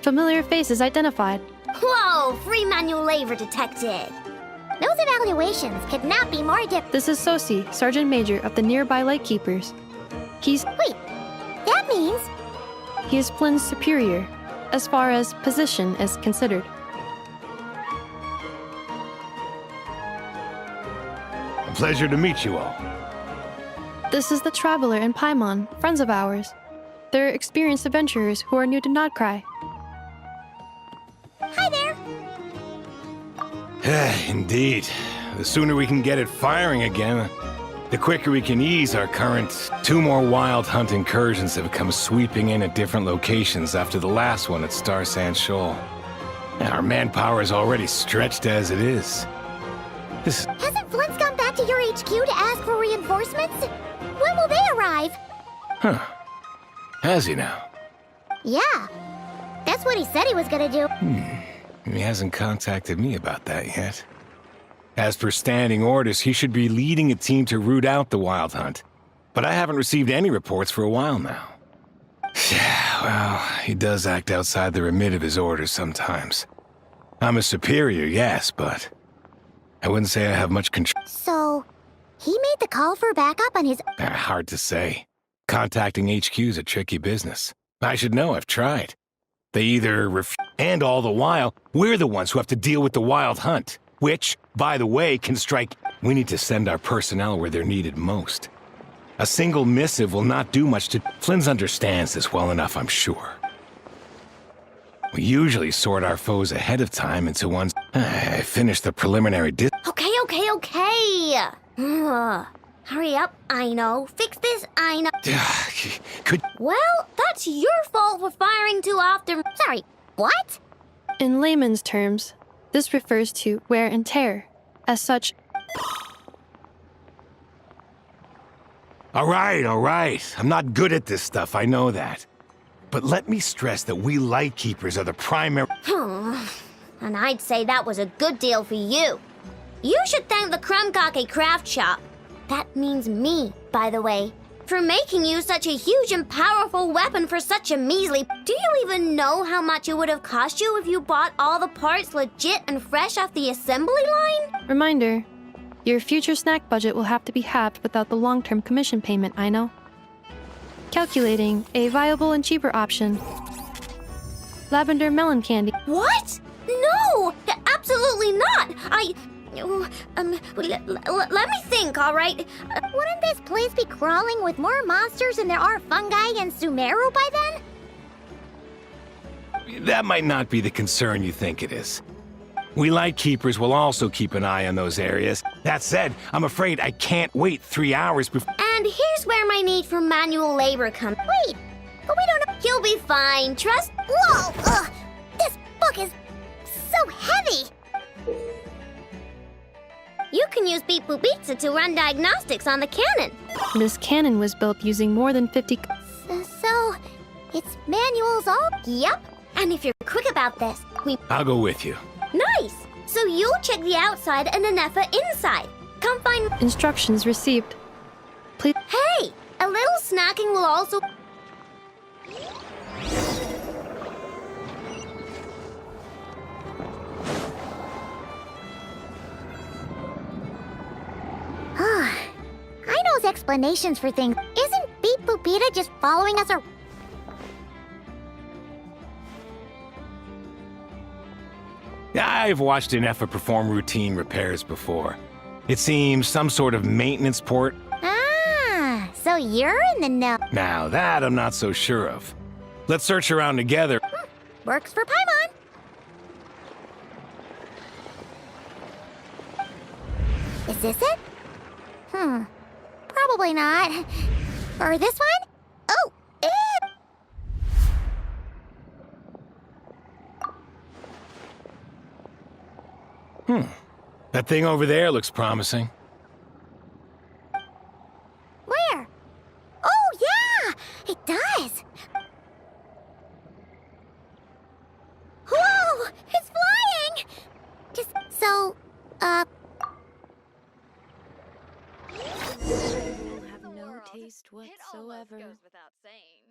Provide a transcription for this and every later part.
Familiar faces identified. Whoa! Free manual labor detected. Those evaluations could not be more different. This is Sosi, Sergeant Major of the nearby Lightkeepers. Wait, that means... He is Flynn's superior, as far as position is considered. A pleasure to meet you all. This is the Traveler and Paimon, friends of ours. They're experienced adventurers who are new to Nod Krai. Hi there! Indeed. The sooner we can get it firing again, the quicker we can ease our current. 2 more wild hunt incursions have come sweeping in at different locations after the last one at Star Sand Shoal. Our manpower is already stretched as it is. Hasn't Flint's gone back to your HQ to ask for reinforcements? When will they arrive? Huh. Has he now? Yeah. That's what he said he was gonna do. He hasn't contacted me about that yet. As per standing orders, he should be leading a team to root out the wild hunt. But I haven't received any reports for a while now. Yeah, well, he does act outside the remit of his orders sometimes. I'm a superior, yes, but I wouldn't say I have much control. So, he made the call for backup on his... Hard to say. Contacting HQ's a tricky business. I should know, I've tried. They either and all the while, we're the ones who have to deal with the wild hunt. Which, by the way, can strike... We need to send our personnel where they're needed most. A single missive will not do much to... Flynn's understands this well enough, I'm sure. We usually sort our foes ahead of time into ones... I finished the preliminary Okay. Hurry up, I know. Fix this, I know. Well, that's your fault for firing too often. Sorry, what? In layman's terms, this refers to wear and tear. As such... All right. I'm not good at this stuff, I know that. But let me stress that we Lightkeepers are the primary... And I'd say that was a good deal for you. You should thank the Krumkake craft shop. That means me, by the way, for making you such a huge and powerful weapon for such a measly... Do you even know how much it would have cost you if you bought all the parts legit and fresh off the assembly line? Reminder, your future snack budget will have to be halved without the long-term commission payment, I know. Calculating a viable and cheaper option. Lavender melon candy. What? No! Absolutely not! Let me think, all right? Wouldn't this place be crawling with more monsters than there are fungi and Sumeru by then? That might not be the concern you think it is. We Lightkeepers will also keep an eye on those areas. That said, I'm afraid I can't wait 3 hours before... And here's where my need for manual labor comes... Wait, but we don't know... You'll be fine, trust... Whoa! Ugh! This book is so heavy! You can use Beep Boop Pizza to run diagnostics on the cannon. This cannon was built using more than 50... So, it's manuals all? Yep. And if you're quick about this, I'll go with you. Nice! So you check the outside and Anefa inside. Come find... Instructions received. Please... Hey! A little snacking will also... I know explanations for things. Isn't Beep Boopita just following us or... I've watched Anefa perform routine repairs before. It seems some sort of maintenance port. Ah, so you're in the know. Now that I'm not so sure of. Let's search around together. Works for Paimon. Is this it? Probably not. Or this one? Oh, That thing over there looks promising. Where? Oh, yeah! It does! Whoa! It's flying! Just so, You have no taste whatsoever. It almost goes without saying.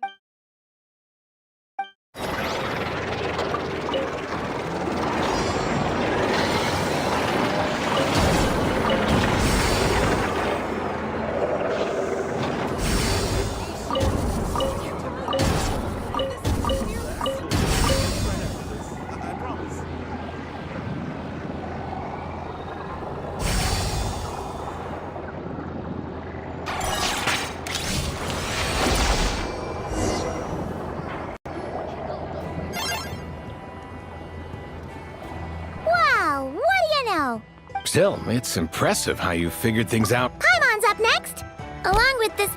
Still, it's impressive how you figured things out. Paimon's up next, along with this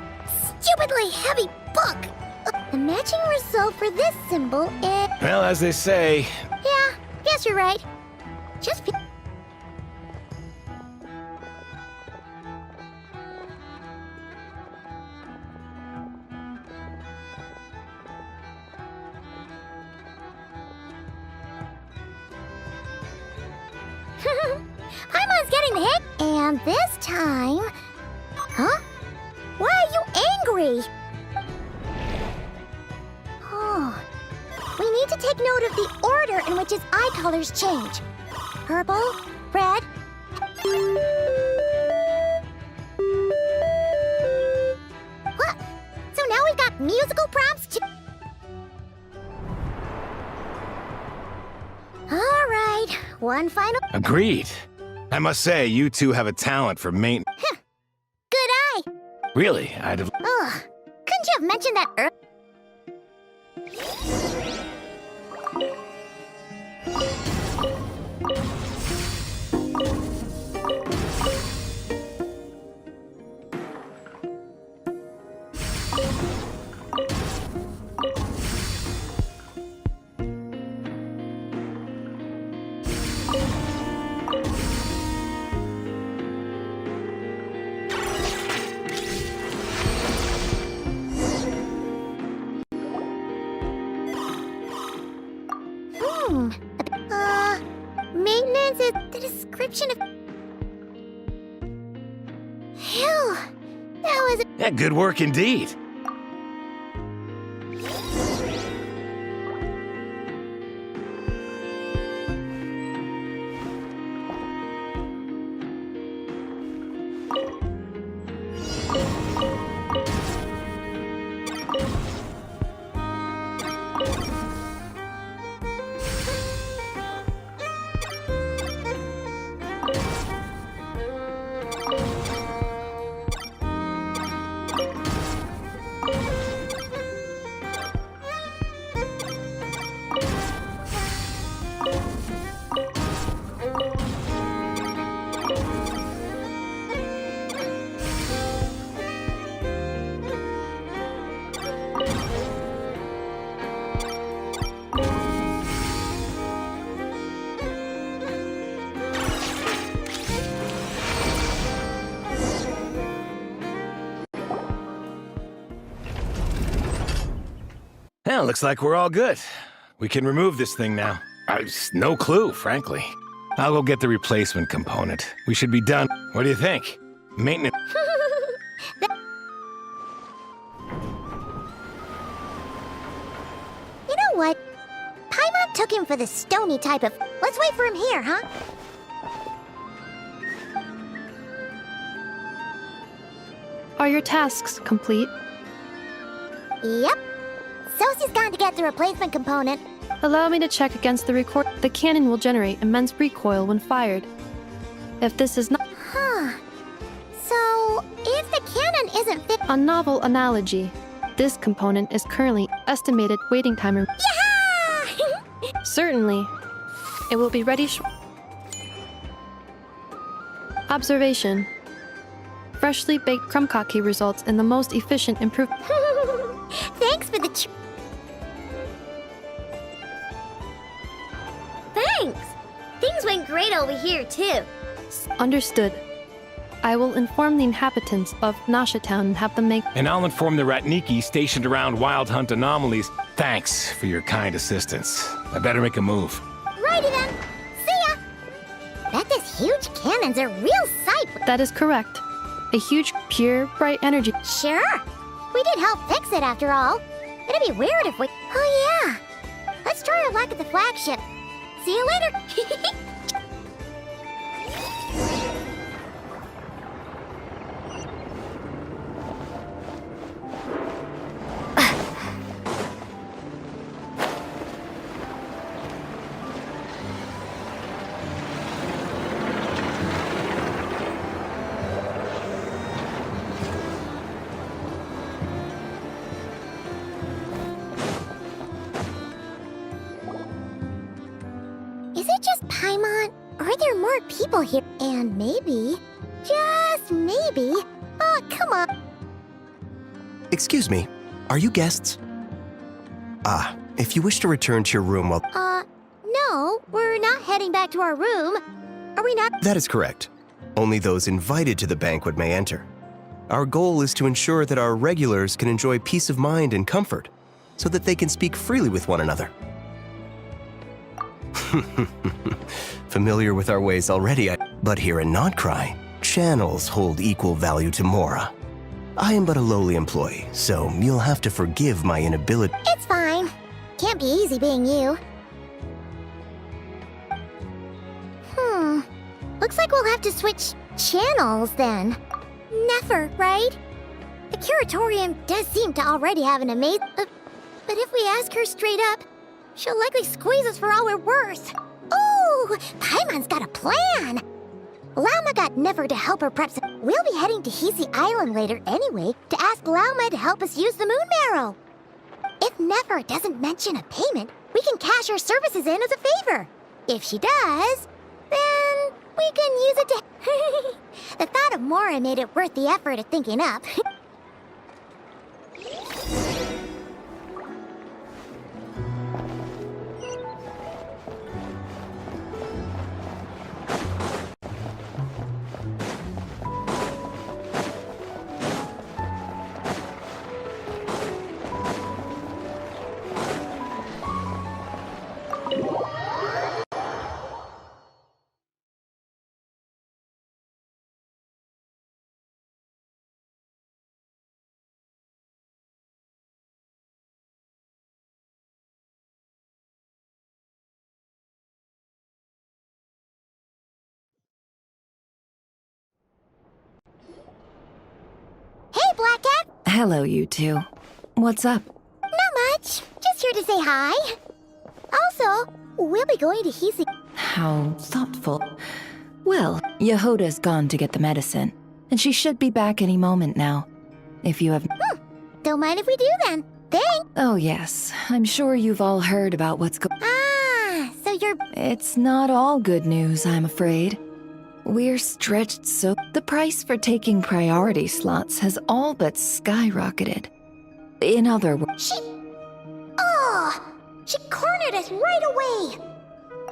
stupidly heavy book. The matching result for this symbol is... Well, as they say, Yeah, guess you're right. Just... Paimon's getting the hit. And this time... Huh? Why are you angry? Oh. We need to take note of the order in which his eye colors change. Purple, red... What? So now we've got musical prompts too? All right, one final... agreed. I must say, you two have a talent for maintenance. Good eye! Really, I'd have... Ugh, couldn't you have mentioned that earlier? Maintenance is the description of... Phew, that was... Yeah, good work indeed. Well, looks like we're all good. We can remove this thing now. No clue, frankly. I'll go get the replacement component. We should be done. What do you think? Maintenance... You know what? Paimon took him for the stony type of... Let's wait for him here, huh? Are your tasks complete? Yep. Sosie's gone to get the replacement component. Allow me to check against the record. The cannon will generate immense recoil when fired. If this is not Huh. So, if the cannon isn't fit... a novel analogy, this component is currently estimated waiting time. Yeah! Certainly, it will be ready. Observation: freshly baked krumkake results in the most efficient improvement. Thanks for the... Thanks! Things went great over here, too. Understood. I will inform the inhabitants of Nasha Town and have them make... And I'll inform the Ratniki stationed around Wild Hunt anomalies. Thanks for your kind assistance. I better make a move. Righty then. See ya! Bet this huge cannon's a real sight. That is correct. A huge, pure, bright energy. Sure. We did help fix it, after all. It'd be weird if we... Oh, yeah. Let's try our luck at the flagship. See you later. Is it just Paimon? Are there more people here? And maybe, just maybe, oh, come on. Excuse me, are you guests? Ah, if you wish to return to your room while... No, we're not heading back to our room. Are we not? That is correct. Only those invited to the banquet may enter. Our goal is to ensure that our regulars can enjoy peace of mind and comfort, so that they can speak freely with one another. Familiar with our ways already, but here in Nod Krai, channels hold equal value to Mora. I am but a lowly employee, so you'll have to forgive my inability. It's fine. Can't be easy being you. Looks like we'll have to switch channels then. Never, right? The curatorium does seem to already have an amazing... but if we ask her straight up, she'll likely squeeze us for all we're worth. Ooh, Paimon's got a plan! Lauma got Never to help her prep. We'll be heading to Hisi Island later anyway to ask Lauma to help us use the moon marrow. If Never doesn't mention a payment, we can cash her services in as a favor. If she does, then we can use it to... The thought of Mora made it worth the effort of thinking up. Hey, Black Cat! Hello, you two. What's up? Not much. Just here to say hi. Also, we'll be going to Hisi. How thoughtful. Well, Yehoda's gone to get the medicine, and she should be back any moment now. If you have... Don't mind if we do then. Thanks. Oh, yes. I'm sure you've all heard about what's going... Ah, so you're... It's not all good news, I'm afraid. We're stretched so... The price for taking priority slots has all but skyrocketed. In other words... She cornered us right away!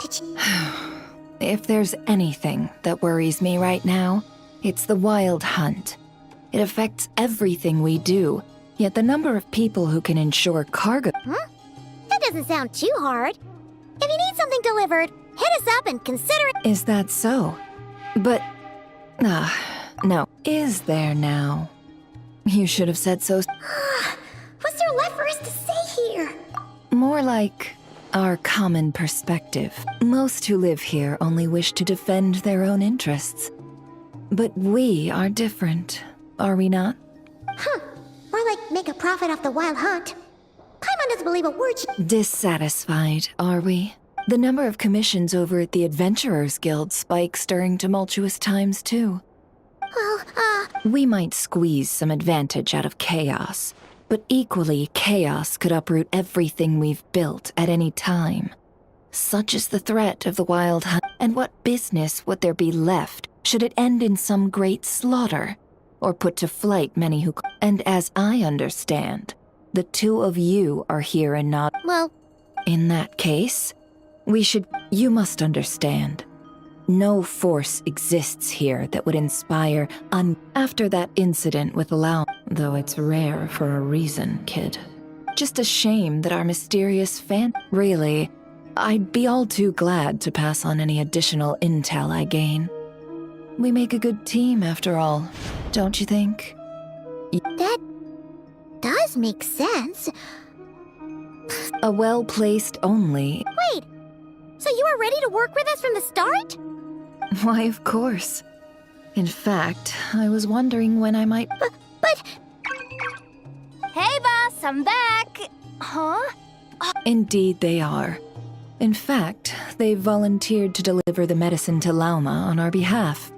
Did she... If there's anything that worries me right now, it's the wild hunt. It affects everything we do, yet the number of people who can ensure cargo... That doesn't sound too hard. If you need something delivered, hit us up and consider it... Is that so? But... no. Is there now? You should have said so... What's there left for us to say here? More like our common perspective. Most who live here only wish to defend their own interests. But we are different, are we not? More like make a profit off the wild hunt. Paimon doesn't believe a word she... Dissatisfied, are we? The number of commissions over at the Adventurers Guild spikes during tumultuous times, too. Well, We might squeeze some advantage out of chaos, but equally, chaos could uproot everything we've built at any time. Such is the threat of the wild hunt, and what business would there be left should it end in some great slaughter, or put to flight many who... And as I understand, the two of you are here and not... well... In that case, we should... You must understand. No force exists here that would inspire after that incident with Lao, though it's rare for a reason, kid. Just a shame that our mysterious fan... Really, I'd be all too glad to pass on any additional intel I gain. We make a good team, after all, don't you think? That does make sense. A well-placed only... Wait, so you were ready to work with us from the start? Why, of course. In fact, I was wondering when I might... But... Hey, boss, I'm back! Huh? Indeed they are. In fact, they've volunteered to deliver the medicine to Lauma on our behalf.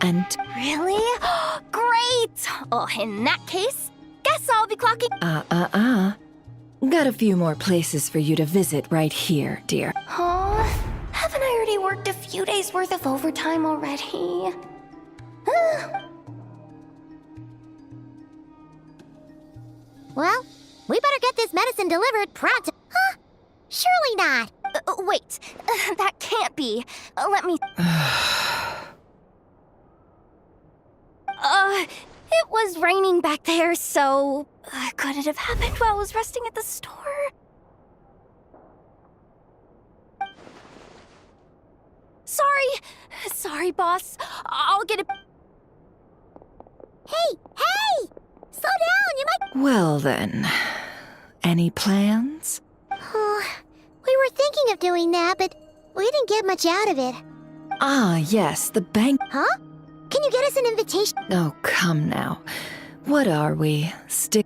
And... Really? Great! Oh, in that case, guess I'll be clocking... Got a few more places for you to visit right here, dear. Huh? Haven't I already worked worked a few days worth of overtime already. Well, we better get this medicine delivered pronto. Huh? Surely not. Wait, that can't be. Let me... It was raining back there, so... could it have happened while I was resting at the store? Sorry, boss. I'll get it... Hey! Slow down, you might... Well then, any plans? Oh, we were thinking of doing that, but we didn't get much out of it. Ah, yes, the bank... Huh? Can you get us an invitation? Oh, come now. What are we? Stick...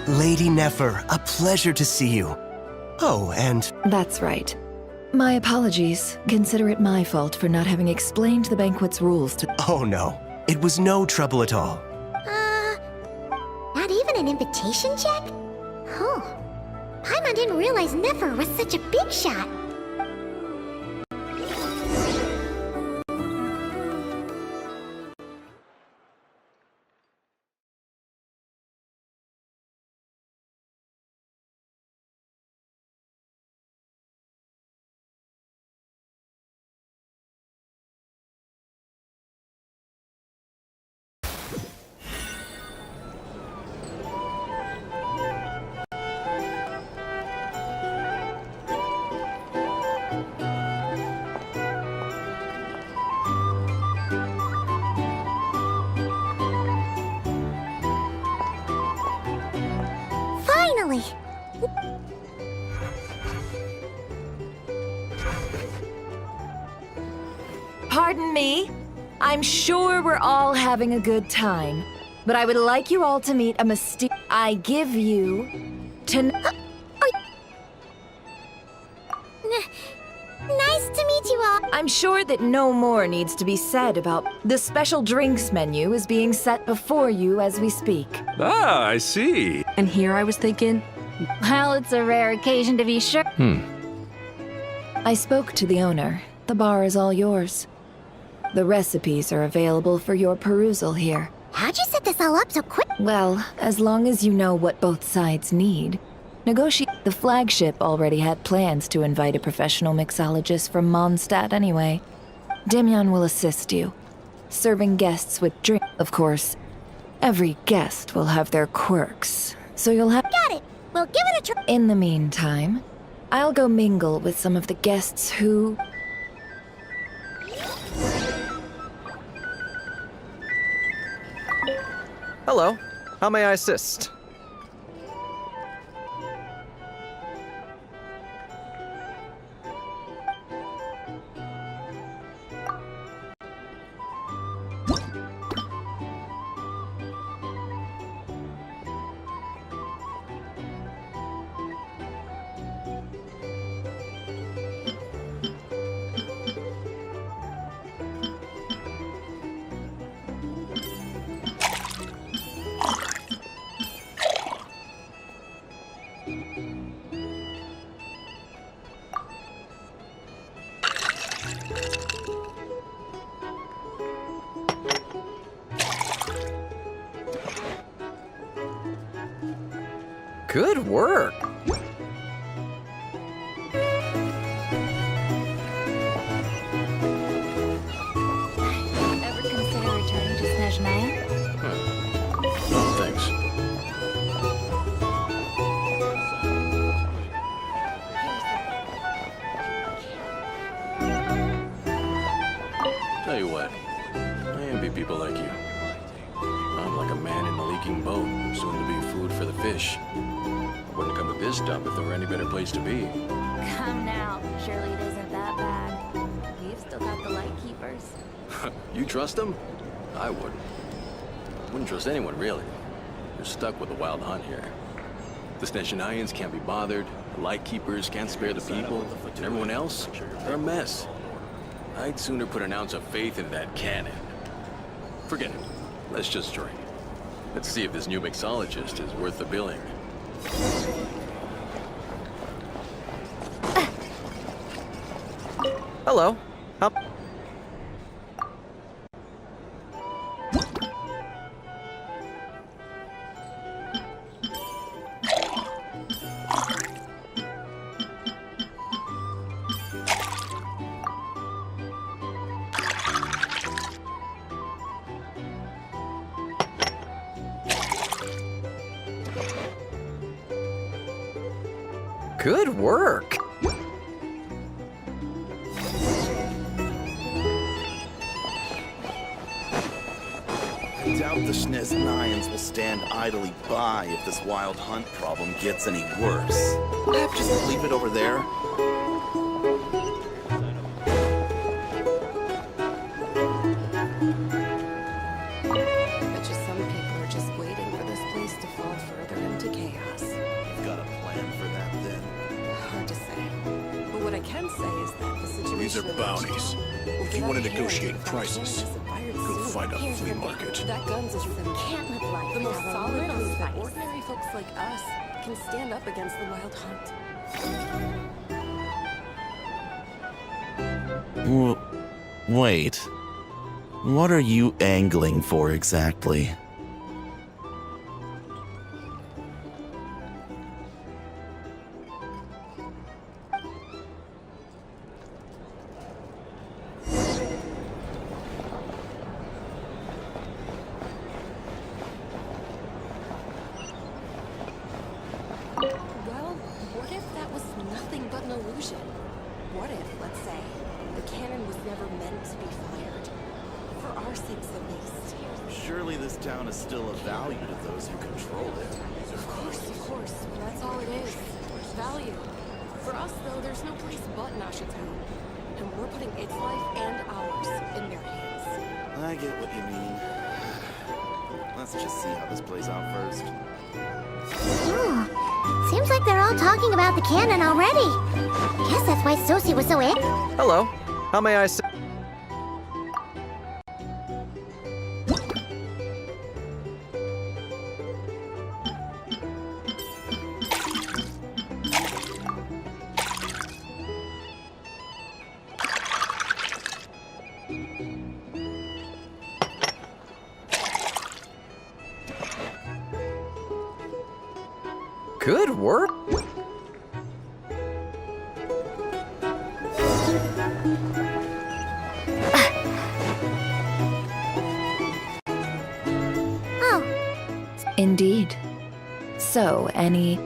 Lady Nefer, a pleasure to see you. Oh, and That's right. My apologies. Consider it my fault for not having explained the banquet's rules to... oh no, it was no trouble at all. Not even an invitation check? Oh. Paimon didn't realize Nefer was such a big shot. Finally! Pardon me? I'm sure we're all having a good time, but I would like you all to meet a mysterious... I give you... to... Nice to meet you all. I'm sure that no more needs to be said about... The special drinks menu is being set before you as we speak. Ah, I see. And here I was thinking, Well, it's a rare occasion to be sure. I spoke to the owner. The bar is all yours. The recipes are available for your perusal here. How'd you set this all up so quick? Well, as long as you know what both sides need. Negotiate. The flagship already had plans to invite a professional mixologist from Mondstadt anyway. Demyon will assist you, serving guests with drink. Of course, every guest will have their quirks, so you'll have... Got it. We'll give it a try. In the meantime, I'll go mingle with some of the guests who... Hello. How may I assist? Good work. Ever consider returning to Snezhnaya? No, thanks. Tell you what, I envy people like you. I'm like a man in a leaking boat, soon to be food for the fish. I wouldn't come to this dump if there were any better place to be. Come now. Surely it isn't that bad. We've still got the light keepers. You trust them? I wouldn't. Wouldn't trust anyone, really. You're stuck with the wild hunt here. The Snezhnayans can't be bothered, the light keepers can't spare the people, and everyone else, they're a mess. I'd sooner put an ounce of faith in that cannon. Forget it. Let's just drink. Let's see if this new mixologist is worth the billing. Hello. Good work. I doubt the Snezhnayans will stand idly by if this wild hunt problem gets any worse. Perhaps just leave it over there. Bet you some people are just waiting for this place to fall further into chaos. You've got a plan for that then? Hard to say. But what I can say is that the situation... These are bounties. If you want to negotiate prices, go find a flea market. That gun's a symbol. Can't live life The most without a solid little proof that spice. ordinary folks like us can stand up against the wild hunt. Wait. What are you angling for exactly? Well, what if that was nothing but an illusion? What if, let's say, the cannon was never meant to be fired? For our sakes at least. Surely this town is still of value to those who control it. Of course. Well, that's all it is. Value. For us, though, there's no place but Nasha Town. And we're putting its life and ours in their hands. I get what you mean. Let's just see how this plays out first. Seems like they're all talking about the cannon already. Guess that's why Sosie was so angry. Hello. How may I assist? Good work. Indeed. So, any...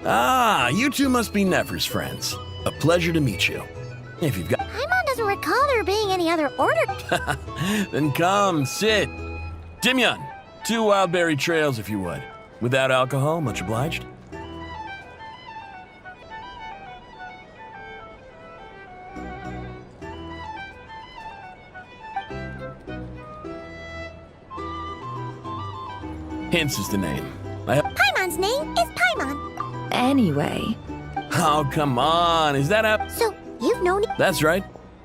Ah, you two must be Nefer's friends. A pleasure to meet you. If you've got... Paimon doesn't recall there being any other order. Then come, sit. Dimyon, 2 wildberry trails if you would. Without alcohol, much obliged. Hints is the name. Paimon's name is Paimon. Anyway, Oh, come on. Is that a... So, you've known... That's right.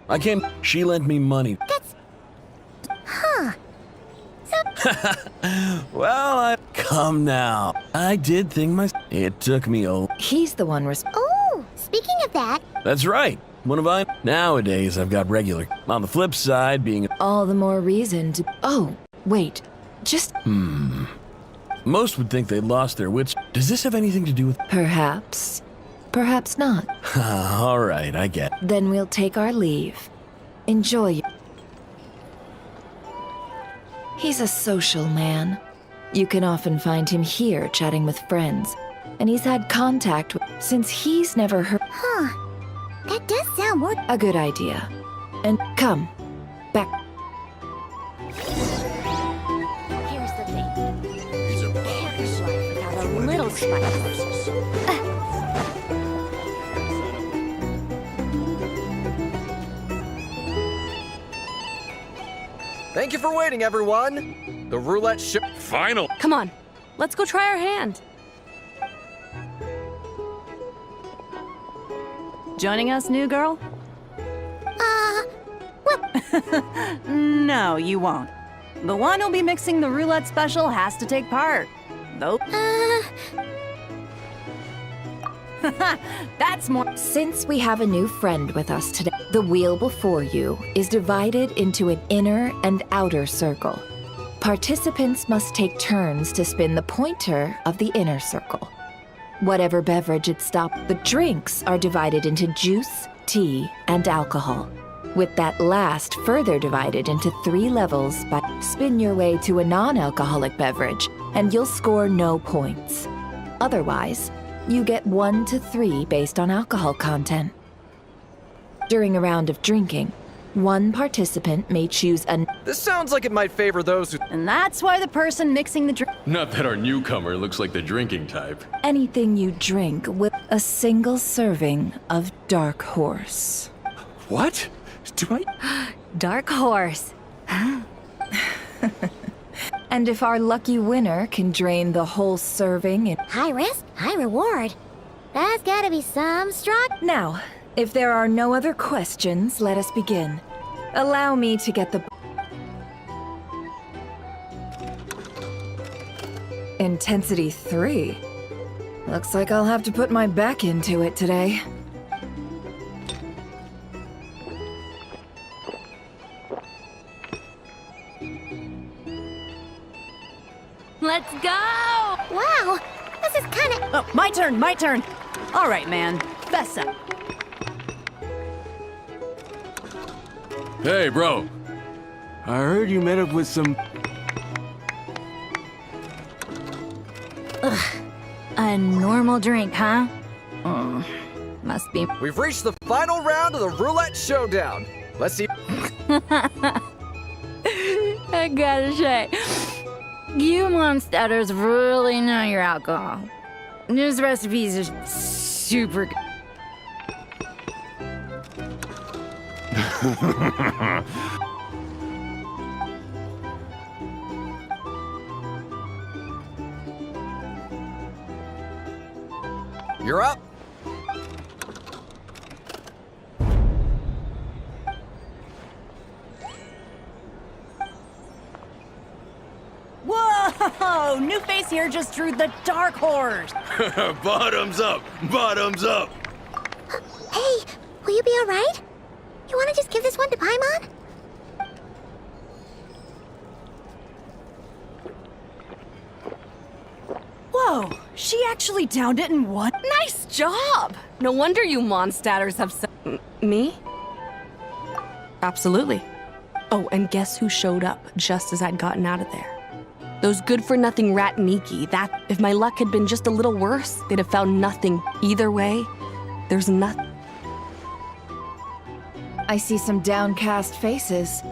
I came... She lent me money. That's... Huh. Well, Come now. I did think It took me he's the one Oh, speaking of that... That's right. One of I... Nowadays, I've got regular. On the flip side, being... all the more reason to... Oh, wait. Just... Most would think they'd lost their wits. Does this have anything to do with... Perhaps. Perhaps not. All right, I get. Then we'll take our leave. Enjoy. He's a social man. You can often find him here chatting with friends. And he's had contact with... since he's never heard... Huh. That does sound more... A good idea. And come. Back. Here's the thing. Here's life without a little spice. Thank you for waiting, everyone. The roulette ship... Final. Come on, let's go try our hand. Joining us, new girl? What? No, you won't. The one who'll be mixing the roulette special has to take part. Though. That's more. Since we have a new friend with us today, the wheel before you is divided into an inner and outer circle. Participants must take turns to spin the pointer of the inner circle. Whatever beverage it stops, the drinks are divided into juice, tea, and alcohol, with that last further divided into 3 levels by spin your way to a non-alcoholic beverage, and you'll score no points. Otherwise, you get 1 to 3 based on alcohol content. During a round of drinking, one participant may choose a... This sounds like it might favor those who... And that's why the person mixing the drink... Not that our newcomer looks like the drinking type. Anything you drink with a single serving of dark horse. What? Do I? Dark horse. And if our lucky winner can drain the whole serving in... High risk, high reward. That's gotta be some strong... Now, if there are no other questions, let us begin. Allow me to get the... Intensity 3. Looks like I'll have to put my back into it today. Let's go! Wow, this is kinda... Oh, my turn. All right, man. Fess up. Hey, bro. I heard you met up with some... A normal drink, huh? Must be. We've reached the final round of the roulette showdown. Let's see... I gotta say, you monsters really know your alcohol. These recipes are super good. You're up. Whoa! New face here just drew the dark horse. Bottoms up! Bottoms up! Hey, will you be alright? You wanna just give this one to Paimon? Whoa! She actually downed it in one. Nice job! No wonder you monsters have me? Absolutely. Oh, and guess who showed up just as I'd gotten out of there? Those good-for-nothing rat Niki. That, if my luck had been just a little worse, they'd have found nothing. Either way, there's nothing. I see some downcast faces.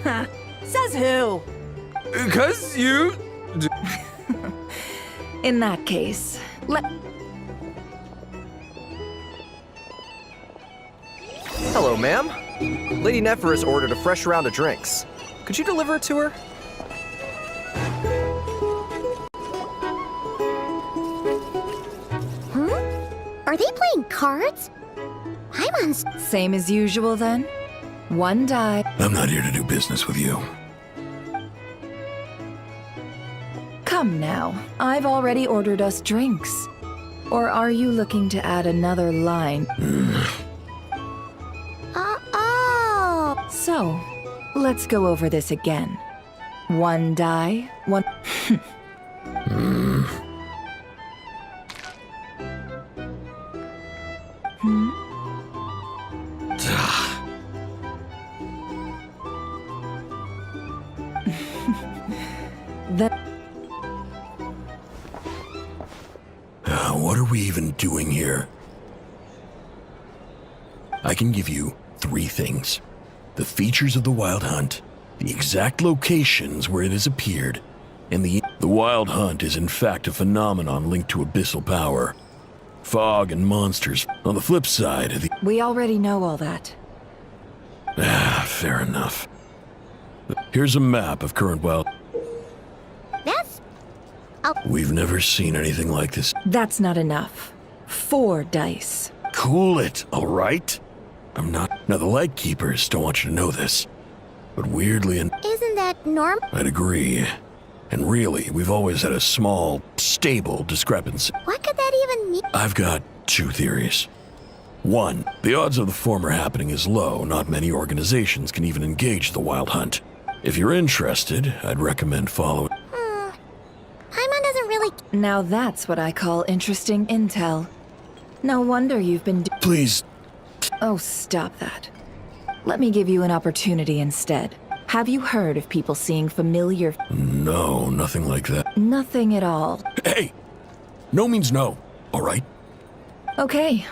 Huh. Says who? 'Cause you... In that case, Hello, ma'am. Lady Nefer has ordered a fresh round of drinks. Could you deliver it to her? Are they playing cards? Paimon's... Same as usual then? 1 die. I'm not here to do business with you. Come now, I've already ordered us drinks. Or are you looking to add another line? Oh. So, let's go over this again. 1 die, 1... What are we even doing here? I can give you 3 things. The features of the Wild Hunt, the exact locations where it has appeared, and the Wild Hunt is in fact a phenomenon linked to abyssal power. Fog and monsters. On the flip side, We already know all that. fair enough. Here's a map of current wild... That's... We've never seen anything like this. That's not enough. 4 dice. Cool it, all right? I'm not... Now, the Lightkeepers don't want you to know this, but weirdly and... Isn't that normal? I'd agree. And really, we've always had a small, stable discrepancy. What could that even mean? I've got 2 theories. 1, the odds of the former happening is low. Not many organizations can even engage the Wild Hunt. If you're interested, I'd recommend following... Paimon doesn't really... Now that's what I call interesting intel. No wonder you've been... Please... Oh, stop that. Let me give you an opportunity instead. Have you heard of people seeing familiar... No, nothing like that. Nothing at all. Hey! No means no, all right? Okay.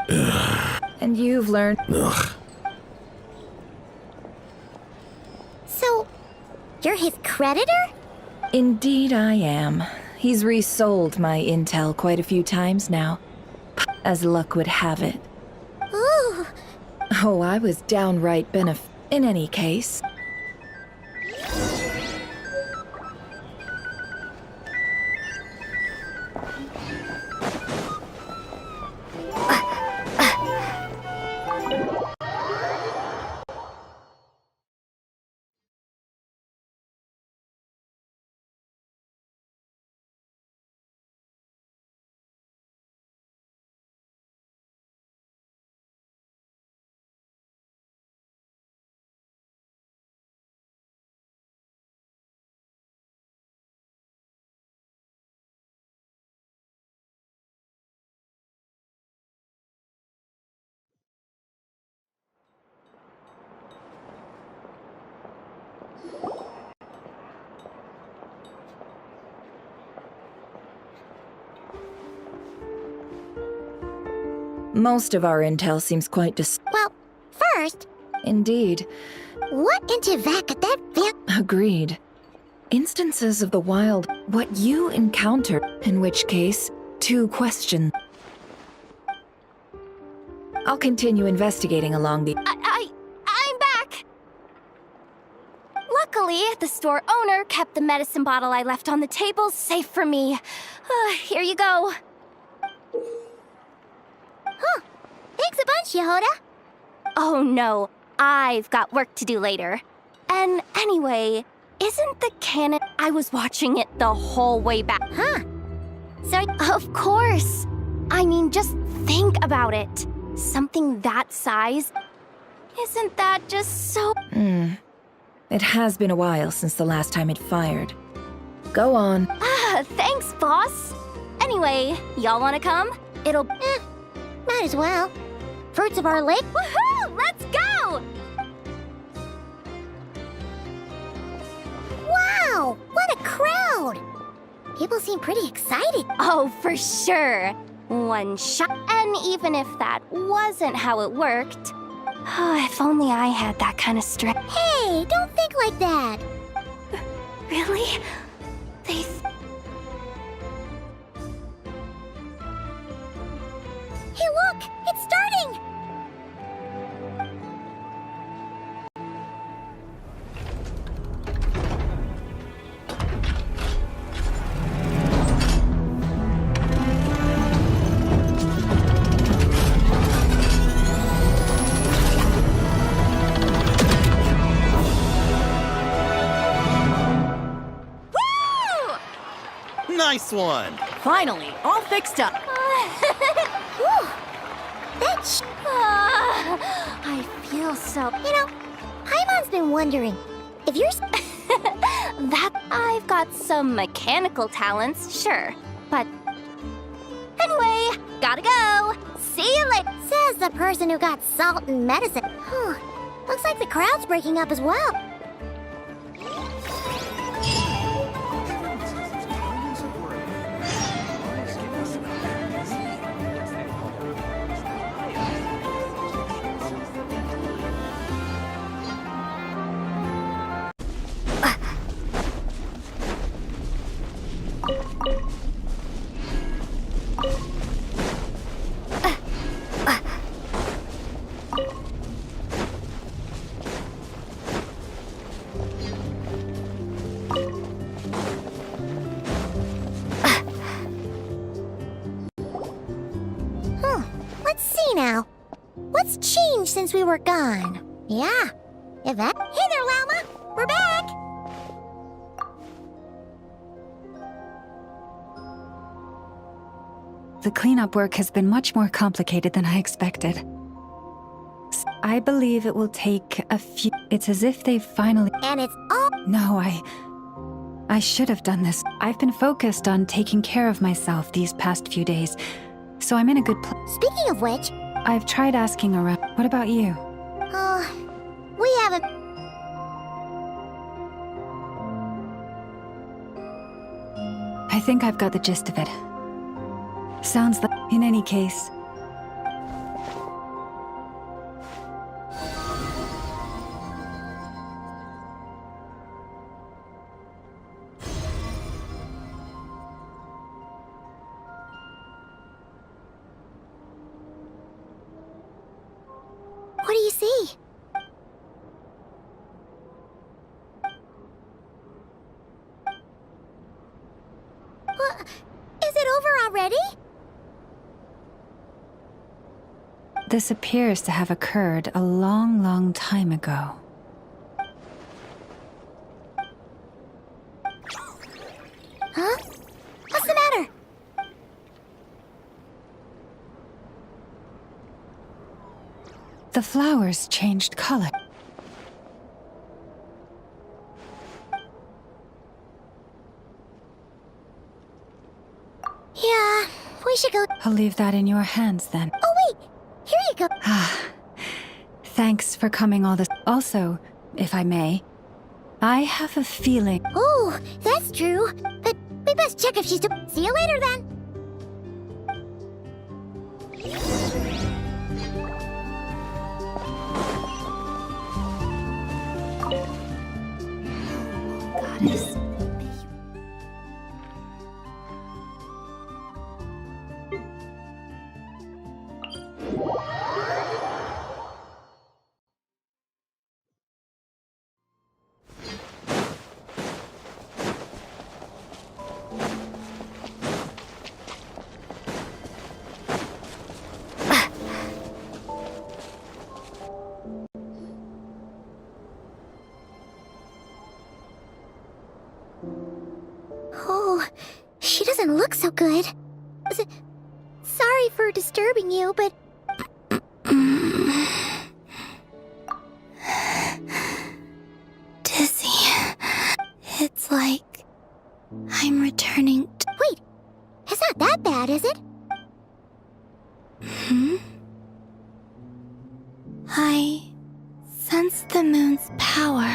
And you've learned... Ugh. So, you're his creditor? Indeed I am. He's resold my intel quite a few times now. As luck would have it. Ooh. Oh, I was downright in any case. Most of our intel seems quite Well, first... Indeed. What into that could that Agreed. Instances of the wild, what you encounter, in which case, 2 questions. I'll continue investigating along the... I'm back! Luckily, the store owner kept the medicine bottle I left on the table safe for me. Here you go. Huh. Thanks a bunch, Yehoda. Oh no, I've got work to do later. And anyway, isn't the cannon... I was watching it the whole way back. Huh. So... Of course. I mean, just think about it. Something that size. Isn't that just so... It has been a while since the last time it fired. Go on. Thanks, boss. Anyway, y'all wanna come? It'll... might as well. Fruits of our lake? Woohoo! Let's go! Wow! What a crowd! People seem pretty excited. Oh, for sure. One shot. And even if that wasn't how it worked... if only I had that kind of strength. Hey, don't think like that. Really? They... Hey, look! It's starting! Nice one! Finally, all fixed up. I feel so... You know, Paimon's been wondering, if you're... That I've got some mechanical talents, sure. But... Anyway, gotta go. See you later. Says the person who got salt and medicine. Looks like the crowd's breaking up as well. now. What's changed since we were gone? Yeah. Hey there, Llama. We're back. The cleanup work has been much more complicated than I expected. I believe it will take a few... It's as if they've finally... And it's all... No, I should have done this. I've been focused on taking care of myself these past few days, so I'm in a good place. Speaking of which... I've tried asking around. What about you? We haven't... I think I've got the gist of it. Sounds like... In any case... What do you see? What? Is it over already? This appears to have occurred a long, long time ago. Huh? What's the matter? The flowers changed color. Yeah, we should go... I'll leave that in your hands then. Oh, wait! Here you go. Thanks for coming all this. Also, if I may, I have a feeling... Oh, that's true. But we best check if she's... See you later, then. Goddess. Oh, she doesn't look so good. Sorry for disturbing you, but... Dizzy. It's like I'm returning to... Wait, it's not that bad, is it? I sense the moon's power.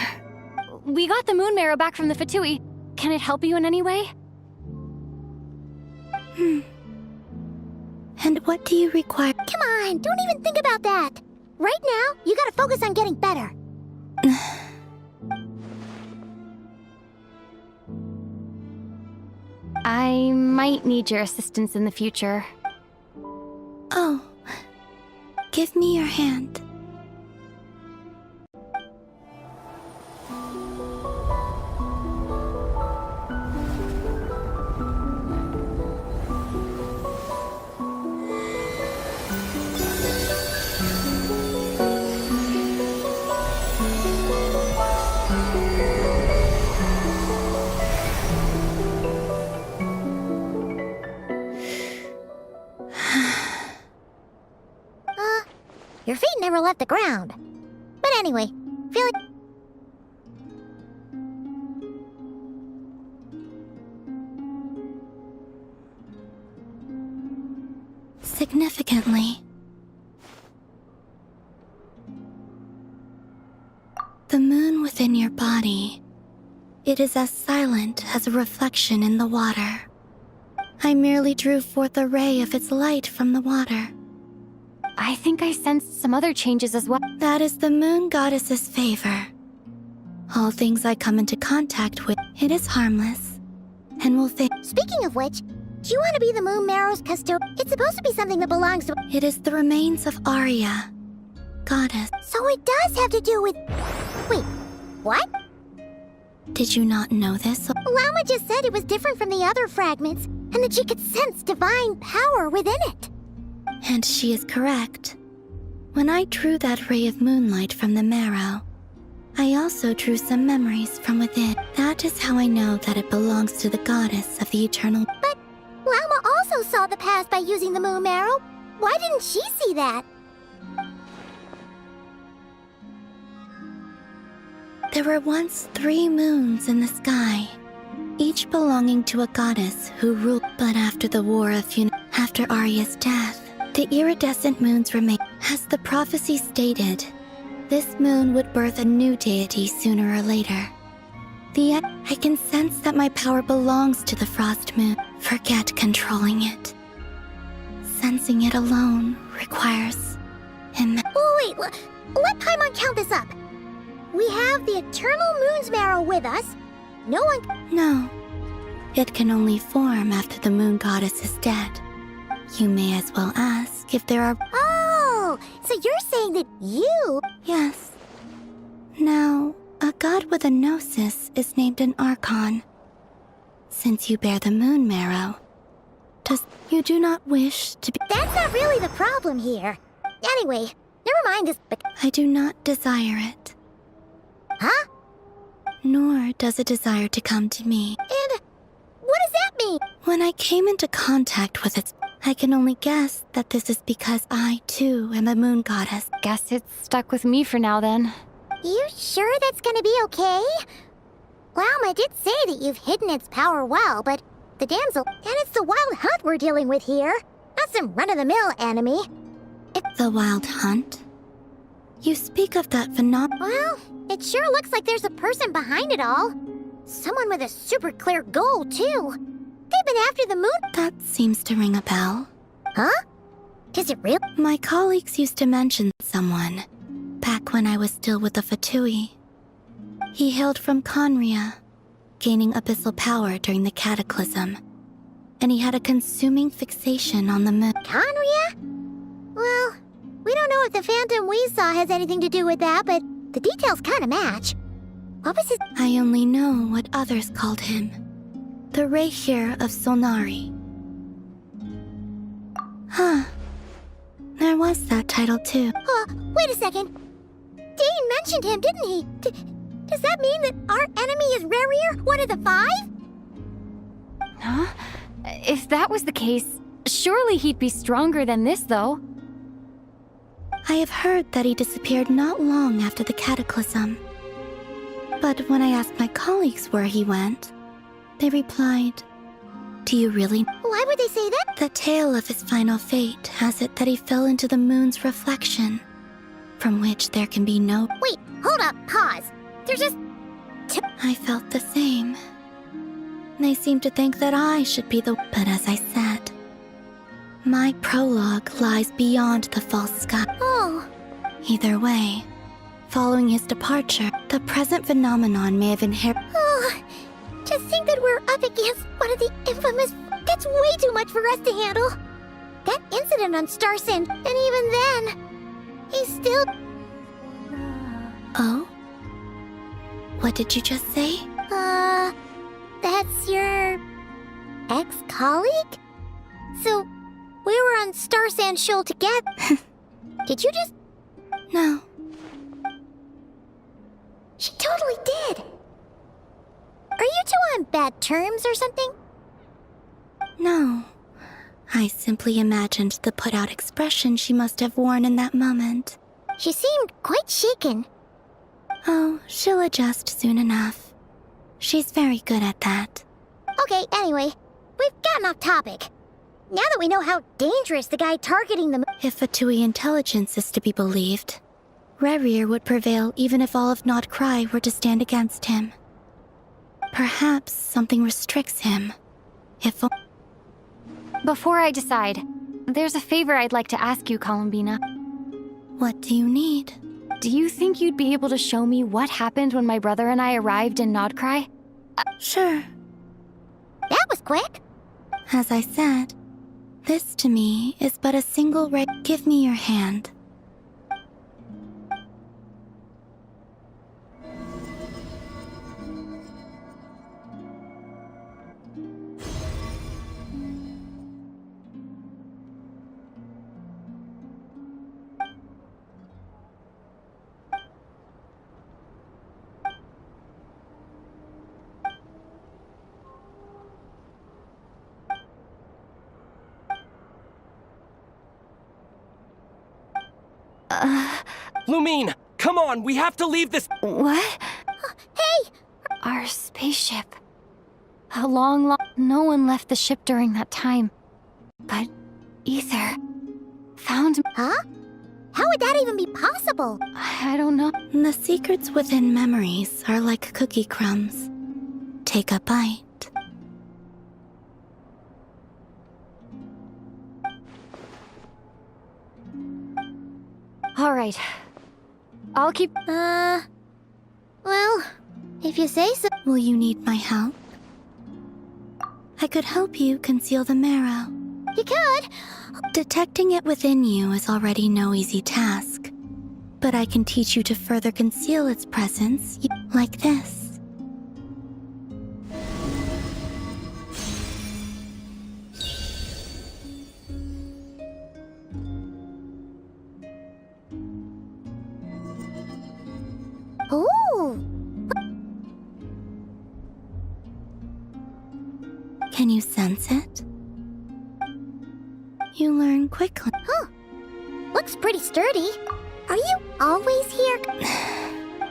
We got the moon marrow back from the Fatui. Can it help you in any way? And what do you require? Come on, don't even think about that. Right now, you gotta focus on getting better. I might need your assistance in the future. Oh, give me your hand. Your feet never left the ground. But anyway, feeling... Significantly, the moon within your body, it is as silent as a reflection in the water. I merely drew forth a ray of its light from the water. I think I sensed some other changes as well. That is the moon goddess's favor. All things I come into contact with, it is harmless, and will fade. Speaking of which, do you want to be the moon marrow's custodian? It's supposed to be something that belongs to... It is the remains of Arya, goddess. So it does have to do with... Wait, what? Did you not know this? Llama just said it was different from the other fragments, and that she could sense divine power within it. And she is correct. When I drew that ray of moonlight from the marrow, I also drew some memories from within. That is how I know that it belongs to the goddess of the eternal. But Llama also saw the past by using the moon marrow. Why didn't she see that? There were once 3 moons in the sky, each belonging to a goddess who ruled. But after the war of after Arya's death, the iridescent moons remained. As the prophecy stated, this moon would birth a new deity sooner or later. I can sense that my power belongs to the frost moon. Forget controlling it. Sensing it alone requires Oh, wait, let Paimon count this up. We have the eternal moon's marrow with us. No one... No. It can only form after the moon goddess is dead. You may as well ask if there are... Oh, so you're saying that you... Yes. Now, a god with a gnosis is named an archon. Since you bear the moon marrow, you do not wish to be... That's not really the problem here. Anyway, never mind this... I do not desire it. Huh? Nor does it desire to come to me. And what does that mean? When I came into contact with its... I can only guess that this is because I, too, am a moon goddess. Guess it's stuck with me for now, then. You sure that's gonna be okay? Llama did say that you've hidden its power well, but the damsel... And it's the wild hunt we're dealing with here, not some run-of-the-mill enemy. The wild hunt? You speak of that phenomenon... Well, it sure looks like there's a person behind it all. Someone with a super clear goal, too. They've been after the moon... That seems to ring a bell. Huh? Is it real? My colleagues used to mention someone, back when I was still with the Fatui. He hailed from Conria, gaining abyssal power during the Cataclysm. And he had a consuming fixation on the moon. Conria? Well, we don't know if the phantom we saw has anything to do with that, but the details kind of match. What was his... I only know what others called him. The Rehir of Solnari. Huh. There was that title, too. Wait a second. Dane mentioned him, didn't he? Does that mean that our enemy is Rerir, one of the 5? Huh? If that was the case, surely he'd be stronger than this, though. I have heard that he disappeared not long after the Cataclysm. But when I asked my colleagues where he went, they replied, "Do you really?" Why would they say that? The tale of his final fate has it that he fell into the moon's reflection, from which there can be no... Wait, hold up, pause. There's just... I felt the same. They seemed to think that I should be the... But as I said, my prologue lies beyond the false sky. Oh. Either way, following his departure, the present phenomenon may have inherited... Oh, to think that we're up against one of the infamous... That's way too much for us to handle. That incident on Starsin, and even then, he's still... Oh? What did you just say? That's your... ex-colleague? So, we were on Star Sand Shoal together. Did you just... No. She totally did. Are you two on bad terms or something? No. I simply imagined the put-out expression she must have worn in that moment. She seemed quite shaken. Oh, she'll adjust soon enough. She's very good at that. Okay, anyway, we've gotten off topic. Now that we know how dangerous the guy targeting the... If Fatui intelligence is to be believed, Rerir would prevail even if all of Nod Krai were to stand against him. Perhaps something restricts him. If... Before I decide, there's a favor I'd like to ask you, Columbina. What do you need? Do you think you'd be able to show me what happened when my brother and I arrived in Nod Krai? Sure. That was quick. As I said, this to me is but a single ray. Give me your hand. Lumine, come on, we have to leave this. What? Hey! Our spaceship. No one left the ship during that time. But Ether found... Huh? How would that even be possible? I don't know. The secrets within memories are like cookie crumbs. Take a bite. All right. I'll keep... Well, if you say so. Will you need my help? I could help you conceal the marrow. You could. Detecting it within you is already no easy task. But I can teach you to further conceal its presence, like this. Ooh! Can you sense it? You learn quickly. Huh. Looks pretty sturdy. Are you always here?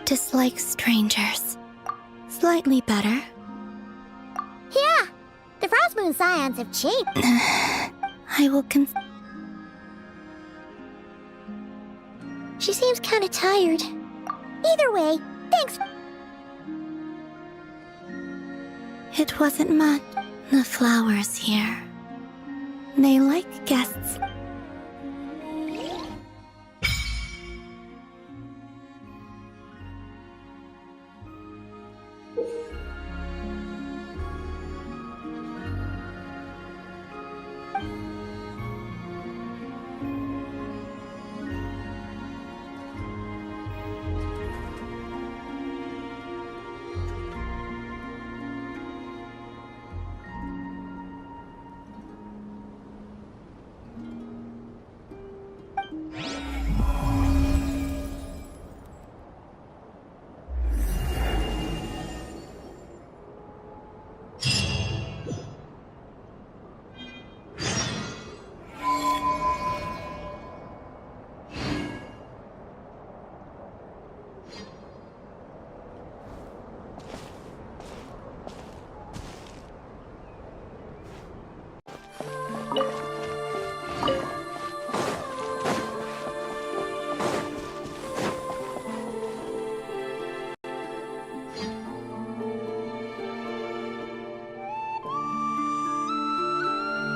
Dislike strangers. Slightly better. Yeah. The Frost Moon Scions have changed. I will She seems kind of tired. Either way, thanks. It wasn't much. The flowers here. They like guests.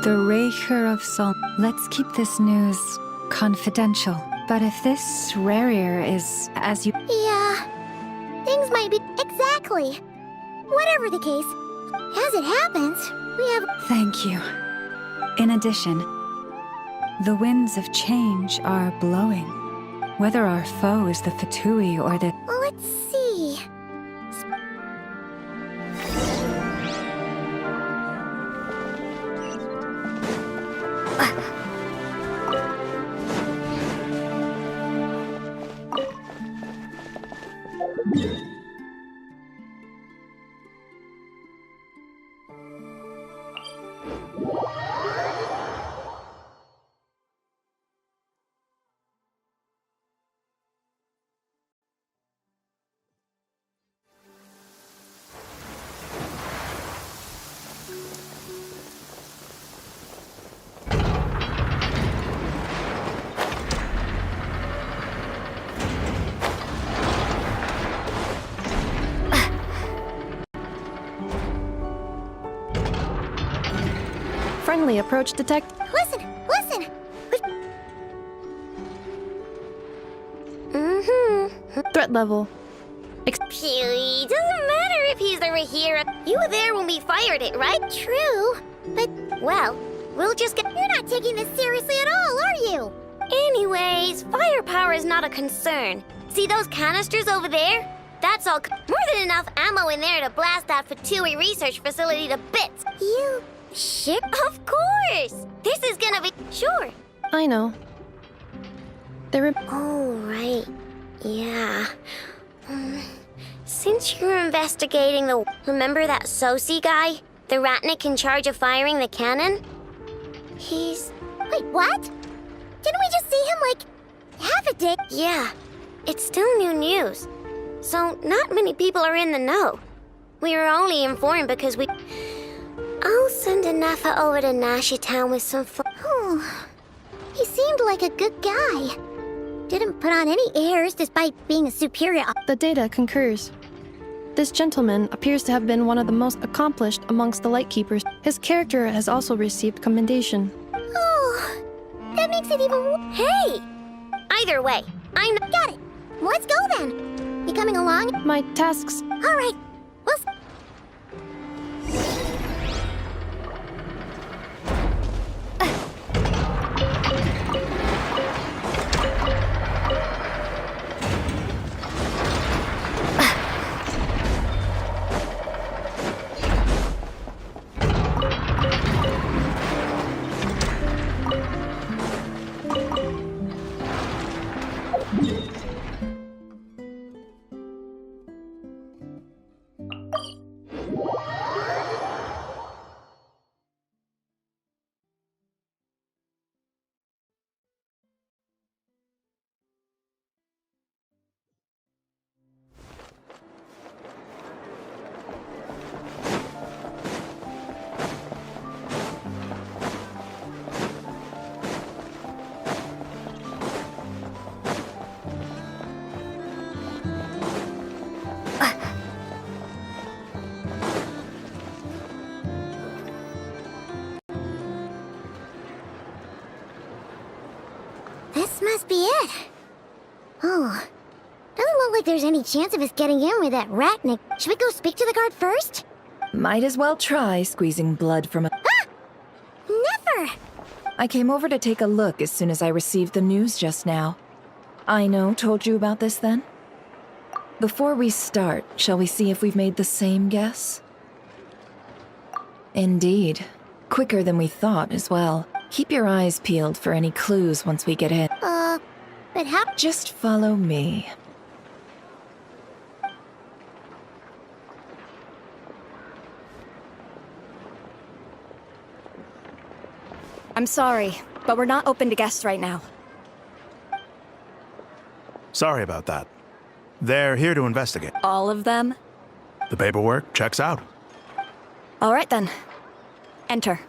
The Raker of Sol. Let's keep this news confidential. But if this Rarier is as you... Yeah. Things might be... Exactly. Whatever the case, as it happens, we have... Thank you. In addition, the winds of change are blowing. Whether our foe is the Fatui or the... Let's see... Friendly approach detect. Listen! Threat level. Phew, doesn't matter if he's the Rahira. You were there when we fired it, right? True. But, well, we'll just get... You're not taking this seriously at all, are you? Anyways, firepower is not a concern. See those canisters over there? That's all... More than enough ammo in there to blast that Fatui research facility to bits. You... Shit? Of course! This is gonna be... Sure. I know. Oh, right. Yeah. Since you're investigating the... Remember that Sosi guy? The Ratnik in charge of firing the cannon? He's... Wait, what? Didn't we just see him, Half a day? Yeah. It's still new news. So, not many people are in the know. We are only informed because we... I'll send a Nafa over to Nashi Town with some Oh, he seemed like a good guy. Didn't put on any airs despite being a superior. The data concurs. This gentleman appears to have been one of the most accomplished amongst the Lightkeepers. His character has also received commendation. Oh, that makes it even. Hey! Either way, I'm not. Got it. Let's go then. You coming along? My tasks. All right. Well. This must be it. Oh, doesn't look like there's any chance of us getting in with that ratnik. Should we go speak to the guard first? Might as well try squeezing blood from a... Ah! Never! I came over to take a look as soon as I received the news just now. Aino told you about this then? Before we start, shall we see if we've made the same guess? Indeed. Quicker than we thought as well. Keep your eyes peeled for any clues once we get in. But how? Just follow me. I'm sorry, but we're not open to guests right now. Sorry about that. They're here to investigate. All of them? The paperwork checks out. All right then. Enter.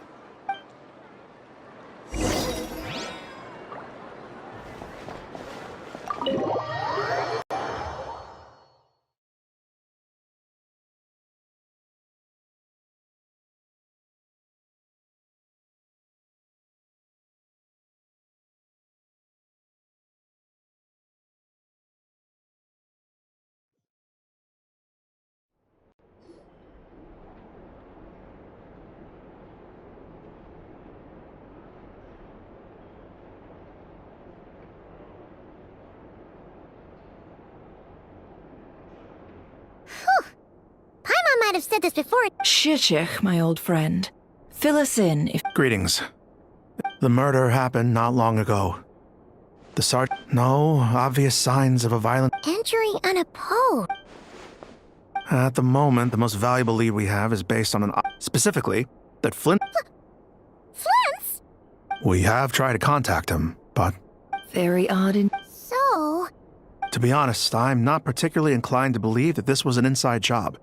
Paimon might have said this before. Shishich, my old friend. Fill us in if... Greetings. The murder happened not long ago. The sergeant... No obvious signs of a violent... Entering unopposed. At the moment, the most valuable lead we have is based on an... Specifically, that Flint... Flint's? We have tried to contact him, but... Very odd and... So... To be honest, I'm not particularly inclined to believe that this was an inside job.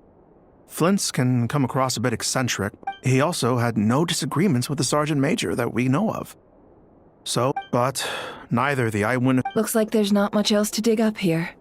Flint's can come across a bit eccentric. He also had no disagreements with the Sergeant Major that we know of. So, but neither the eyewitness... Looks like there's not much else to dig up here.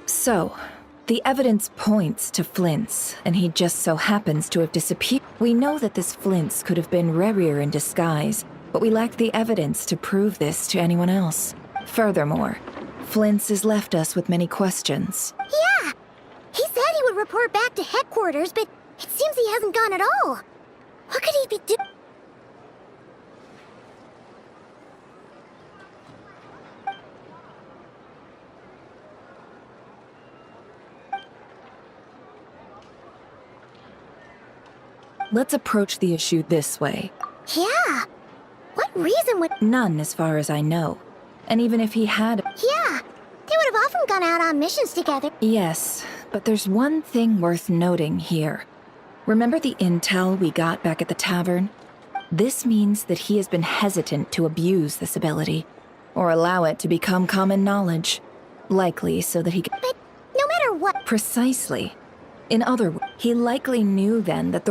So, the evidence points to Flint's, and he just so happens to have disappeared. We know that this Flint's could have been Rerir in disguise, but we lack the evidence to prove this to anyone else. Furthermore, Flint's has left us with many questions. Yeah! He said he would report back to headquarters, but It seems he hasn't gone at all. What could he be doing? Let's approach the issue this way. Yeah. What reason would... None, as far as I know. And even if he had... Yeah. They would have often gone out on missions together. Yes, but there's one thing worth noting here. Remember the intel we got back at the tavern? This means that he has been hesitant to abuse this ability, or allow it to become common knowledge. Likely so that he could... But no matter what... Precisely. In other words, he likely knew then that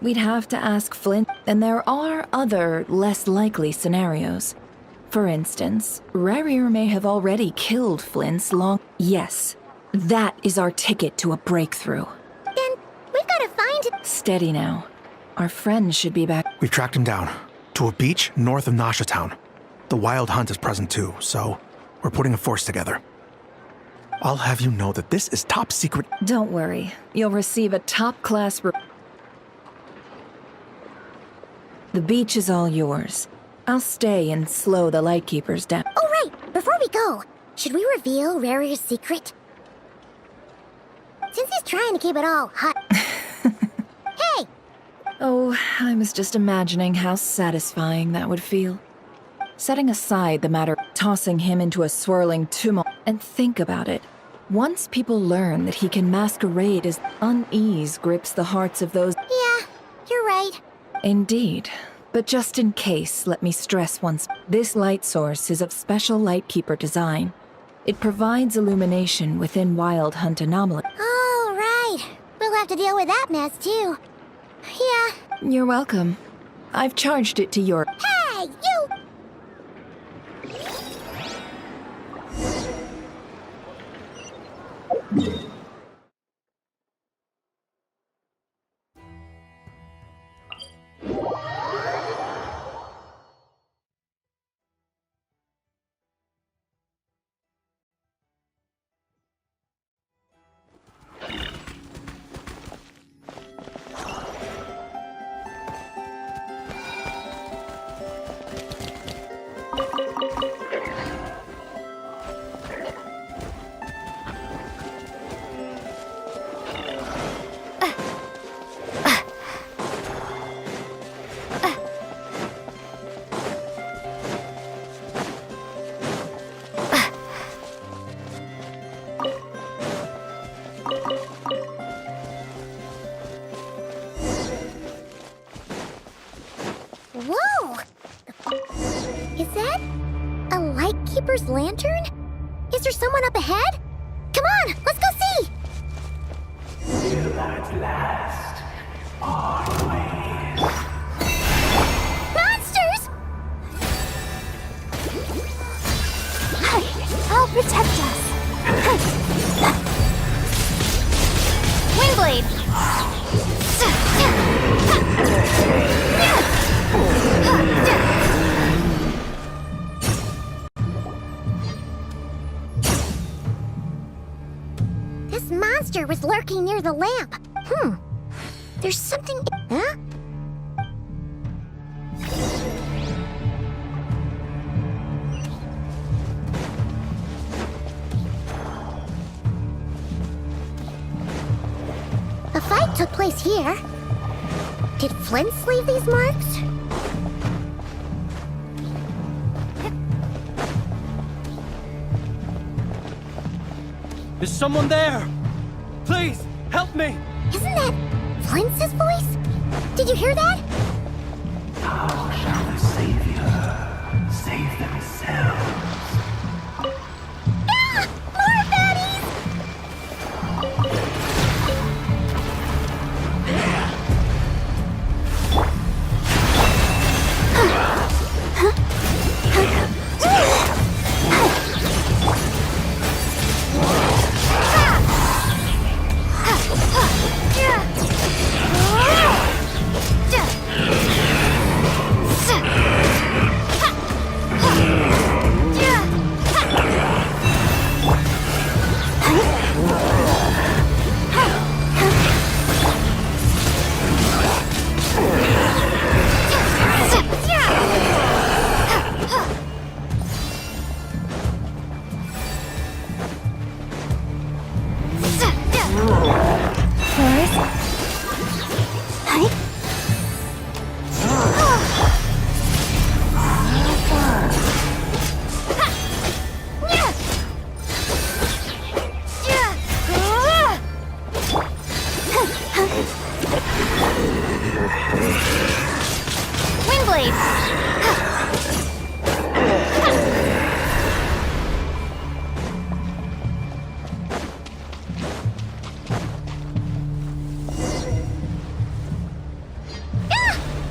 we'd have to ask Flint, and there are other, less likely scenarios. For instance, Rarir may have already killed Flint's long... Yes, that is our ticket to a breakthrough. Then we've got to find him. Steady now. Our friend should be back. We've tracked him down to a beach north of Nasha Town. The Wild Hunt is present too, so we're putting a force together. I'll have you know that this is top secret. Don't worry. You'll receive a top-class... The beach is all yours. I'll stay and slow the Lightkeepers down. Oh, right. Before we go, should we reveal Rarir's secret? Since he's trying to keep it all hot. Hey! Oh, I was just imagining how satisfying that would feel. Setting aside the matter of tossing him into a swirling tumult, and think about it. Once people learn that he can masquerade as unease grips the hearts of those... Yeah, you're right. Indeed. But just in case, let me stress once, this light source is of special Lightkeeper design. It provides illumination within Wild Hunt anomaly. Oh, right. We'll have to deal with that mess, too. Yeah. You're welcome. I've charged it to your... Hey, you! Whoa! Is that a Lightkeeper's lantern? Is there someone up ahead? Come on, let's go see! Till at last, always. Monsters! I'll protect us. Windblade! This monster was lurking near the lamp. There's something... Huh? A fight took place here. Did Flint's leave these marks? Is someone there? Please, help me! Isn't that Flint's voice? Did you hear that? How shall the Savior save themselves? Ah! More baddies! Yours? Hi. Windblade!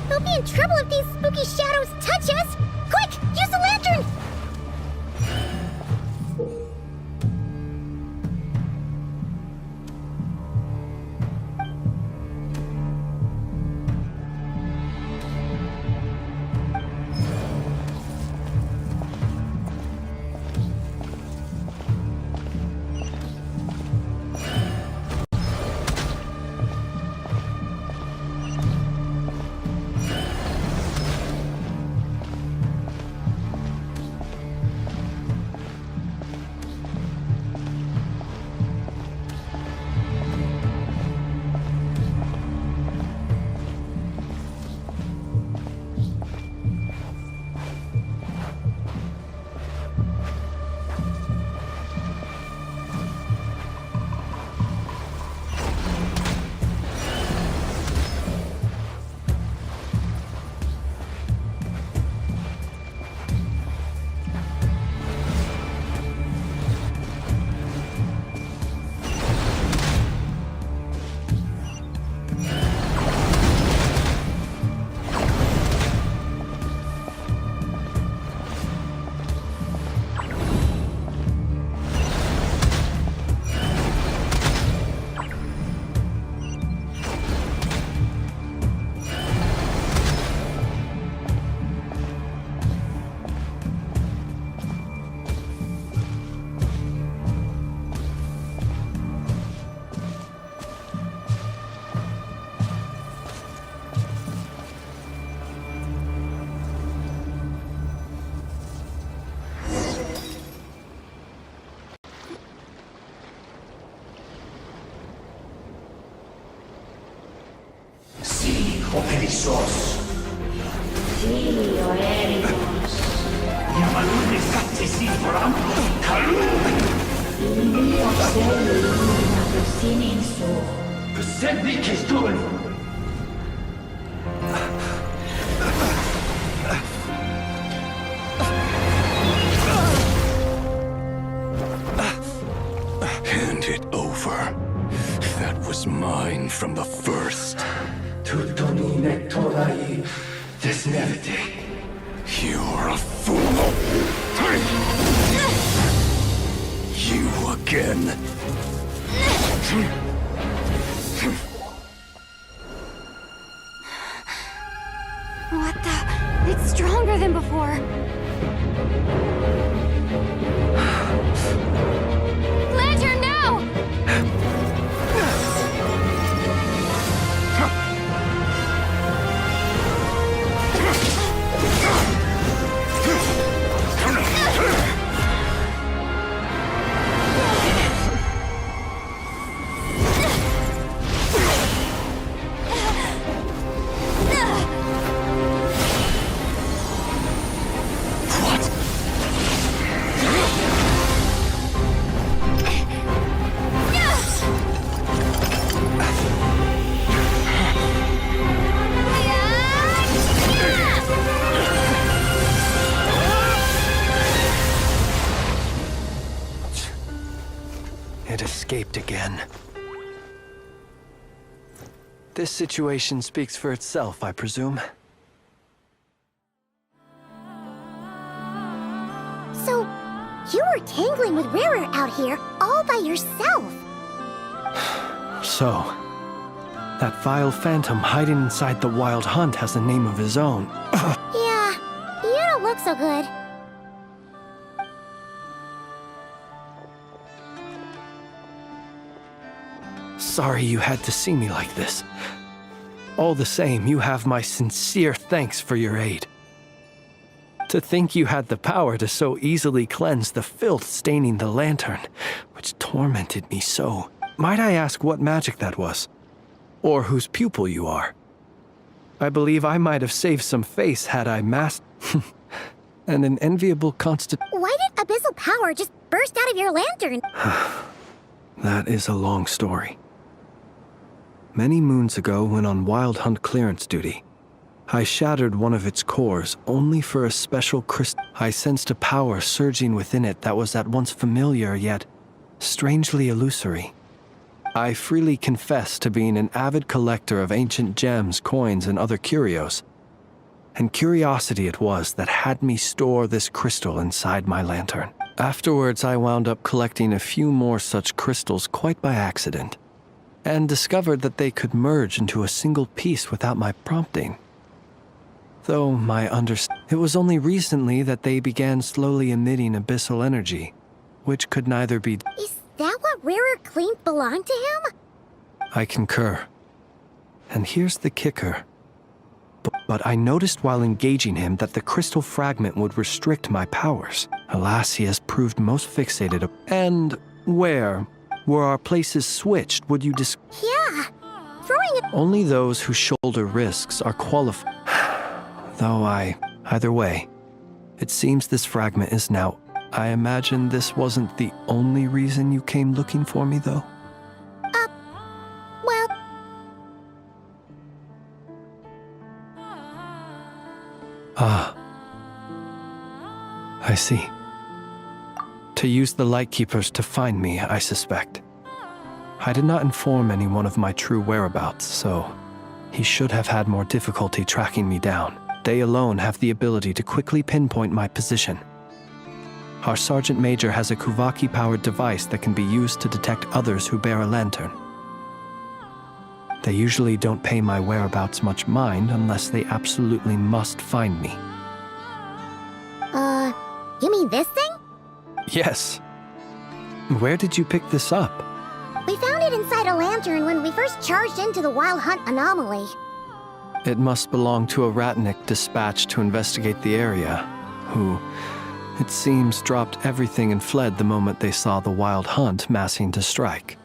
We'll be in trouble if these spooky shadows touch us! Quick, use the lantern! Perissos. Sí, oeremos. Llamadme Sattesi Bram Kalu. Besendik Kestun. Hand it over. That was mine from the first. Tutoni nektorai desnevite. You're a fool. You again. What the? It's stronger than before. Lantern, now! It escaped again. This situation speaks for itself, I presume. So, you were tangling with Rarer out here all by yourself. So, that vile phantom hiding inside the Wild Hunt has a name of his own. Yeah, you don't look so good. Sorry you had to see me like this. All the same, you have my sincere thanks for your aid. To think you had the power to so easily cleanse the filth staining the lantern, which tormented me so. Might I ask what magic that was? Or whose pupil you are? I believe I might have saved some face had I masked and an enviable Why did abyssal power just burst out of your lantern? That is a long story. Many moons ago, when on Wild Hunt clearance duty, I shattered one of its cores only for a special crystal. I sensed a power surging within it that was at once familiar yet strangely illusory. I freely confess to being an avid collector of ancient gems, coins, and other curios. And curiosity it was that had me store this crystal inside my lantern. Afterwards, I wound up collecting a few more such crystals quite by accident, and discovered that they could merge into a single piece without my prompting. Though it was only recently that they began slowly emitting abyssal energy, which could neither be— Is that what Rarer claimed belonged to him? I concur. And here's the kicker. But I noticed while engaging him that the crystal fragment would restrict my powers. Alas, he has proved most fixated. And where our places switched, would you Yeah, throwing it— Only those who shoulder risks are qualified. Though either way, it seems this fragment is now— I imagine this wasn't the only reason you came looking for me, though? Well— Ah. I see. To use the Lightkeepers to find me, I suspect. I did not inform anyone of my true whereabouts, so he should have had more difficulty tracking me down. They alone have the ability to quickly pinpoint my position. Our Sergeant Major has a Kuvaki-powered device that can be used to detect others who bear a lantern. They usually don't pay my whereabouts much mind unless they absolutely must find me. You mean this thing? Yes. Where did you pick this up? We found it inside a lantern when we first charged into the Wild Hunt anomaly. It must belong to a Ratnik dispatched to investigate the area, who, it seems, dropped everything and fled the moment they saw the Wild Hunt massing to strike.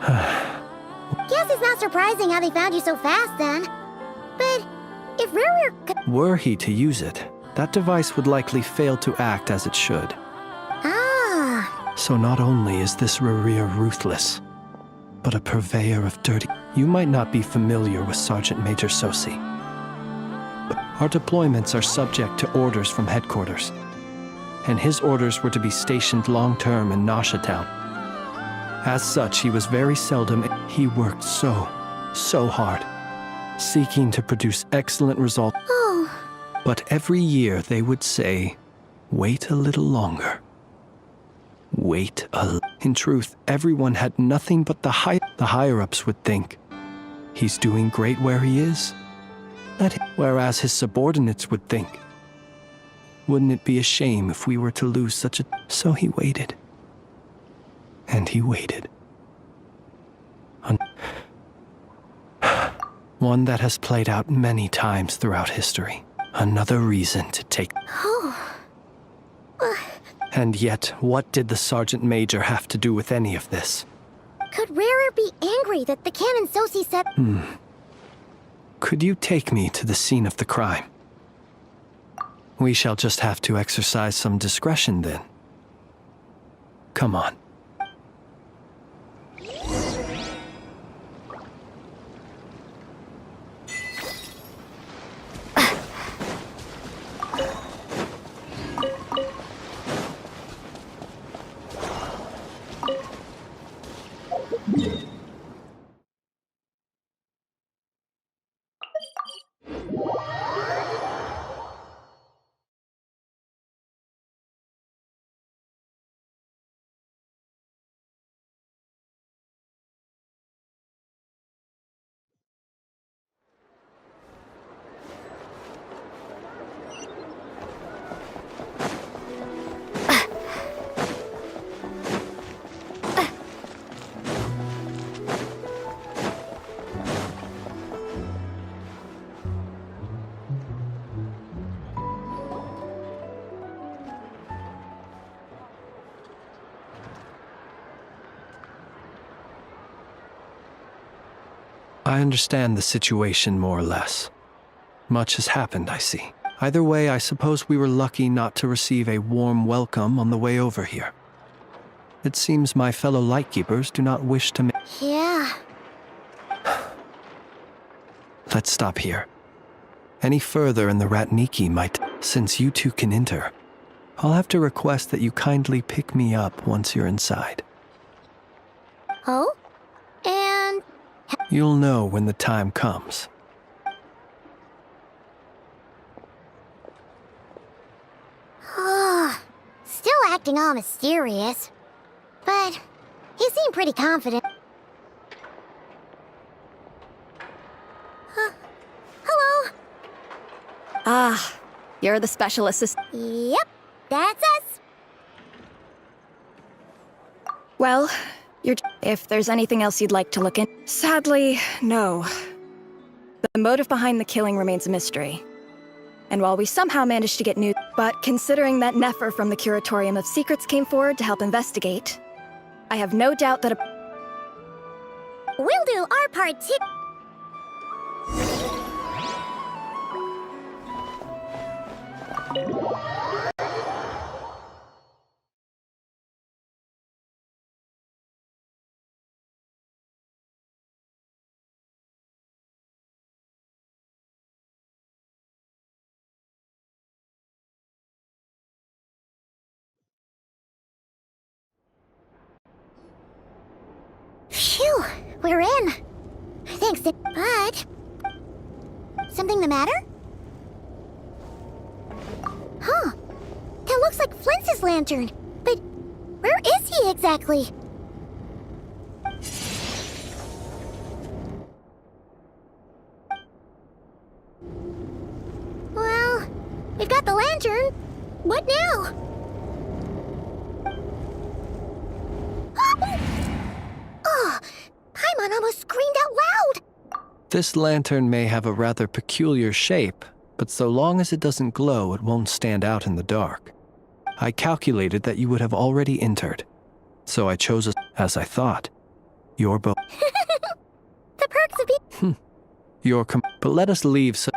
Guess it's not surprising how they found you so fast, then. But if Rarer could— Were he to use it, that device would likely fail to act as it should. Ah. So not only is this Rarir ruthless, but a purveyor of dirty— You might not be familiar with Sergeant Major Sosi, but our deployments are subject to orders from headquarters, and his orders were to be stationed long-term in Nasha Town. As such, he was very seldom— He worked so hard, seeking to produce excellent results. Oh. But every year they would say, wait a little longer. Wait a— In truth, everyone had nothing but the higher-ups would think, he's doing great where he is. Whereas his subordinates would think, wouldn't it be a shame if we were to lose such a— So he waited. And he waited. One that has played out many times throughout history. Another reason to take— Oh. And yet, what did the Sergeant Major have to do with any of this? Could Rarer be angry that the Canon Sosi said— Could you take me to the scene of the crime? We shall just have to exercise some discretion then. Come on. I understand the situation more or less. Much has happened, I see. Either way, I suppose we were lucky not to receive a warm welcome on the way over here. It seems my fellow Lightkeepers do not wish to make... Yeah. Let's stop here. Any further and the Ratniki might... Since you two can enter, I'll have to request that you kindly pick me up once you're inside. Oh? And... You'll know when the time comes. Still acting all mysterious. But he seemed pretty confident. Hello? Ah, you're the special assistant. Yep, that's us. Well, if there's anything else you'd like to look in... Sadly, no. The motive behind the killing remains a mystery. And while we somehow managed to get news... But considering that Nefer from the Curatorium of Secrets came forward to help investigate, I have no doubt that We'll do our part too. Phew, we're in. Thanks, but... Something the matter? Huh. That looks like Flint's lantern. But where is he exactly? Well, we've got the lantern. What now? Oh, Paimon almost screamed out loud! This lantern may have a rather peculiar shape, but so long as it doesn't glow, it won't stand out in the dark. I calculated that you would have already entered, so I chose as I thought. Your boat. The perks of being... But let us leave so...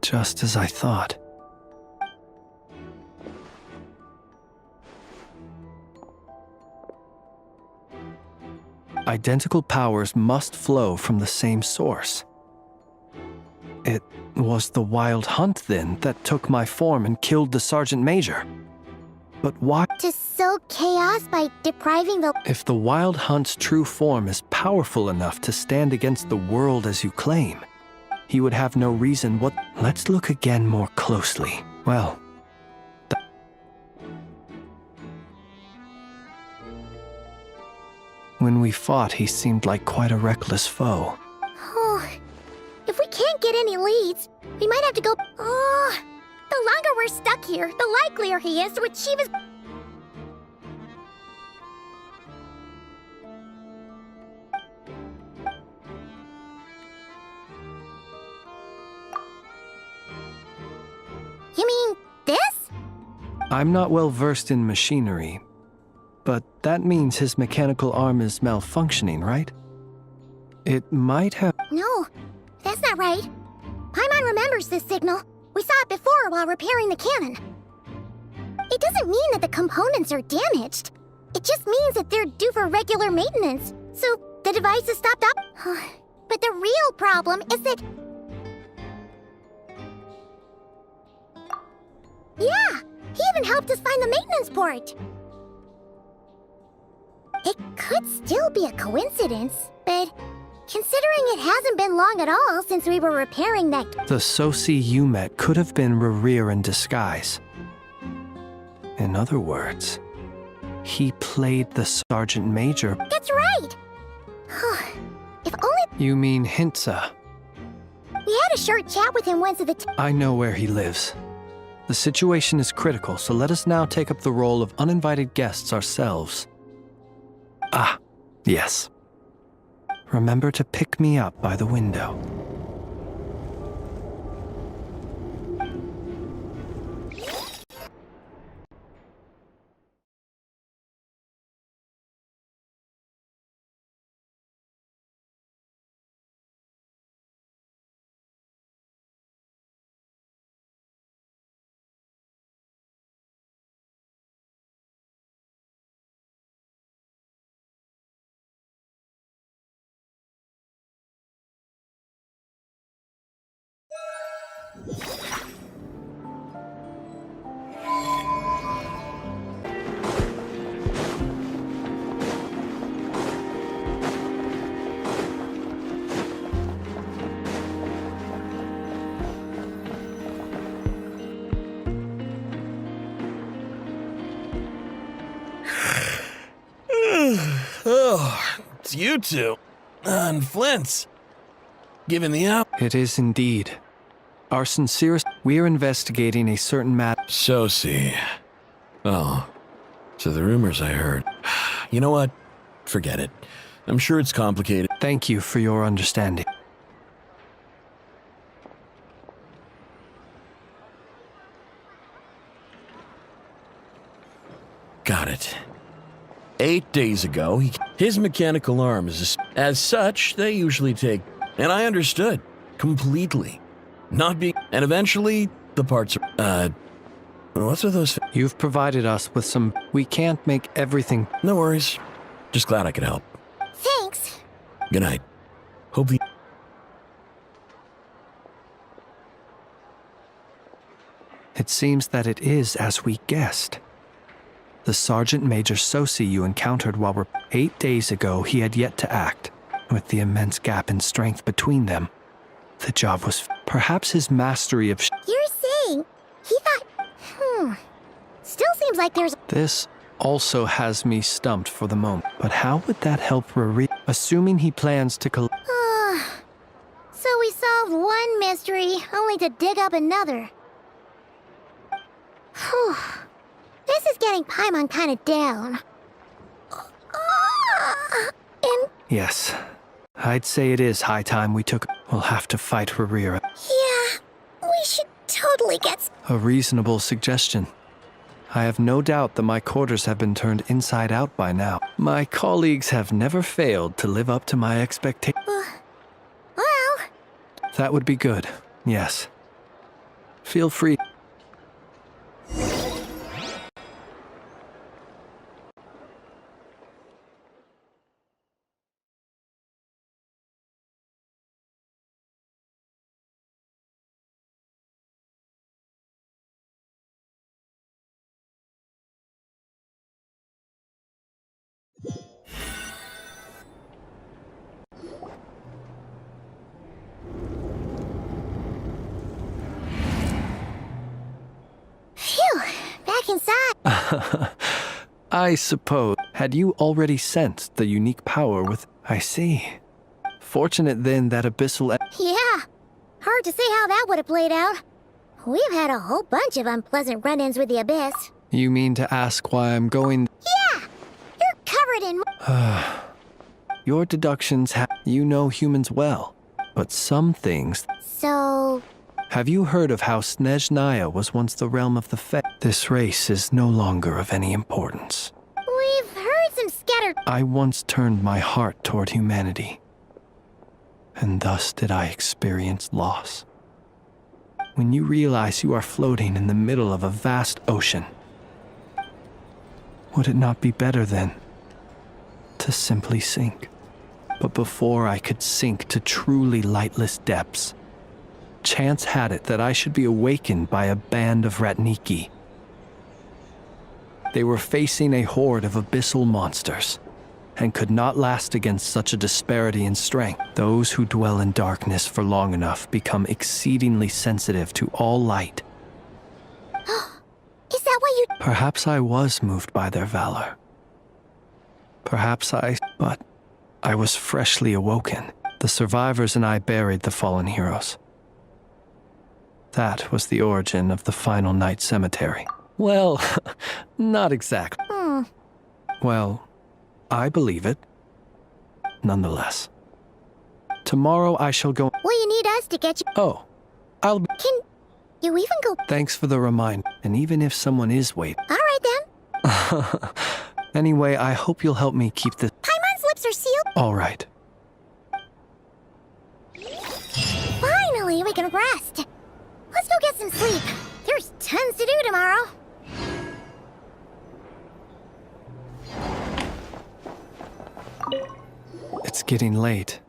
Just as I thought. Identical powers must flow from the same source. It was the Wild Hunt, then, that took my form and killed the Sergeant Major. But why? To sow chaos by depriving the... If the Wild Hunt's true form is powerful enough to stand against the world as you claim, he would have no reason what... Let's look again more closely. Well... When we fought, he seemed like quite a reckless foe. Oh, if we can't get any leads, we might have to go... Oh, the longer we're stuck here, the likelier he is to achieve his... You mean this? I'm not well versed in machinery, but that means his mechanical arm is malfunctioning, right? It might have... No, that's not right. Paimon remembers this signal. We saw it before while repairing the cannon. It doesn't mean that the components are damaged. It just means that they're due for regular maintenance. So the device is stopped up. But the real problem is that... Yeah, he even helped us find the maintenance port. It could still be a coincidence, but considering it hasn't been long at all since we were repairing that... The Sosi you met could have been Rerir in disguise. In other words, he played the Sergeant Major. That's right! If only... You mean Hintsa? We had a short chat with him once at the... I know where he lives. The situation is critical, so let us now take up the role of uninvited guests ourselves. Ah, yes. Remember to pick me up by the window. Oh, it's you two. And Flint's. Given the out. It is indeed. Our sincerest. We're investigating a certain matter. So see. Oh, so the rumors I heard. You know what? Forget it. I'm sure it's complicated. Thank you for your understanding. Got it. 8 days ago, his mechanical arm is as such, they usually take. And I understood. Completely. Not being. And eventually, the parts are. What's with those? You've provided us with some. We can't make everything. No worries. Just glad I could help. Thanks. Good night. Hope the. It seems that it is as we guessed. The Sergeant Major Sosi you encountered while we're 8 days ago, he had yet to act. With the immense gap in strength between them, the job was perhaps his mastery of. You're saying he thought. Still seems like there's. This also has me stumped for the moment. But how would that help Riri? Assuming he plans to So we solved one mystery, only to dig up another. Whew. This is getting Paimon kind of down. Yes. I'd say it is high time we took. We'll have to fight Riri. Yeah, we should totally get. A reasonable suggestion. I have no doubt that my quarters have been turned inside out by now. My colleagues have never failed to live up to my expectations. Well. That would be good, yes. Feel free. Phew, back inside. I suppose. Had you already sensed the unique power with. I see. Fortunate then that abyssal. Yeah, hard to say how that would have played out. We've had a whole bunch of unpleasant run-ins with the Abyss. You mean to ask why I'm going. Yeah, you're covered in. Your deductions have. You know humans well. But some things. So. Have you heard of how Snezhnaya was once the realm of the Fae? This race is no longer of any importance. We've heard some scattered. I once turned my heart toward humanity. And thus did I experience loss. When you realize you are floating in the middle of a vast ocean, would it not be better then to simply sink? But before I could sink to truly lightless depths, chance had it that I should be awakened by a band of Ratniki. They were facing a horde of abyssal monsters, and could not last against such a disparity in strength. Those who dwell in darkness for long enough become exceedingly sensitive to all light. Is that why you... Perhaps I was moved by their valor. But I was freshly awoken. The survivors and I buried the fallen heroes. That was the origin of the final night cemetery. Well, not exactly. Well, I believe it. Nonetheless. Tomorrow I shall go... Will you need us to get you... Oh, I'll... Can you even go... Thanks for the reminder. And even if someone is waiting... All right, then. Anyway, I hope you'll help me keep this... Paimon's lips are sealed. All right. Finally, we can rest. Let's go get some sleep. There's tons to do tomorrow. It's getting late.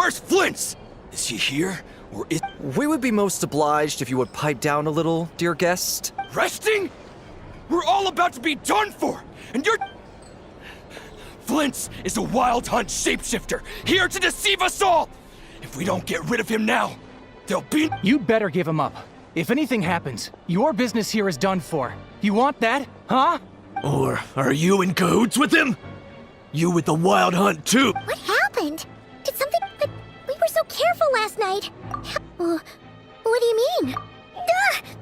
Where's Flint's? Is he here, or is... We would be most obliged if you would pipe down a little, dear guest. Resting? We're all about to be done for, and you're... Flint's is a wild hunt shapeshifter, here to deceive us all! If we don't get rid of him now, there'll be... You'd better give him up. If anything happens, your business here is done for. You want that, huh? Or are you in cahoots with him? You with the wild hunt too? What happened? Did something... We were so careful last night. What do you mean?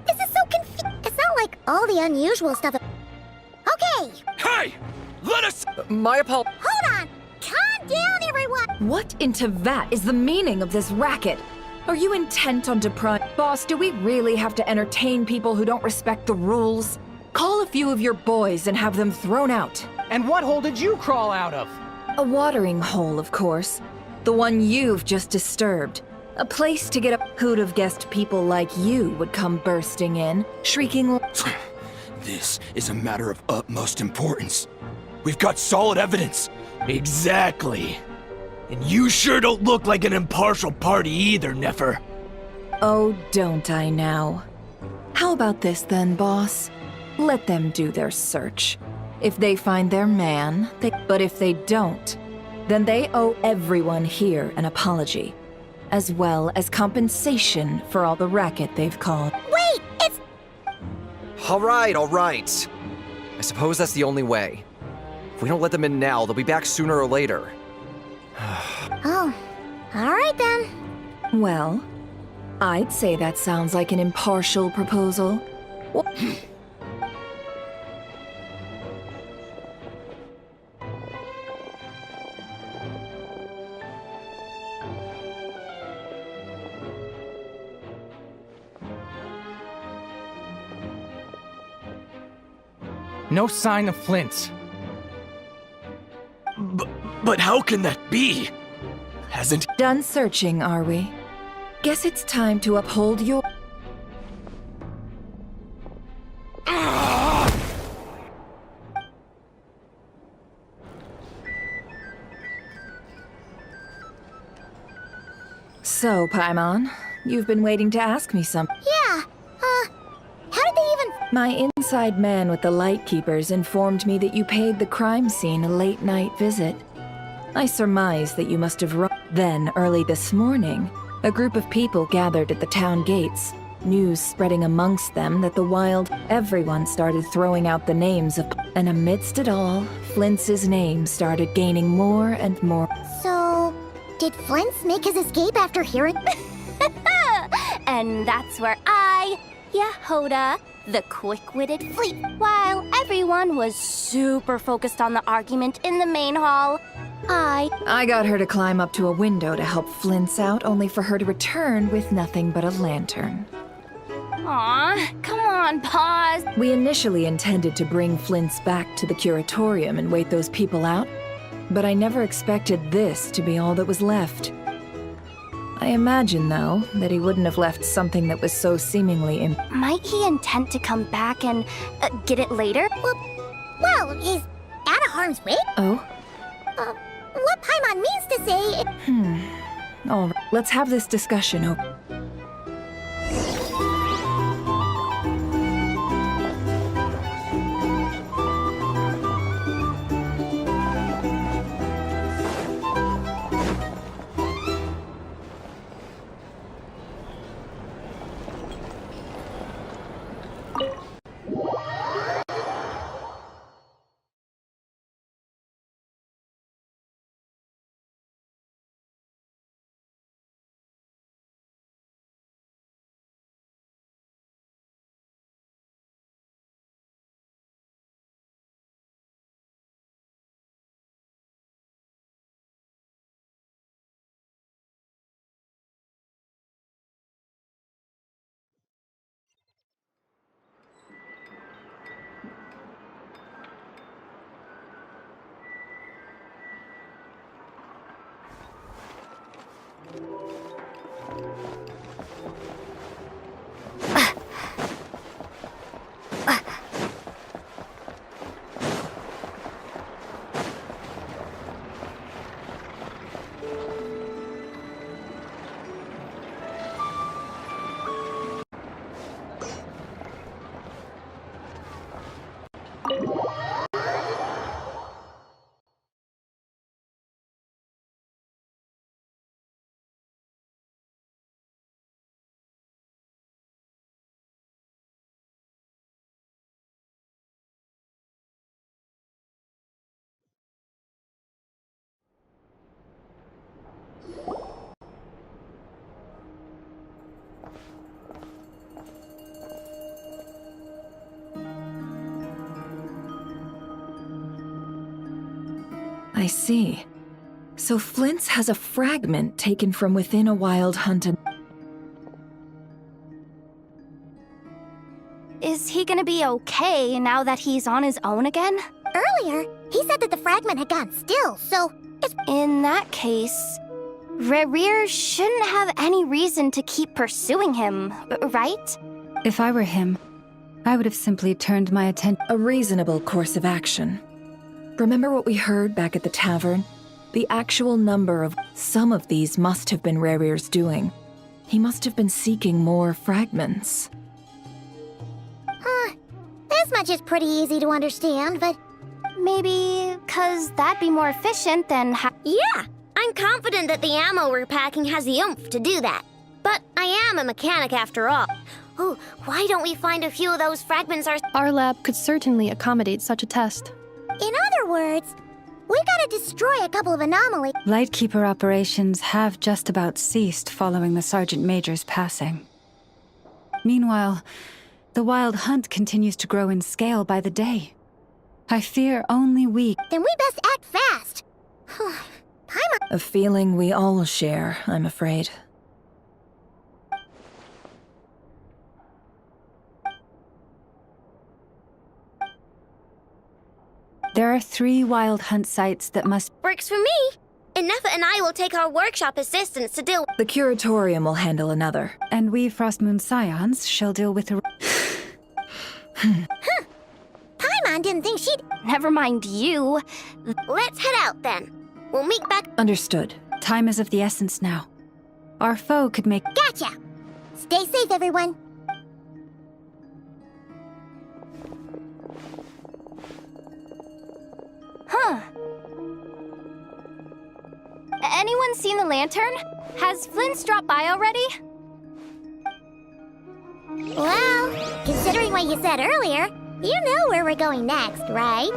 This is so confusing. It's not like all the unusual stuff... Okay! Hey! Let us... My apologies. Hold on! Calm down, everyone! What into that is the meaning of this racket? Are you intent on depriving... Boss, do we really have to entertain people who don't respect the rules? Call a few of your boys and have them thrown out. And what hole did you crawl out of? A watering hole, of course. The one you've just disturbed. A place to get up. Who'd have guessed people like you would come bursting in, shrieking... This is a matter of utmost importance. We've got solid evidence. Exactly. And you sure don't look like an impartial party either, Nefer. Oh, don't I now? How about this then, boss? Let them do their search. If they find their man, but if they don't, then they owe everyone here an apology, as well as compensation for all the racket they've caused. Wait, it's... All right. I suppose that's the only way. If we don't let them in now, they'll be back sooner or later. Oh, all right then. Well, I'd say that sounds like an impartial proposal. No sign of Flint's. But how can that be? Hasn't... Done searching, are we? Guess it's time to uphold your... So, Paimon, you've been waiting to ask me something. Yeah, how did they even... My inside man with the Lightkeepers informed me that you paid the crime scene a late-night visit. I surmise that you must have run. Then, early this morning, a group of people gathered at the town gates, news spreading amongst them that the wild... Everyone started throwing out the names of... And amidst it all, Flint's name started gaining more and more... So, did Flint's make his escape after hearing... And that's where I, Yehoda, the quick-witted fleet, while everyone was super focused on the argument in the main hall, I got her to climb up to a window to help Flint's out, only for her to return with nothing but a lantern. Aw, come on, pause. We initially intended to bring Flint's back to the curatorium and wait those people out, but I never expected this to be all that was left. I imagine, though, that he wouldn't have left something that was so seemingly Might he intend to come back and get it later? Well, he's out of harm's way. Oh? What Paimon means to say... All right, let's have this discussion open. I see. So Flint's has a fragment taken from within a wild hunt. Is he gonna be okay now that he's on his own again? Earlier, he said that the fragment had gone still, so it's... In that case, Rerir shouldn't have any reason to keep pursuing him, right? If I were him, I would have simply turned my attention. A reasonable course of action. Remember what we heard back at the tavern? The actual number of... Some of these must have been Rerir's doing. He must have been seeking more fragments. This much is pretty easy to understand, but... Maybe 'cause that'd be more efficient than Yeah! I'm confident that the ammo we're packing has the oomph to do that. But I am a mechanic after all. Oh, why don't we find a few of those fragments Our lab could certainly accommodate such a test. In other words, we gotta destroy a couple of anomalies. Lightkeeper operations have just about ceased following the Sergeant Major's passing. Meanwhile, the Wild Hunt continues to grow in scale by the day. I fear only we... Then we best act fast. A feeling we all share, I'm afraid. There are 3 Wild Hunt sites that must... Works for me. Enough and I will take our workshop assistants to deal... The Curatorium will handle another. And we Frostmoon Scions shall deal with the... Paimon didn't think she'd... Never mind you. Let's head out then. We'll meet back... Understood. Time is of the essence now. Our foe could make... Gotcha! Stay safe, everyone. Huh. Anyone seen the lantern? Has Flint's dropped by already? Well, considering what you said earlier, you know where we're going next, right?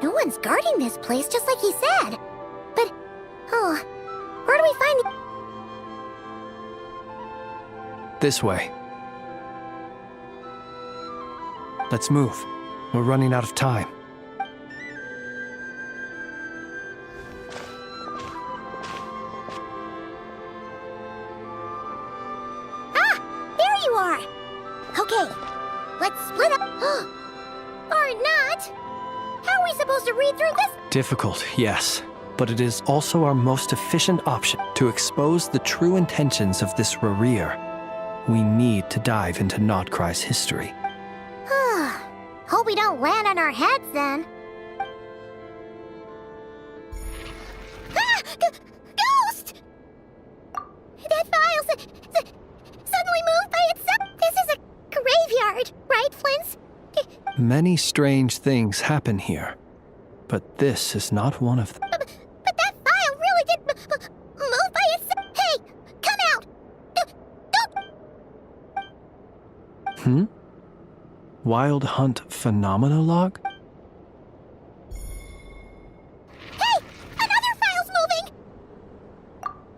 No one's guarding this place, just like he said. But, where do we find... This way. Let's move. We're running out of time. Here you are! Okay, let's split up... Or not! How are we supposed to read through this? Difficult, yes. but it is also our most efficient option to expose the true intentions of this Rereer. We need to dive into Nod Krai's history. Hope we don't land on our heads then. Ah! Ghost! That file suddenly moved by itself. This is a graveyard, right, Flint? Many strange things happen here, but this is not one of them. But that file really did move by itself. Hey, come out! Don't. Wild Hunt Phenomenologue? Hey! Another file's moving!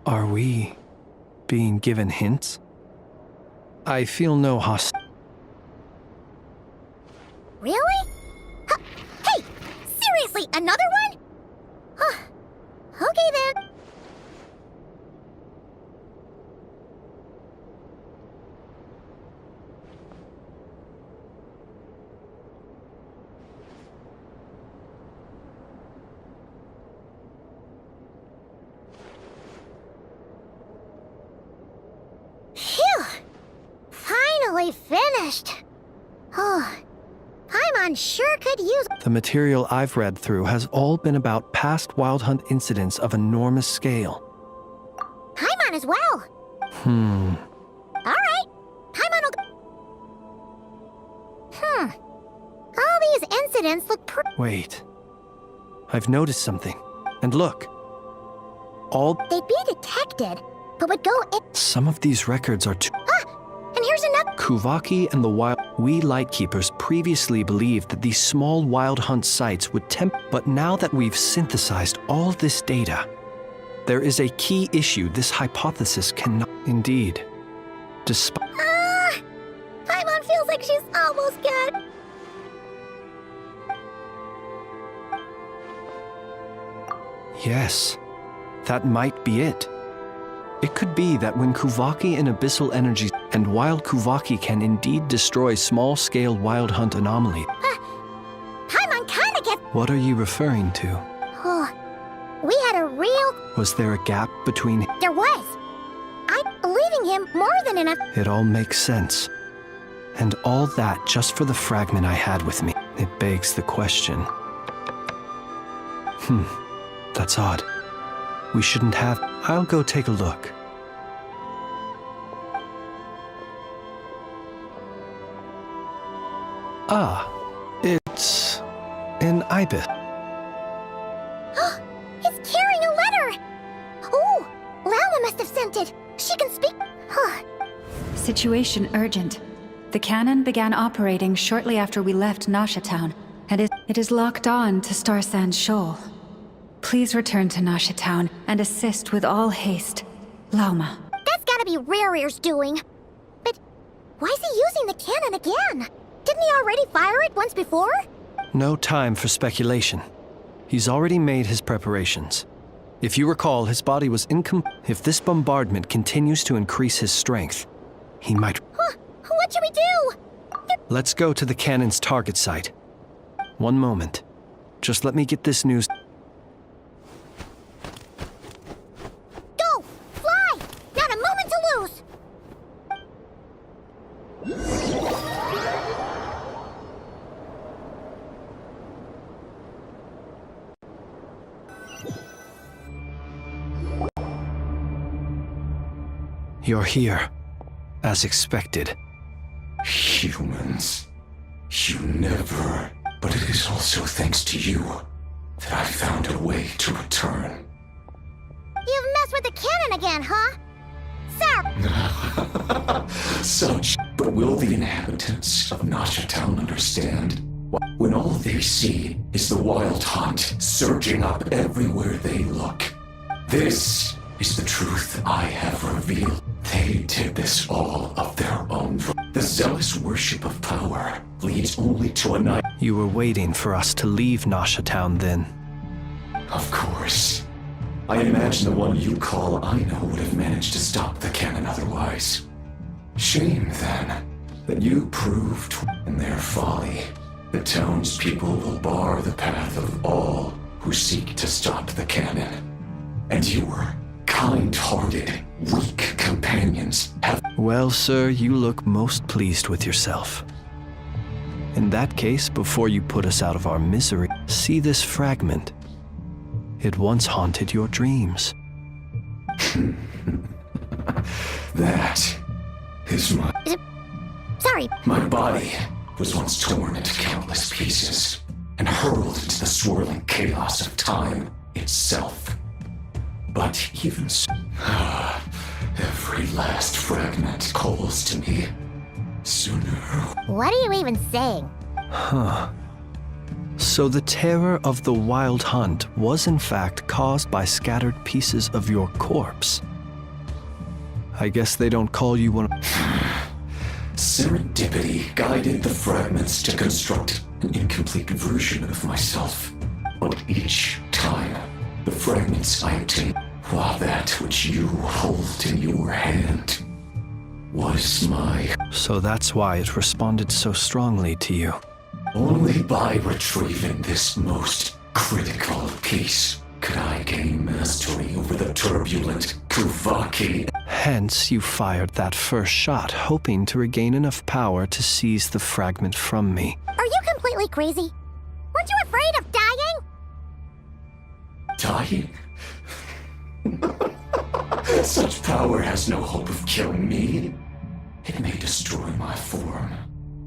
Are we being given hints? I feel no Really? Hey! Seriously, another one? Okay then. Phew! Finally finished. Oh, paimon sure could use. The material I've read through has all been about past Wild Hunt incidents of enormous scale. Paimon as well. Alright, paimon will. All these incidents look Wait. I've noticed something. And look. They'd be detected, but would go in. Some of these records are too. And here's another. Kuvaki and the Wild. We Lightkeepers previously believed that these small Wild Hunt sites would tempt. But now that we've synthesized all this data, there is a key issue this hypothesis cannot. Indeed. Despite. Paimon feels like she's almost got. Yes. That might be it. It could be that when Kuvaki and Abyssal Energies, and while Kuvaki can indeed destroy small-scale Wild Hunt anomalies. Paimon kinda gets. What are you referring to? We had a real. Was there a gap between? There was. I'm believing him more than enough. It all makes sense. And all that just for the fragment I had with me. It begs the question. That's odd. We shouldn't have. I'll go take a look. It's an ibis. It's carrying a letter. Ooh, Lala must have sent it. She can speak. Situation urgent. The cannon began operating shortly after we left Nasha Town, and it is locked on to Star Sand Shoal. Please return to Nasha Town and assist with all haste. Lauma. That's gotta be Rereer's doing. But why is he using the cannon again? Didn't he already fire it once before? No time for speculation. He's already made his preparations. If you recall, his body was incomplete. If this bombardment continues to increase his strength, he might. What should we do? Let's go to the cannon's target site. One moment. Just let me get this news. Go! Fly! Not a moment to lose! You're here, as expected. Humans. You never. But it is also thanks to you that I found a way to return. You've messed with the cannon again, huh? Sir! Such. But will the inhabitants of Nasha Town understand? When all they see is the Wild Hunt surging up everywhere they look. This is the truth I have revealed. They did this all of their own. The zealous worship of power leads only to a night. You were waiting for us to leave Nasha Town then. Of course. I imagine the one you call Aino would have managed to stop the cannon otherwise. Shame, then, that you proved in their folly. The townspeople will bar the path of all who seek to stop the cannon. And your kind-hearted, weak companions have... Well, sir, you look most pleased with yourself. In that case, before you put us out of our misery, see this fragment. It once haunted your dreams. That is my... Sorry. My body was once torn into countless pieces and hurled into the swirling chaos of time itself. But even so, every last fragment calls to me. Sooner. What are you even saying? Huh. So the terror of the wild hunt was in fact caused by scattered pieces of your corpse. I guess they don't call you one. Serendipity guided the fragments to construct an incomplete version of myself. But each time, the fragments I obtained, while that which you hold in your hand was my... So that's why it responded so strongly to you. Only by retrieving this most critical piece could I gain mastery over the turbulent Kuvaki. Hence, you fired that first shot, hoping to regain enough power to seize the fragment from me. Are you completely crazy? Weren't you afraid of dying? Dying? Such power has no hope of killing me. It may destroy my form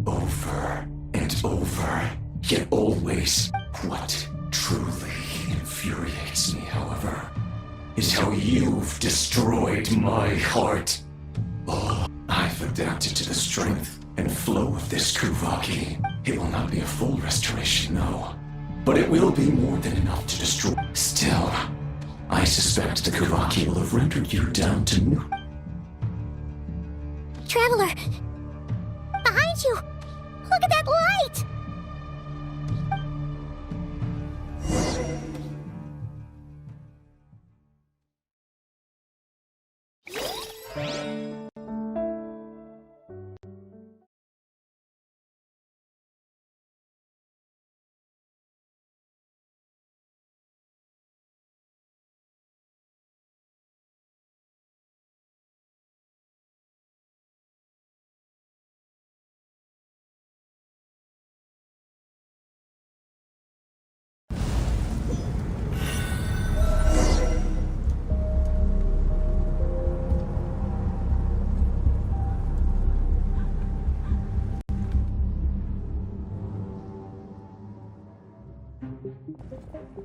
over and over, yet always. What truly infuriates me, however, is how you've destroyed my heart. Oh, I've adapted to the strength and flow of this Kuvaki. It will not be a full restoration, no, but it will be more than enough to destroy. Still, I suspect the Kuvaki will have rendered you down to new. Traveler! Behind you! Look at that light!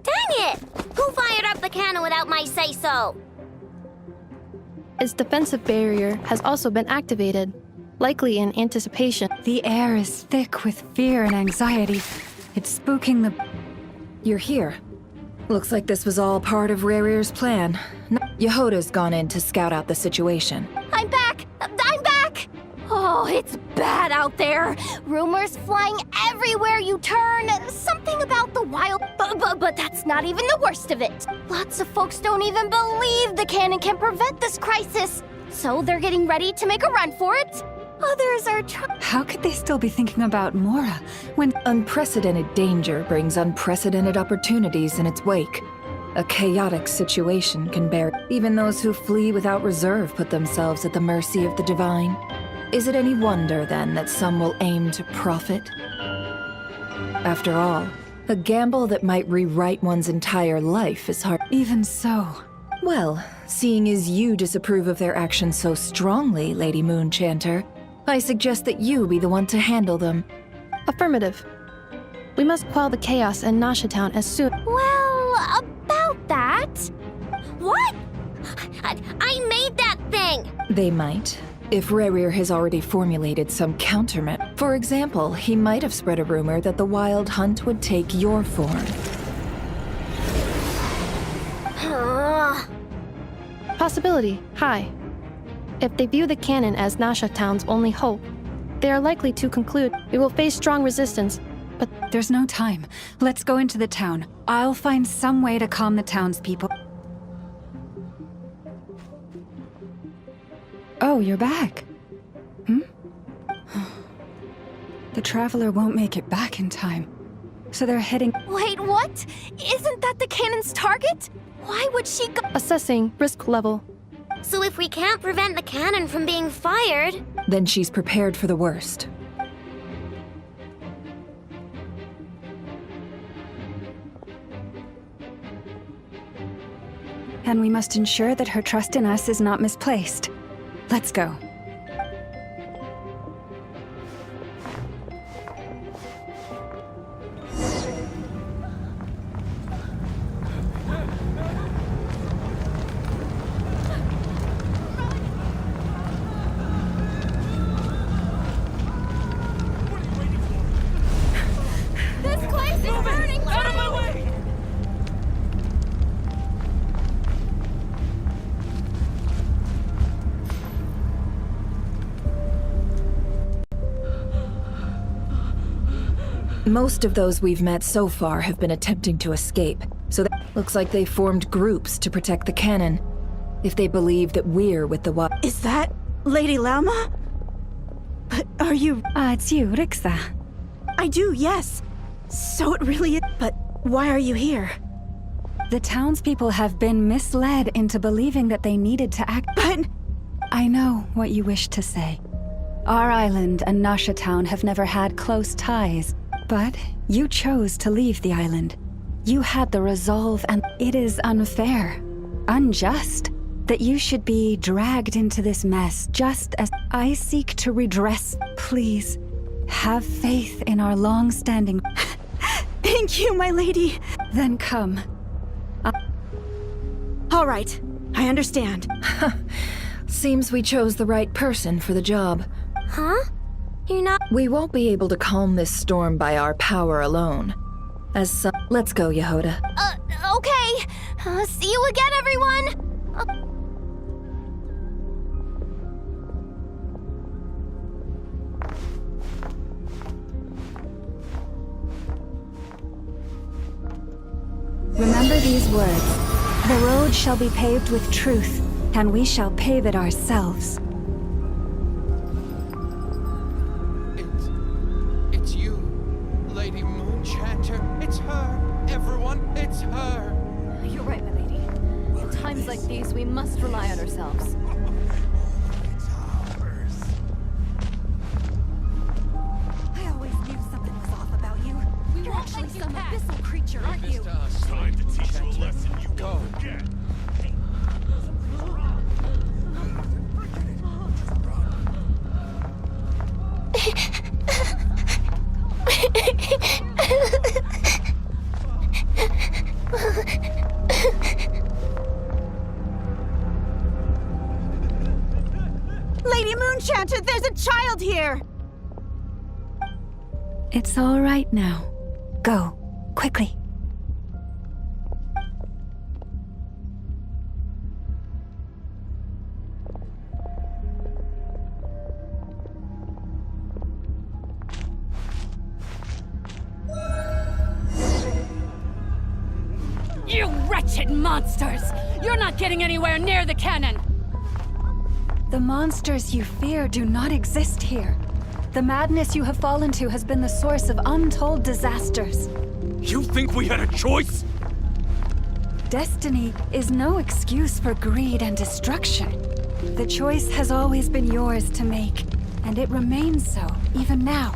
Dang it! Who fired up the cannon without my say-so? Its defensive barrier has also been activated, likely in anticipation. The air is thick with fear and anxiety. It's spooking the... You're here. Looks like this was all part of Rarir's plan. Yehoda's gone in to scout out the situation. I'm back! I'm back! Oh, it's bad out there. Rumors flying everywhere you turn. Something about the wild... But that's not even the worst of it. Lots of folks don't even believe the cannon can prevent this crisis. So they're getting ready to make a run for it. Others are trying... How could they still be thinking about Mora when... Unprecedented danger brings unprecedented opportunities in its wake. A chaotic situation can bear... Even those who flee without reserve put themselves at the mercy of the divine. Is it any wonder, then, that some will aim to profit? After all, a gamble that might rewrite one's entire life is hard. Even so... Well, seeing as you disapprove of their actions so strongly, Lady Moonchanter, I suggest that you be the one to handle them. Affirmative. We must quell the chaos in Nasha Town as soon... Well, about that... What? I made that thing! They might. If Rarir has already formulated some countermeasure. For example, he might have spread a rumor that the Wild Hunt would take your form. Possibility high. If they view the cannon as Nasha Town's only hope, they are likely to conclude we will face strong resistance, but there's no time. Let's go into the town. I'll find some way to calm the townspeople. Oh, you're back. The Traveler won't make it back in time. So they're heading. Wait, what? Isn't that the cannon's target? Why would she go? Assessing risk level. So if we can't prevent the cannon from being fired... Then she's prepared for the worst. And we must ensure that her trust in us is not misplaced. Let's go. This place is burning! Out of my way! Most of those we've met so far have been attempting to escape, so that looks like they formed groups to protect the cannon. If they believe that we're with the wild... Is that Lady Lauma? But are you... It's you, Rixa. I do, yes. So it really is... But why are you here? The townspeople have been misled into believing that they needed to act. But... I know what you wish to say. Our island and Nasha Town have never had close ties. But you chose to leave the island. You had the resolve, and it is unfair, unjust, that you should be dragged into this mess just as I seek to redress. Please, have faith in our long-standing... Thank you, my lady. Then come. All right, I understand. Seems we chose the right person for the job. Huh? You're not... We won't be able to calm this storm by our power alone. Let's go, Yehoda. Okay. See you again, everyone! Remember these words. The road shall be paved with truth, and we shall pave it ourselves. It's you, Lady Moonchanter. It's her. Everyone, it's her. You're right, my lady. In times like these, we must rely on ourselves. I always knew something was off about you. You're actually some abyssal creature, aren't you? Time to teach you a lesson you won't forget. Lady Moonchanter, there's a child here! It's all right now. Go, quickly. You wretched monsters! You're not getting anywhere near the cannon! The monsters you fear do not exist here. The madness you have fallen to has been the source of untold disasters. You think we had a choice? Destiny is no excuse for greed and destruction. The choice has always been yours to make, and it remains so, even now.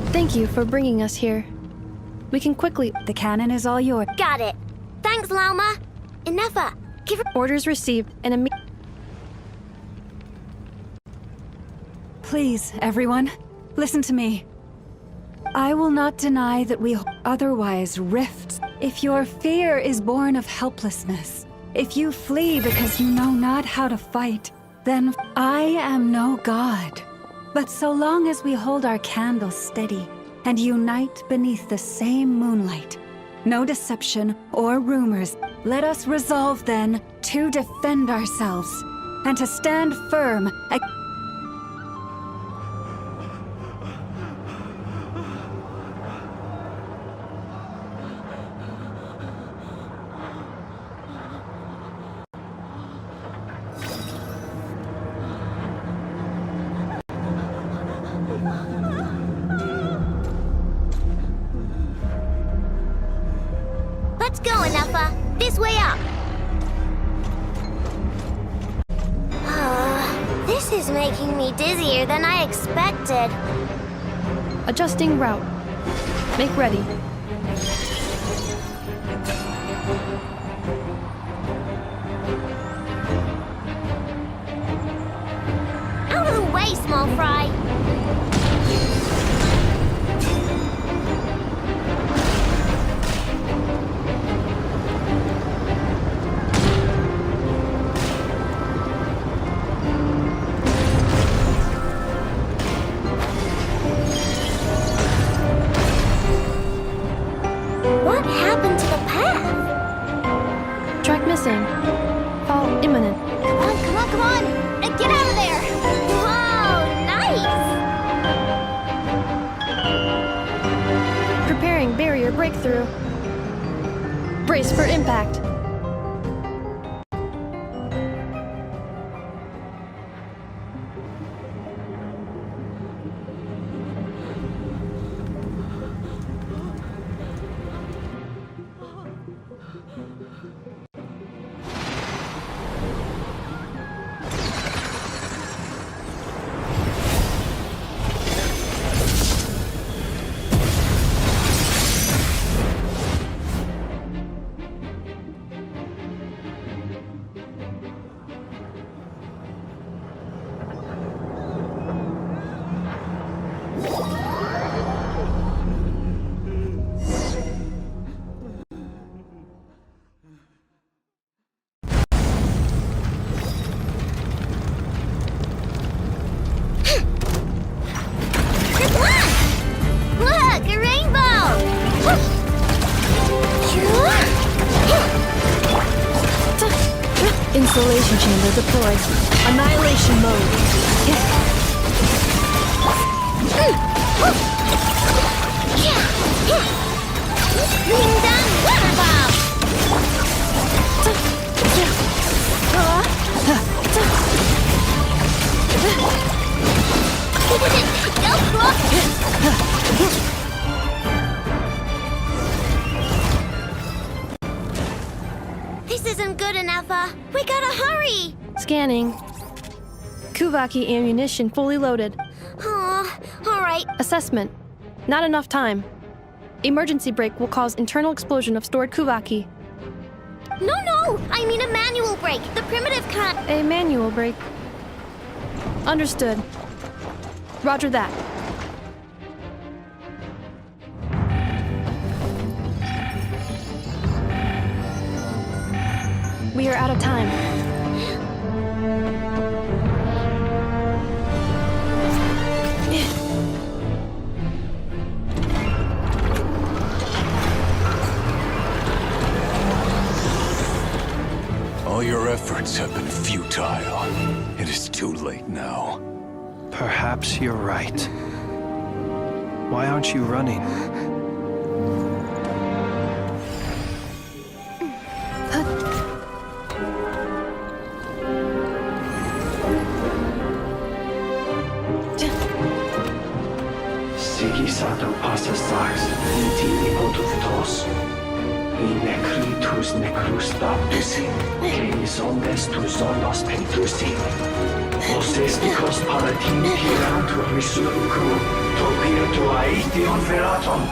Thank you for bringing us here. We can quickly... The cannon is all yours. Got it. Thanks, Lauma. Inefa, give her... Orders received and Please, everyone, listen to me. I will not deny that we otherwise rifts. If your fear is born of helplessness, if you flee because you know not how to fight, then I am no god. But so long as we hold our candles steady and unite beneath the same moonlight, no deception or rumors, let us resolve then to defend ourselves and to stand firm. on, Alpha. This way up. This is making me dizzier than I expected. Adjusting route. Make ready. Out of the way, small fry. What happened to the path? Track missing. Fall imminent. Come on, come on, come on! Get out of there! Whoa, nice! Preparing barrier breakthrough. Brace for impact. Look, a rainbow! Insulation chamber deployed. Annihilation mode. Ring down water bomb! This isn't good enough, we gotta hurry! Scanning. Kuvaki ammunition fully loaded. Aw, alright. Assessment. Not enough time. Emergency brake will cause internal explosion of stored Kuvaki. No, I mean a manual brake, the primitive kind. A manual brake. Understood. Roger that. We are out of time. All your efforts have been futile. It is too late now. Perhaps you're right. Why aren't you running? Sigisato passa sax, intini potuftos. In necritus necrus baptusi, canis omnes tu zonos pentusi. Os esticos palatin pirantur resurcu, topirtu aetion veratum.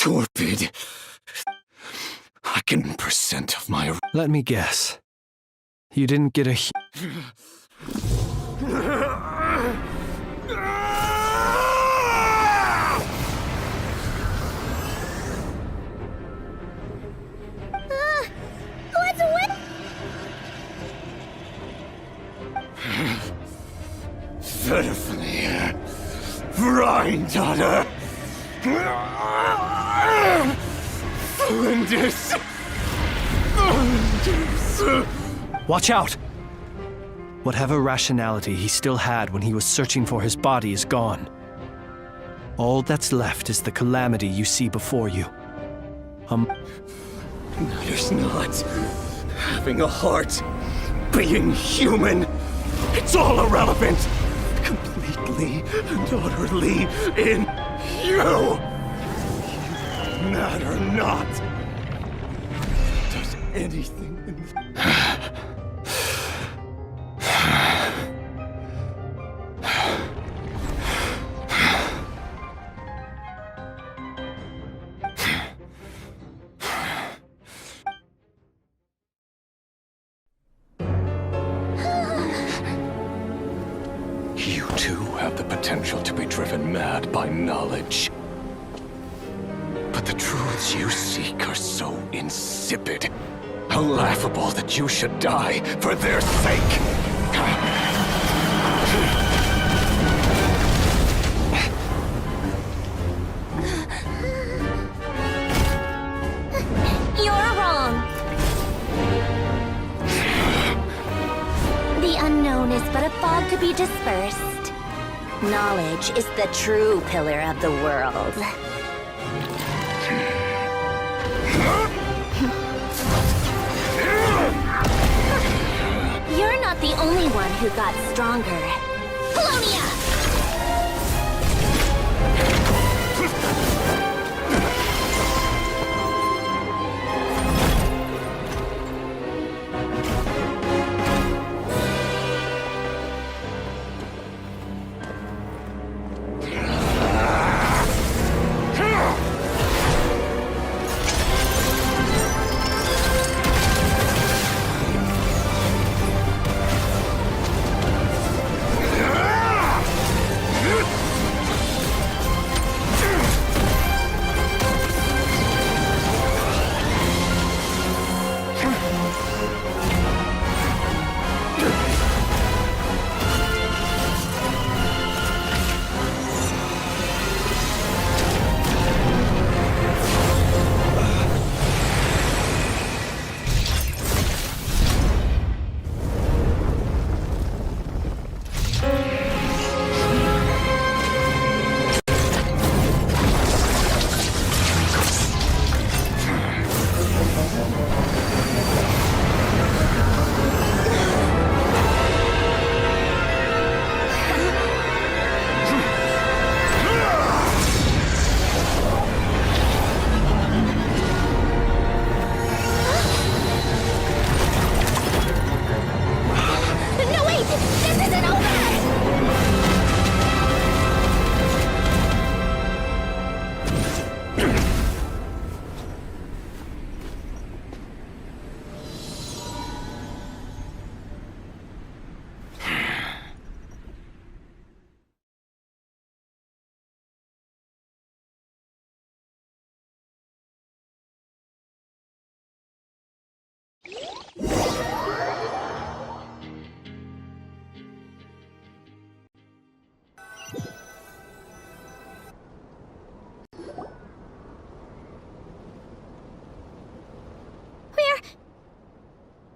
torpid. I can % of my... Let me guess. You didn't get a... What's with... Verfnir. Vrindaughter. Flinders. Watch out! Whatever rationality he still had when he was searching for his body is gone. All that's left is the calamity you see before you. Matters not. Having a heart. Being human. It's all irrelevant. Completely and utterly in you. You matter not. Does anything in You too have the potential to be driven mad by knowledge. But the truths you seek are so insipid, how laughable that you should die for their sake. You're wrong. The unknown is but a fog to be dispersed. Knowledge is the true pillar of the world. You're not the only one who got stronger. Polonia!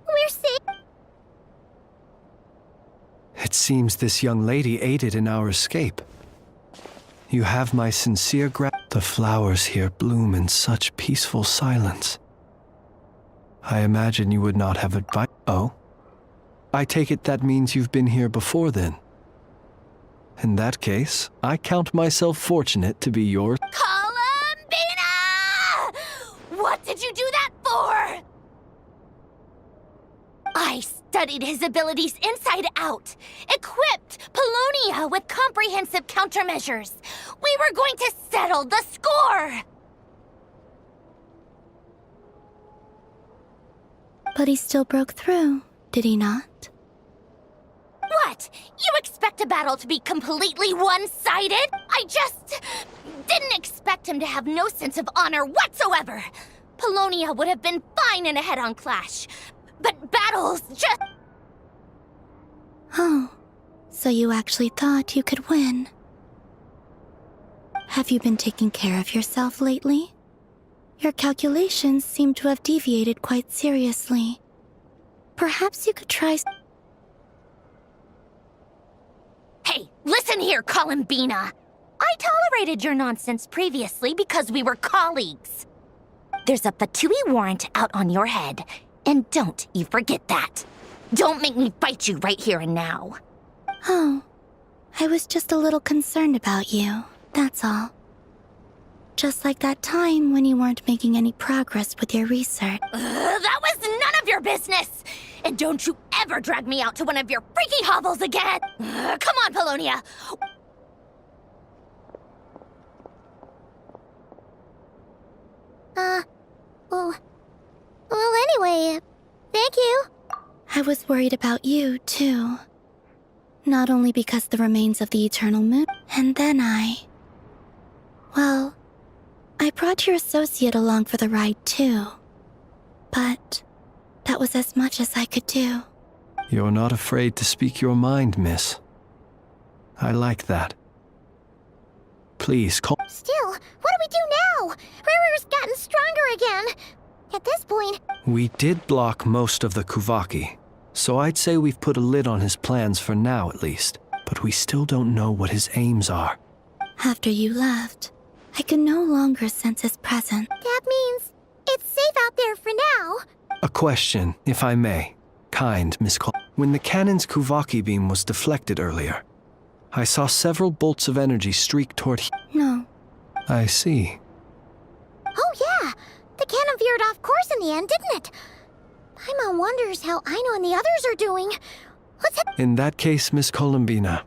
We're safe. It seems this young lady aided in our escape. You have my sincere The flowers here bloom in such peaceful silence. I imagine you would not have advice. Oh? I take it that means you've been here before then. In that case, I count myself fortunate to be your... Columbina! What did you do that for? I studied his abilities inside out, equipped Polonia with comprehensive countermeasures. We were going to settle the score. But he still broke through, did he not? What? You expect a battle to be completely one-sided? I just didn't expect him to have no sense of honor whatsoever. Polonia would have been fine in a head-on clash, but battles just... Oh, so you actually thought you could win. Have you been taking care of yourself lately? Your calculations seem to have deviated quite seriously. Perhaps you could try... Hey, listen here, Columbina! I tolerated your nonsense previously because we were colleagues. There's a Fatui warrant out on your head, and don't you forget that. Don't make me fight you right here and now. Oh, I was just a little concerned about you, that's all. Just like that time when you weren't making any progress with your research. That was none of your business! And don't you ever drag me out to one of your freaky hovels again! Come on, Polonia! Well, anyway, thank you. I was worried about you, too. Not only because the remains of the Eternal Moon, and then Well, I brought your associate along for the ride, too. But that was as much as I could do. You're not afraid to speak your mind, miss. I like that. Please call... Still, what do we do now? Rirur's gotten stronger again. At this point... We did block most of the Kuvaki, so I'd say we've put a lid on his plans for now at least. But we still don't know what his aims are. After you left, I could no longer sense his presence. That means it's safe out there for now. A question, if I may. Kind, Miss Cole. When the cannon's Kuvaki beam was deflected earlier, I saw several bolts of energy streak toward... No. I see. Oh yeah, the cannon veered off course in the end, didn't it? Paimon wonders how Aino and the others are doing. What's it? In that case, Miss Columbina,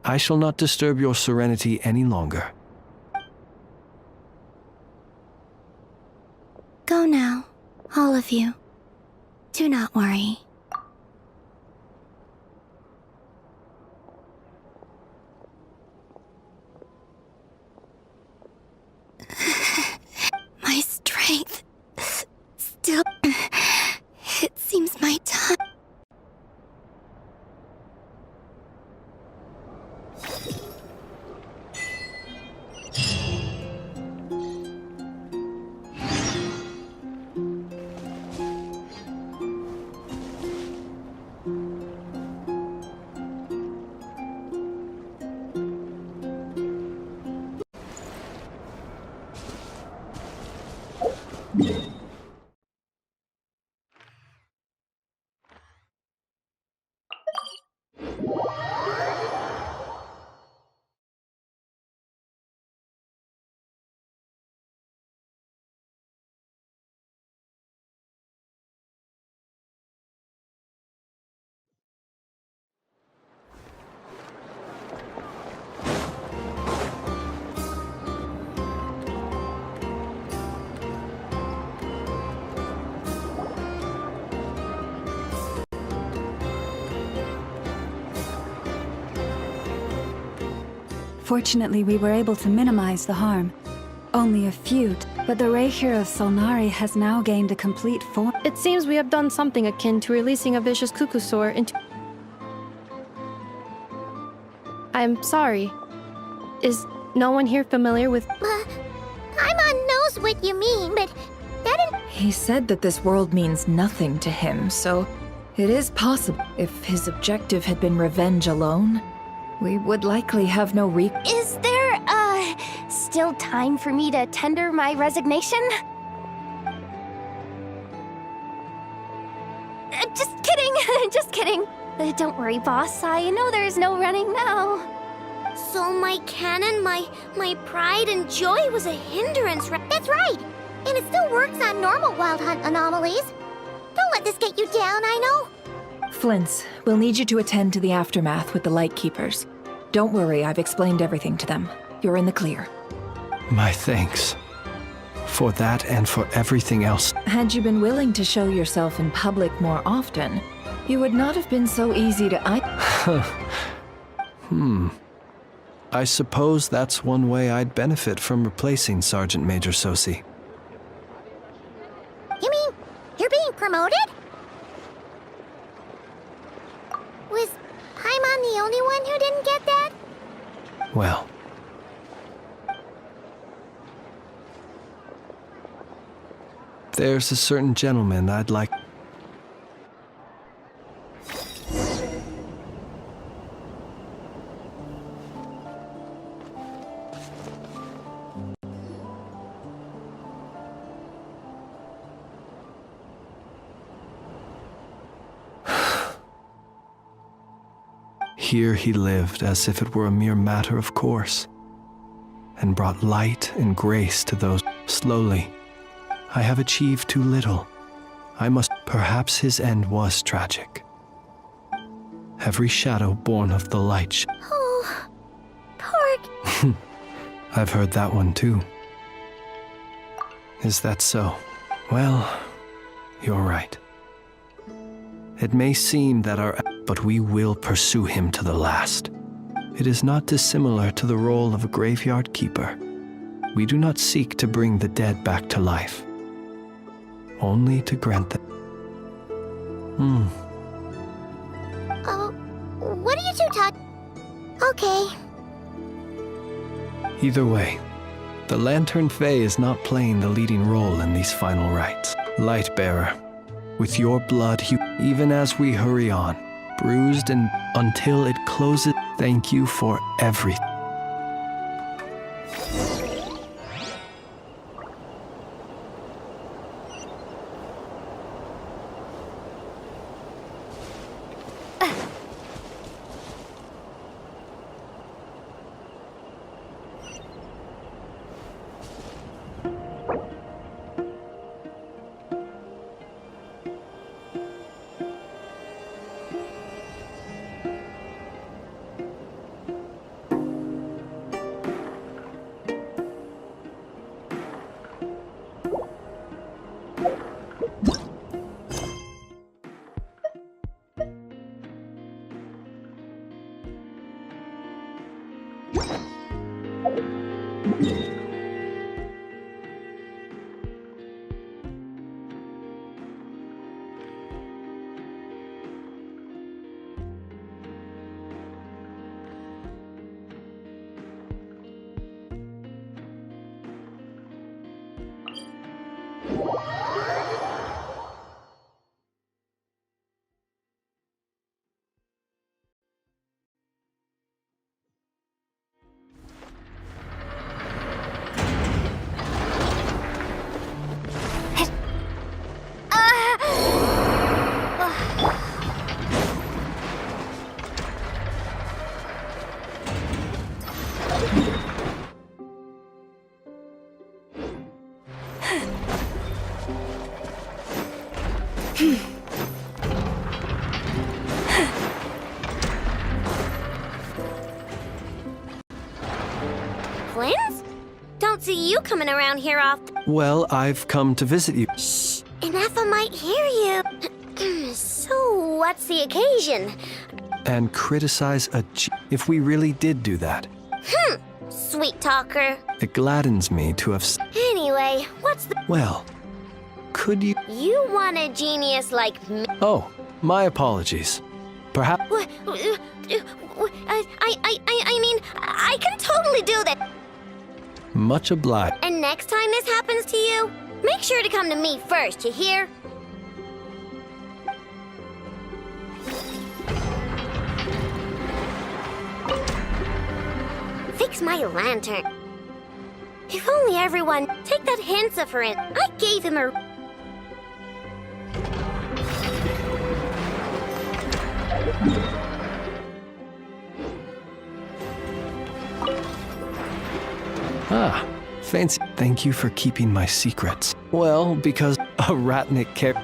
I shall not disturb your serenity any longer. Go now, all of you. Do not worry. My strength still... It seems my time... Fortunately, we were able to minimize the harm. Only a few, but the Rei Hero Solnari has now gained a complete form. It seems we have done something akin to releasing a vicious Kukusor into... I'm sorry. Is no one here familiar with... Paimon knows what you mean, but that didn't... He said that this world means nothing to him, so it is possible if his objective had been revenge alone, we would likely have no Is there, still time for me to tender my resignation? Just kidding, just kidding. Don't worry, boss, I know there's no running now. So my cannon, my pride and joy was a hindrance, right? That's right! And it still works on normal Wild Hunt anomalies. Don't let this get you down, I know. Flints, we'll need you to attend to the aftermath with the Lightkeepers. Don't worry, I've explained everything to them. You're in the clear. My thanks. For that and for everything else. Had you been willing to show yourself in public more often, you would not have been so easy to I suppose that's one way I'd benefit from replacing Sergeant Major Sosi. You mean you're being promoted? Was Paimon the only one who didn't get that? Well, there's a certain gentleman I'd like. Here he lived as if it were a mere matter of course, and brought light and grace to those. Slowly, I have achieved too little. I must. Perhaps his end was tragic. Every shadow born of the light. Oh, poor. I've heard that one too. Is that so? Well, you're right. It may seem that but we will pursue him to the last. It is not dissimilar to the role of a graveyard keeper. We do not seek to bring the dead back to life, only to grant them. Oh, what are you two talking? Okay. Either way, the Lantern Fae is not playing the leading role in these final rites. Lightbearer, with your blood, even as we hurry on, bruised and until it closes, thank you for everything. Flins? Don't see you coming around here often. Well, I've come to visit you. Shh, Ineffa might hear you. So, what's the occasion? And criticize if we really did do that. Sweet talker. It gladdens me to have Anyway, what's the... Well, could you... You want a genius like me? Oh, my apologies. Perhaps... I mean, I can totally do that. Much obliged. And next time this happens to you, make sure to come to me first, you hear? Fix my lantern. If only everyone... Take that Hansa for it. I gave him a... Ah, fancy. Thank you for keeping my secrets. Well, because a Ratnik care.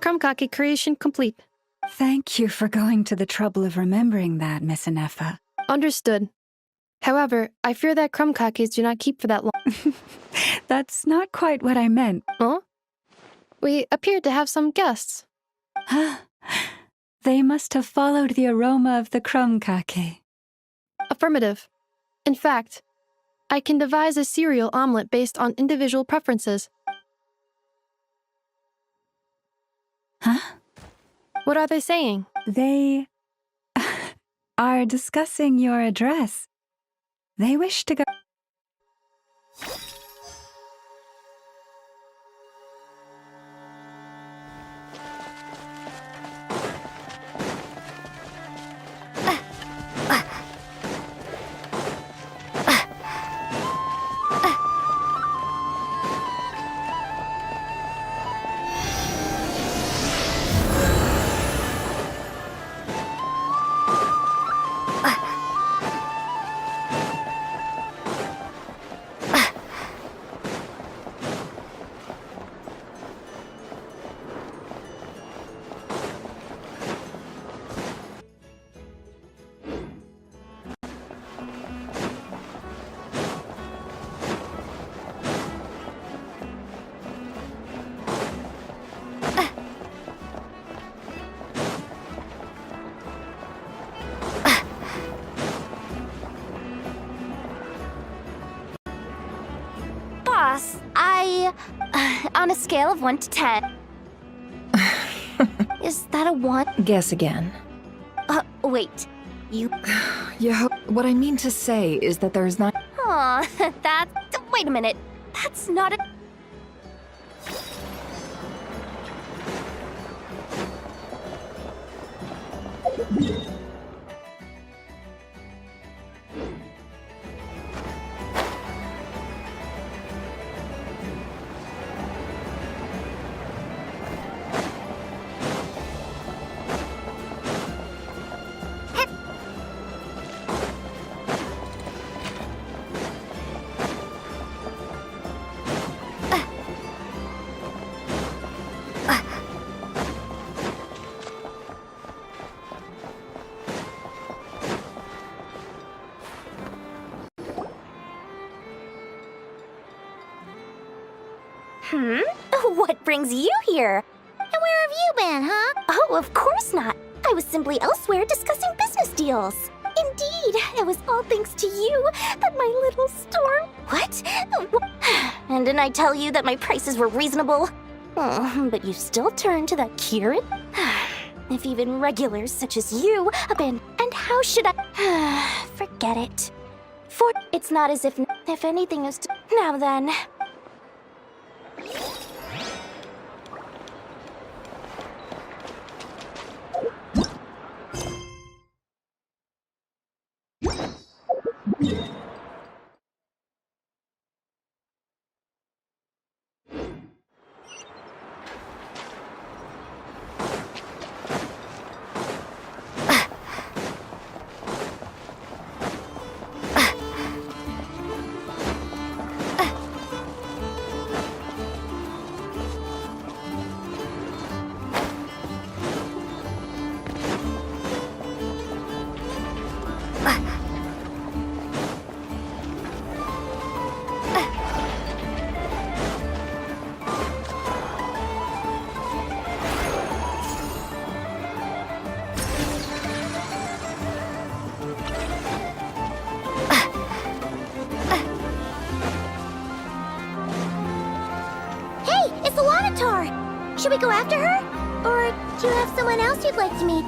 Krumkake creation complete. Thank you for going to the trouble of remembering that, Miss Anefa. Understood. However, I fear that Krumkakes do not keep for that long. That's not quite what I meant. Huh? We appeared to have some guests. They must have followed the aroma of the Krumkake. Affirmative. In fact, I can devise a cereal omelet based on individual preferences. Huh? What are they saying? They are discussing your address. They wish to go. Boss, on a scale of 1 to 10, is that a 1? Guess again. Wait, you... What I mean to say is that there's not... Aw, wait a minute. That's not a... What brings you here? And where have you been, huh? Oh, of course not. I was simply elsewhere discussing business deals. Indeed, it was all thanks to you that my little store... What? And didn't I tell you that my prices were reasonable? Oh, but you still turn to that Kieran? If even regulars such as you abandon... And how should I... Forget it. For it's not as if anything is... Now then... Should we go after her? Or do you have someone else you'd like to meet?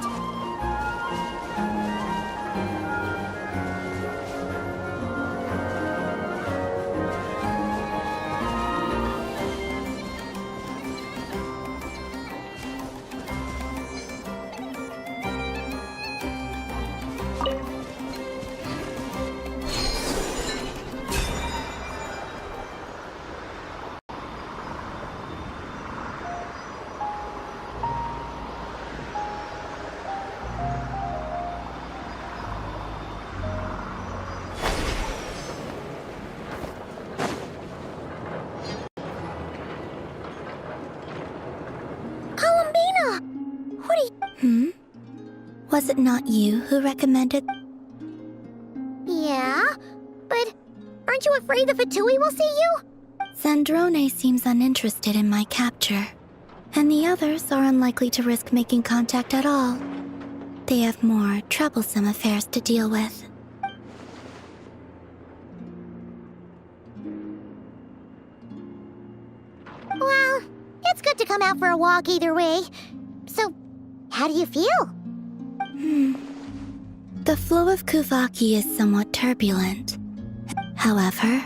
Was it not you who recommended? Yeah, but aren't you afraid the Fatui will see you? Zandrone seems uninterested in my capture, and the others are unlikely to risk making contact at all. They have more troublesome affairs to deal with. Well, it's good to come out for a walk either way. So, how do you feel? The flow of Kuvaki is somewhat turbulent. However...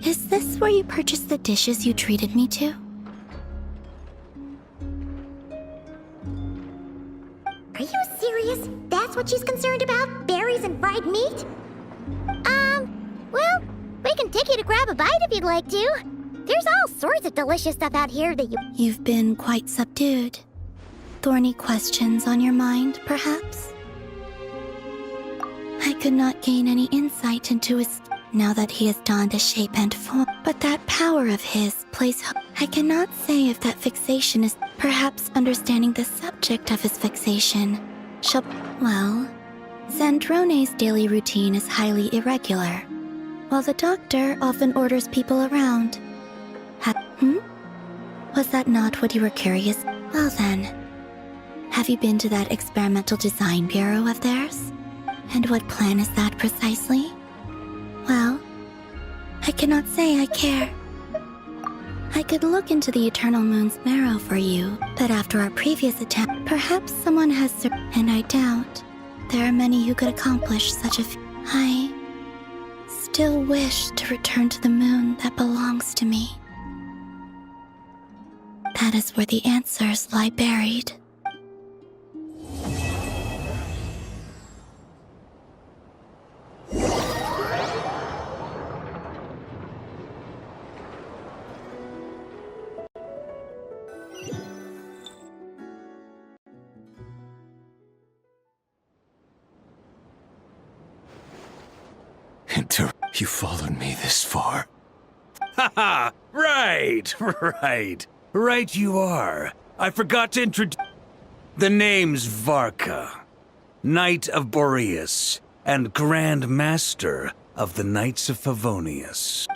Is this where you purchased the dishes you treated me to? Are you serious? That's what she's concerned about? Berries and fried meat? Well, we can take you to grab a bite if you'd like to. There's all sorts of delicious stuff out here that you... You've been quite subdued. Thorny questions on your mind, perhaps? I could not gain any insight into his... now that he has donned a shape and form. But that power of his plays... I cannot say if that fixation is... Perhaps understanding the subject of his fixation shall... Well, Zandrone's daily routine is highly irregular, while the doctor often orders people around. Was that not what you were curious? Well then, have you been to that experimental design bureau of theirs? And what plan is that precisely? Well, I cannot say I care. I could look into the Eternal Moon's marrow for you, but after our previous attempt, perhaps someone has and I doubt there are many who could accomplish such a I still wish to return to the moon that belongs to me. That is where the answers lie buried. You followed me this far. Haha! Right you are. I forgot to introduce... The name's Varka, Knight of Boreas, and Grand Master of the Knights of Favonius.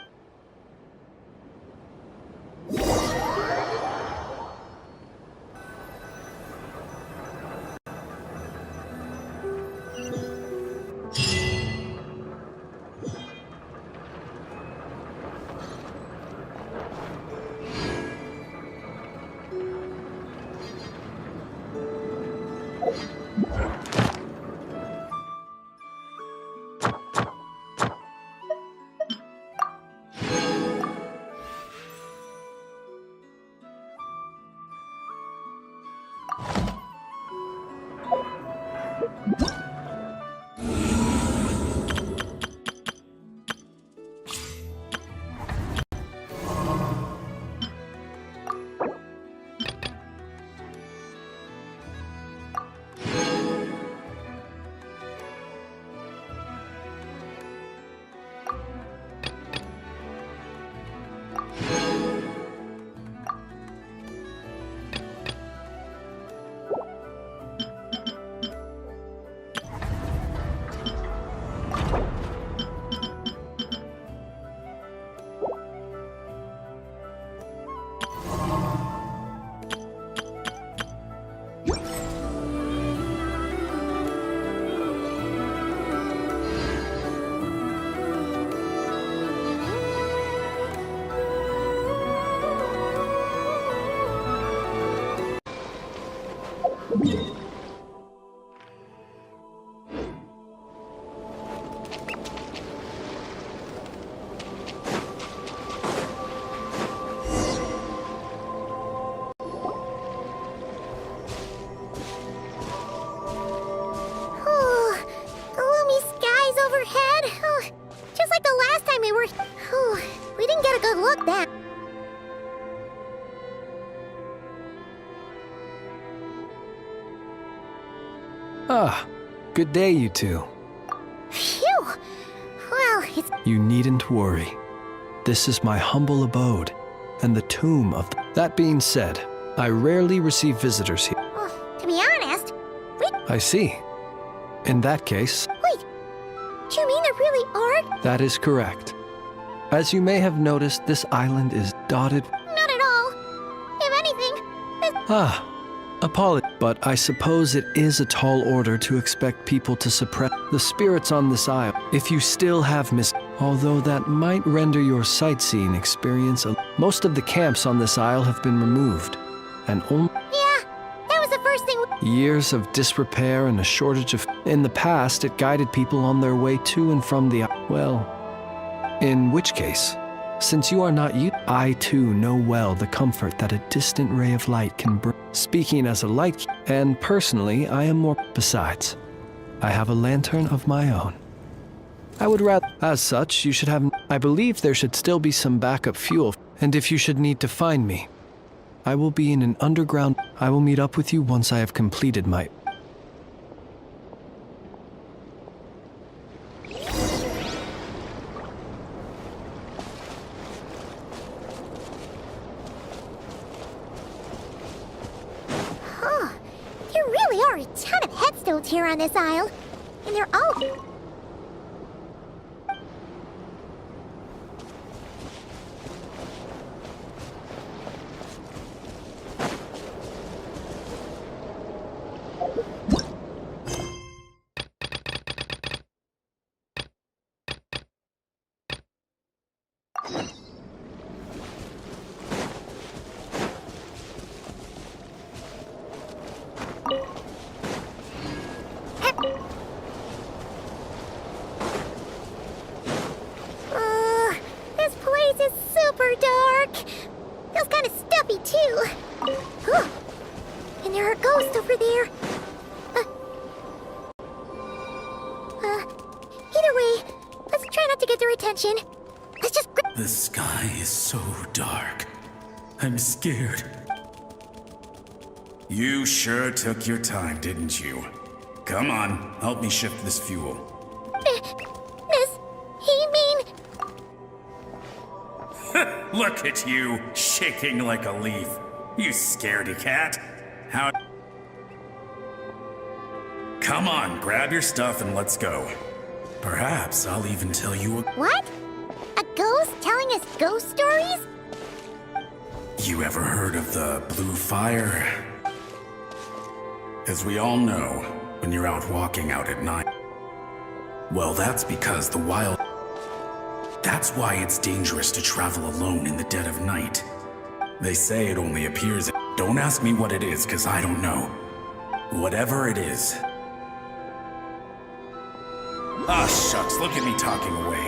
We didn't get a good look then. Ah, good day, you two. Phew! Well, it's... You needn't worry. This is my humble abode, and the tomb of... That being said, I rarely receive visitors here. Well, to be honest, I see. In that case, Wait, do you mean there really are? that is correct. As you may have noticed, this island is dotted. Not at all. If anything, this... Apology, but I suppose it is a tall order to expect people to suppress the spirits on this isle. If you still have although that might render your sightseeing experience most of the camps on this isle have been removed, and only that was the first thing years of disrepair and a shortage of... In the past, it guided people on their way to and from the... Well, in which case, since you are not you, I too know well the comfort that a distant ray of light can bring. Speaking as a light, and personally, I am more... Besides, I have a lantern of my own. I would rather... As such, you should have... I believe there should still be some backup fuel, and if you should need to find me, I will be in an underground... I will meet up with you once I have completed my... There really are a ton of headstones here on this isle. And they're all... This place is super dark. Feels kind of stuffy, too. And there are ghosts over there. Either way, let's try not to get their attention. Let's just... The sky is so dark. I'm scared. You sure took your time, didn't you? Come on, help me shift this fuel. Miss, he mean... Look at you, shaking like a leaf. You scaredy cat. How... Come on, grab your stuff and let's go. Perhaps I'll even tell you a... What? A ghost telling us ghost stories? You ever heard of the blue fire? As we all know, when you're out walking out at night. Well, that's because the wild... That's why it's dangerous to travel alone in the dead of night. They say it only appears... Don't ask me what it is, because I don't know. Whatever it is. Ah, shucks, look at me talking away.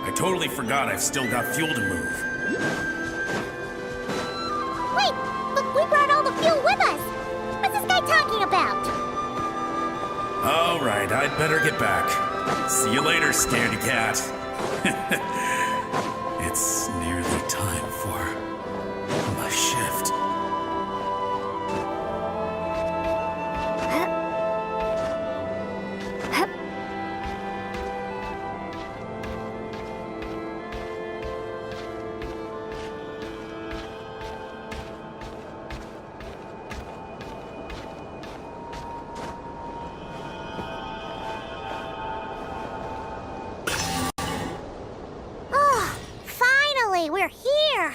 I totally forgot I've still got fuel to move. Wait, but we brought all the fuel with us. What's this guy talking about? All right, I'd better get back. See you later, scaredy cat. It's nearly time for my shift. We're here!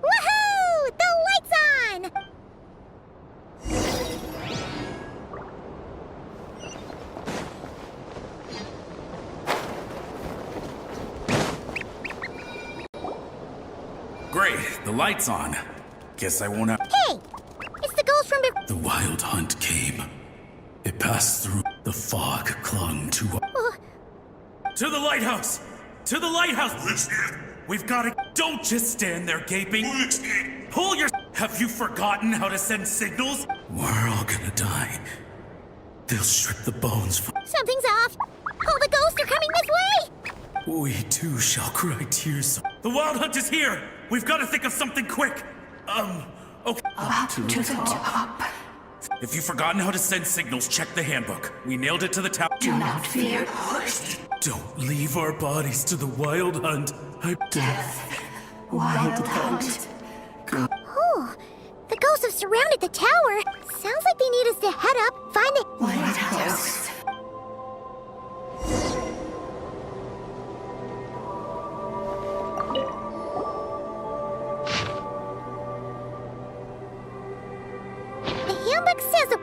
Woohoo! The light's on! Great, the light's on. Guess I won't have... Hey! It's the ghost from... The wild hunt came. It passed through. The fog clung to... To the lighthouse! To the lighthouse! We've got to... Don't just stand there gaping. Pull your... Have you forgotten how to send signals? We're all gonna die. They'll strip the bones from... Something's off! All the ghosts are coming this way! We too shall cry tears. The wild hunt is here! We've got to think of something quick! Okay. Up to the top. If you've forgotten how to send signals, check the handbook. We nailed it to the tower. Do not fear, host. Don't leave our bodies to the Wild Hunt. Wild Hunt. Oh, the ghosts have surrounded the tower. Sounds like they need us to head up, find the Lighthouse. The handbook says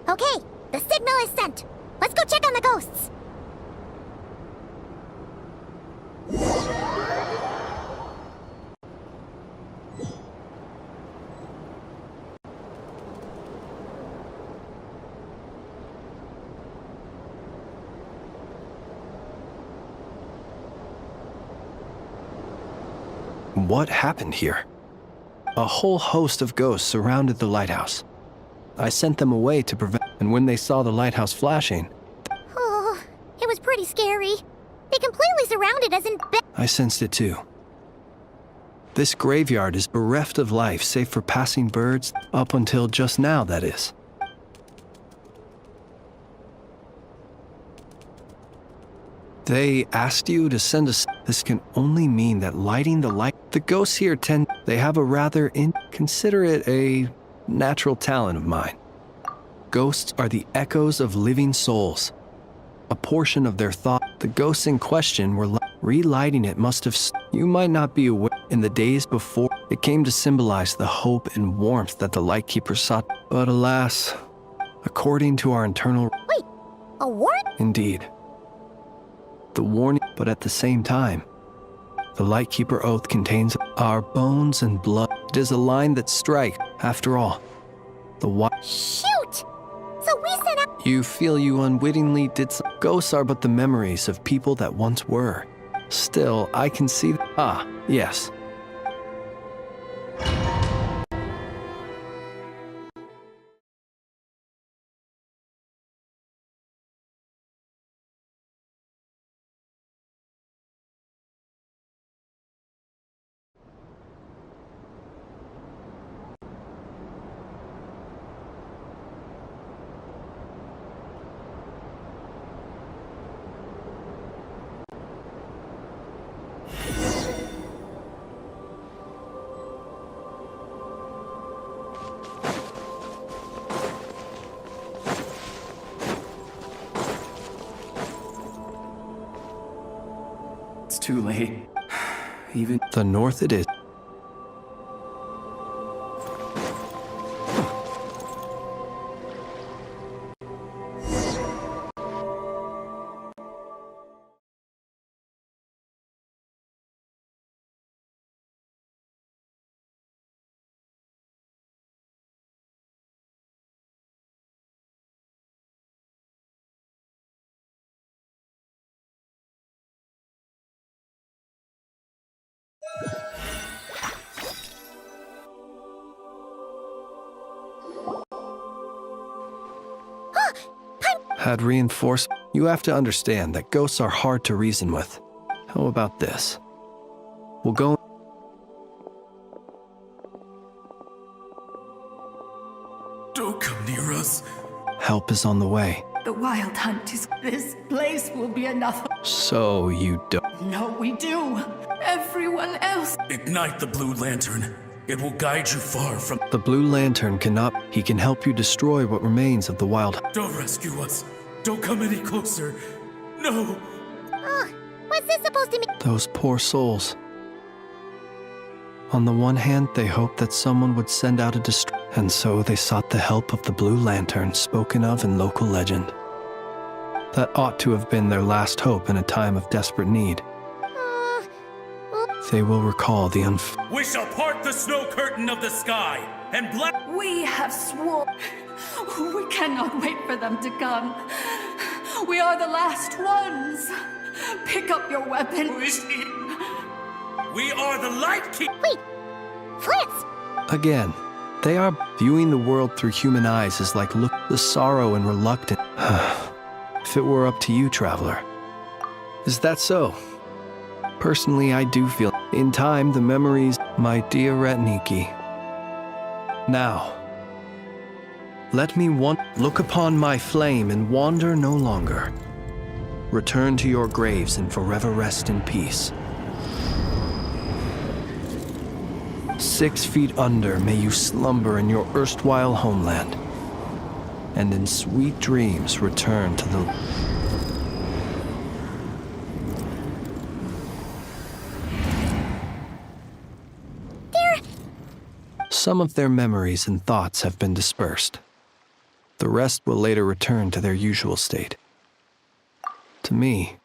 okay, the signal is sent. Let's go check on the ghosts. What happened here? A whole host of ghosts surrounded the lighthouse. I sent them away to prevent, and when they saw the lighthouse flashing, Oh, it was pretty scary. They completely surrounded us and I sensed it too. This graveyard is bereft of life save for passing birds, up until just now, that is. They asked you to send us. This can only mean that lighting the light. The ghosts here they have a rather consider it a natural talent of mine. Ghosts are the echoes of living souls. A portion of their thought. The ghosts in question were relighting it must have. You might not be aware. In the days before, it came to symbolize the hope and warmth that the Lightkeeper sought. But alas, according to our internal. Wait, a warrant? Indeed. The warning, but at the same time, the Lightkeeper oath contains our bones and blood. It is a line that strikes. After all, the Shoot! So we sent out. You feel you unwittingly did some. Ghosts are but the memories of people that once were. Still, I can see. Yes. It's too late. Even the north it is. Had reinforced. You have to understand that ghosts are hard to reason with. How about this? We'll go. Don't come near us. Help is on the way. The Wild Hunt is... This place will be enough. So you don't... No, we do. Everyone else... Ignite the Blue Lantern. It will guide you far from... The Blue Lantern cannot... He can help you destroy what remains of the Wild... Don't rescue us. Don't come any closer. No. What's this supposed to mean? Those poor souls. On the one hand, they hoped that someone would send out a and so they sought the help of the Blue Lantern spoken of in local legend. That ought to have been their last hope in a time of desperate need. They will recall the We shall part the snow curtain of the sky and We have sworn. We cannot wait for them to come. We are the last ones. Pick up your weapon. We are the Light Keep. Wait, Fritz! Again, they are viewing the world through human eyes is like look the sorrow and reluctance. If it were up to you, traveler. Is that so? Personally, I do feel in time the memories, my dear Retniki. Now, let me look upon my flame and wander no longer. Return to your graves and forever rest in peace. 6 feet under may you slumber in your erstwhile homeland, and in sweet dreams return to the... Some of their memories and thoughts have been dispersed. The rest will later return to their usual state. To me,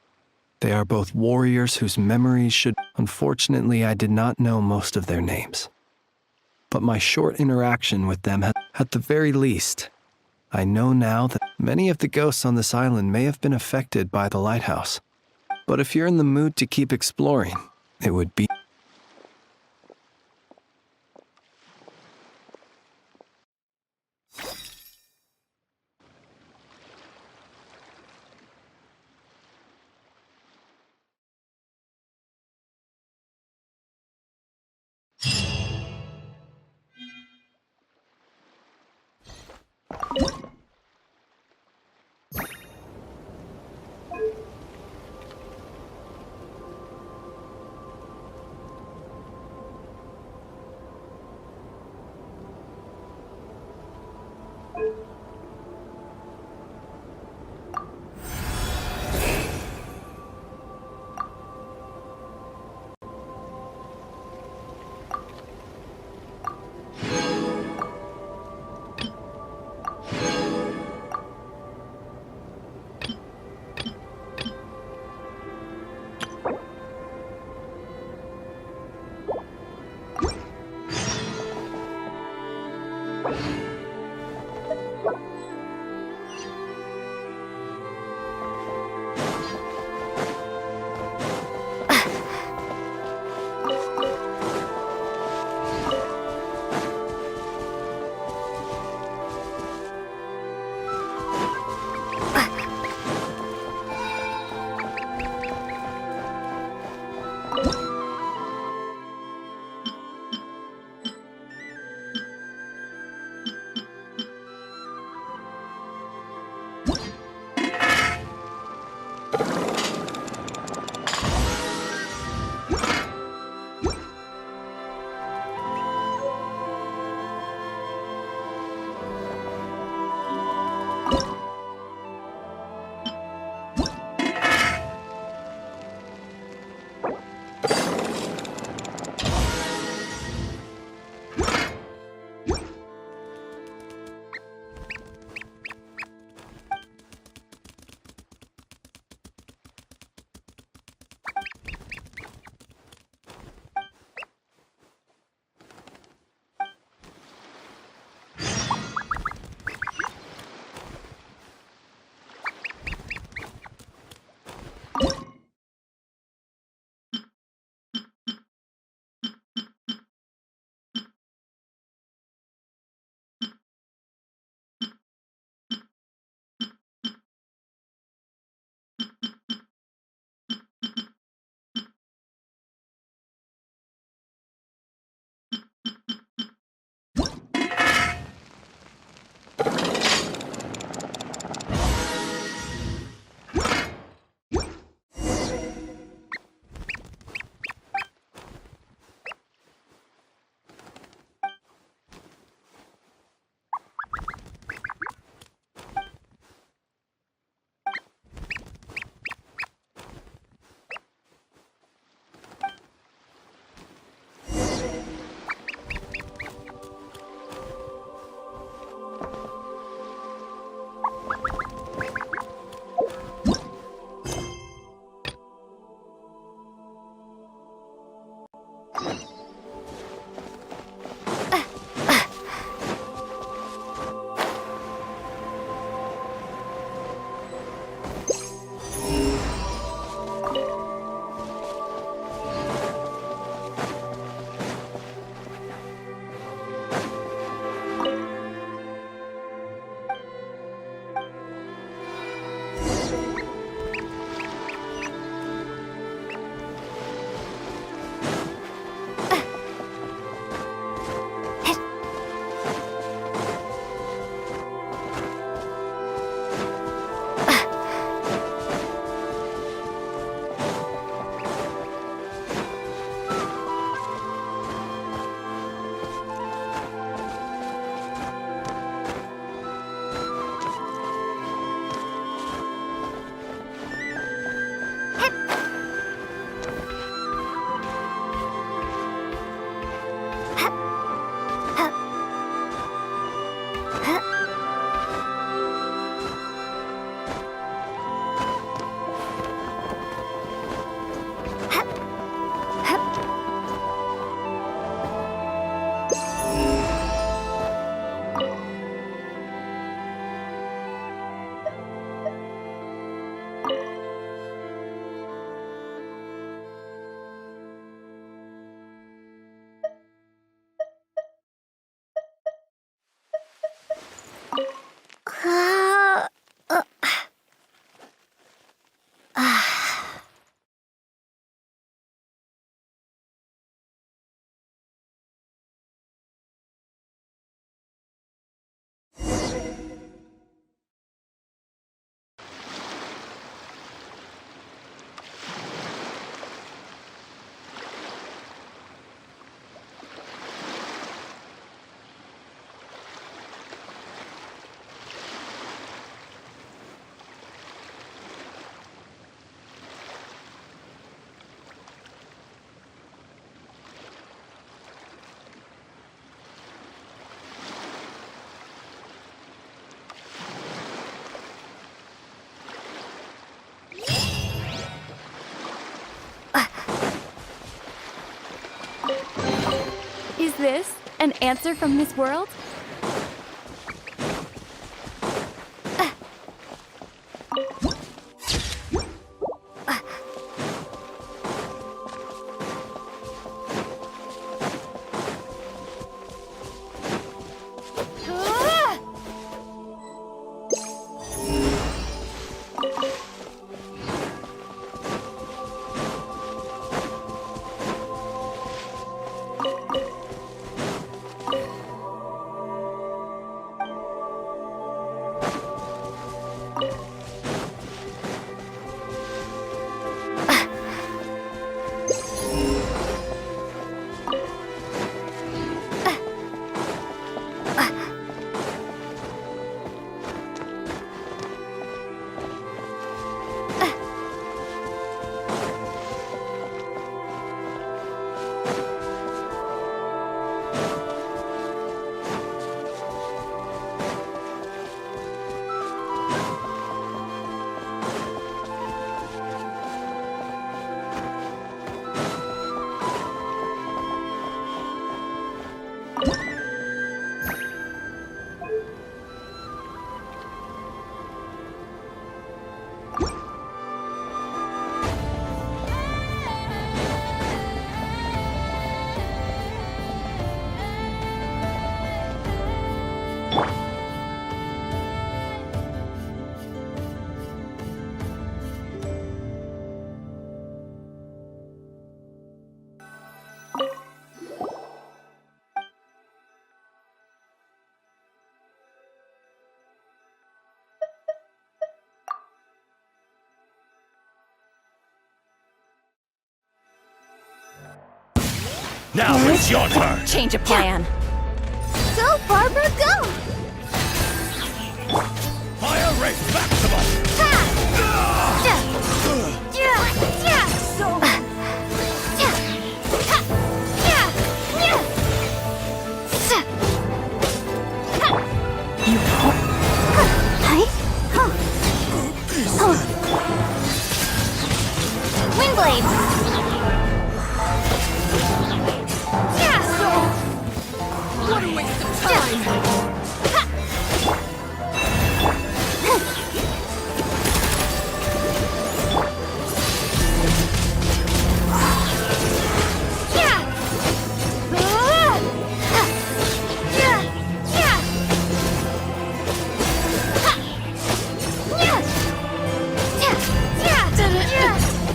they are both warriors whose memories should... Unfortunately, I did not know most of their names. But my short interaction with them at the very least, I know now that many of the ghosts on this island may have been affected by the lighthouse. But if you're in the mood to keep exploring, it would be... this an answer from this world? Now it's your turn! Change of plan. Go, Barbara, go! Fire rate maximum! Windblade! What a waste of time!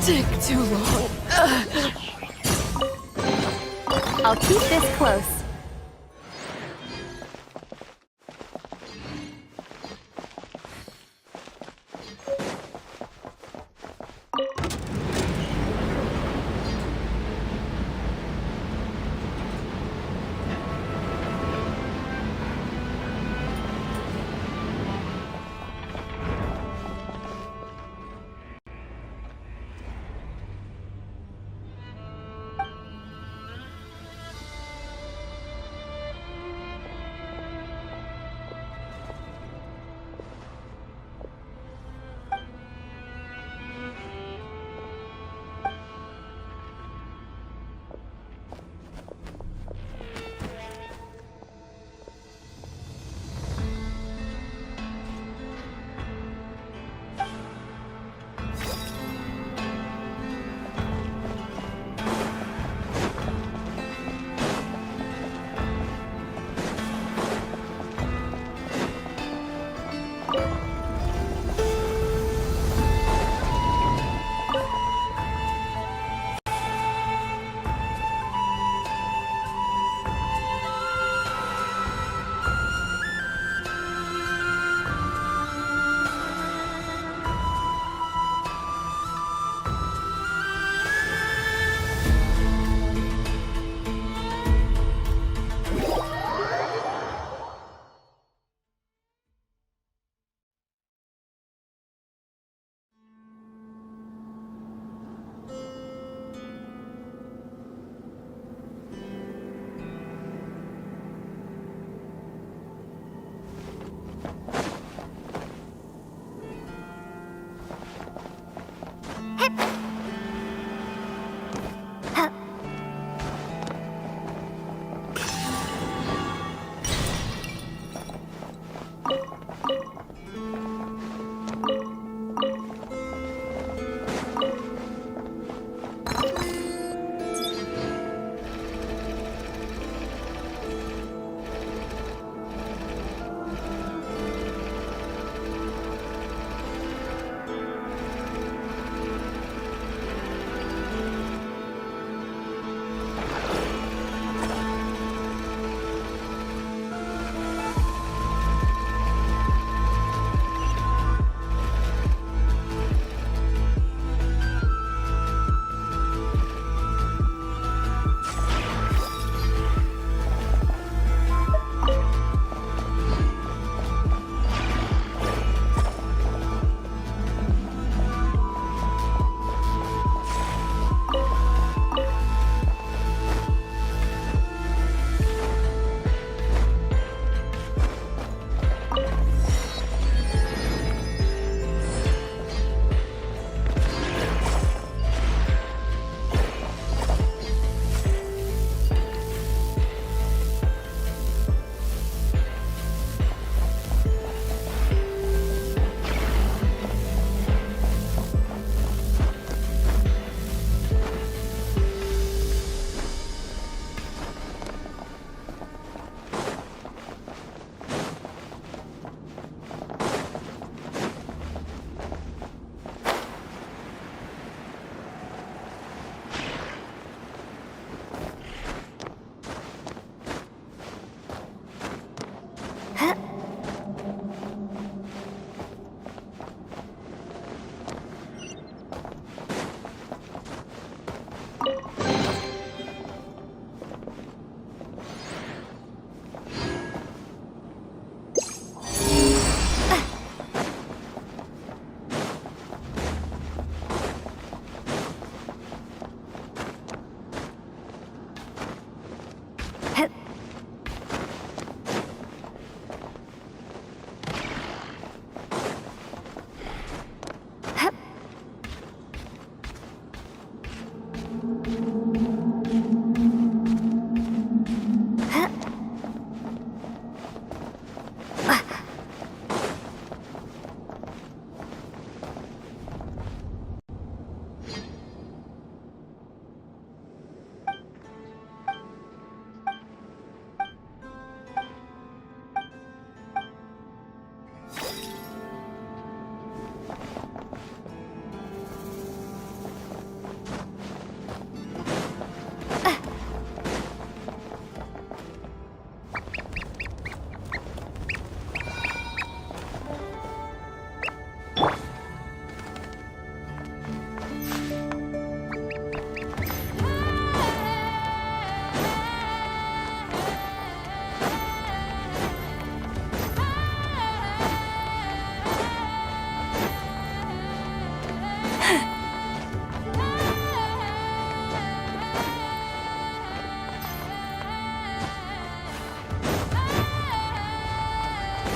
Take too long. I'll keep this close.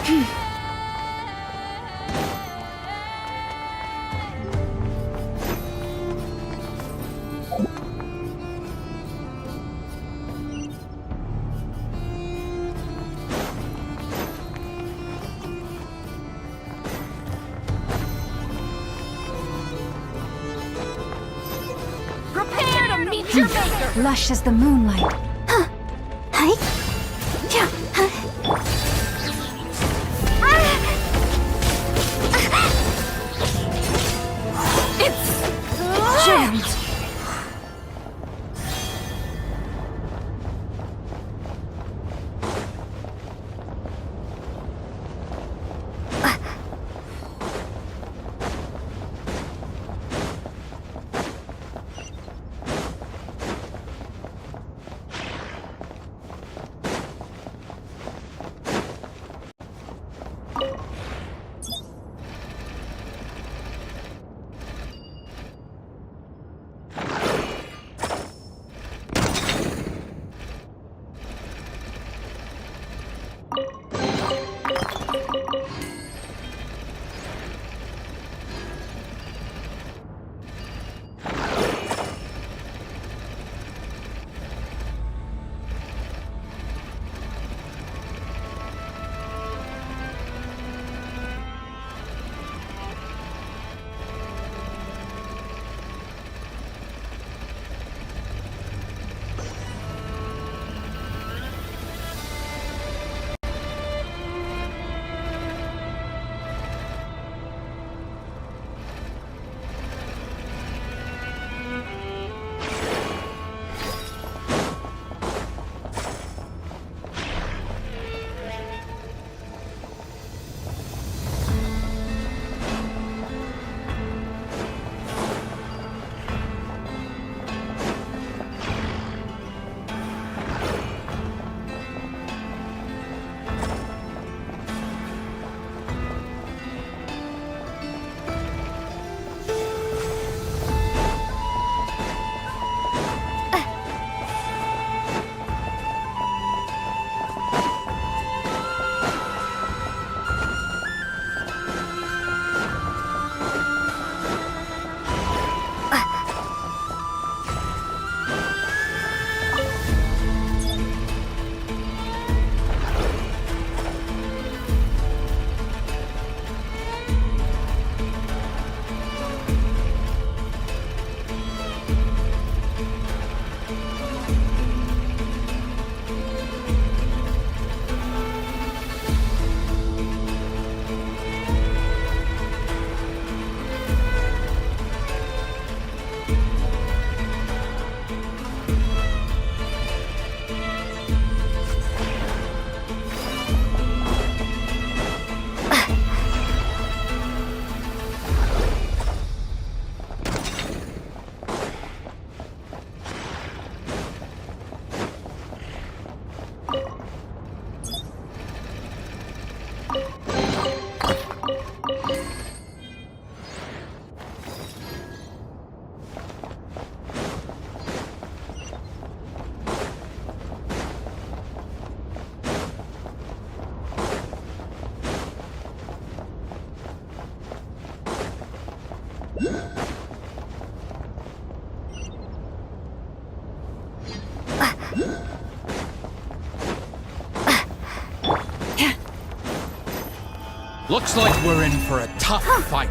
Prepare to meet your maker! Lush as the moonlight. It's jammed! Looks like we're in for a tough fight.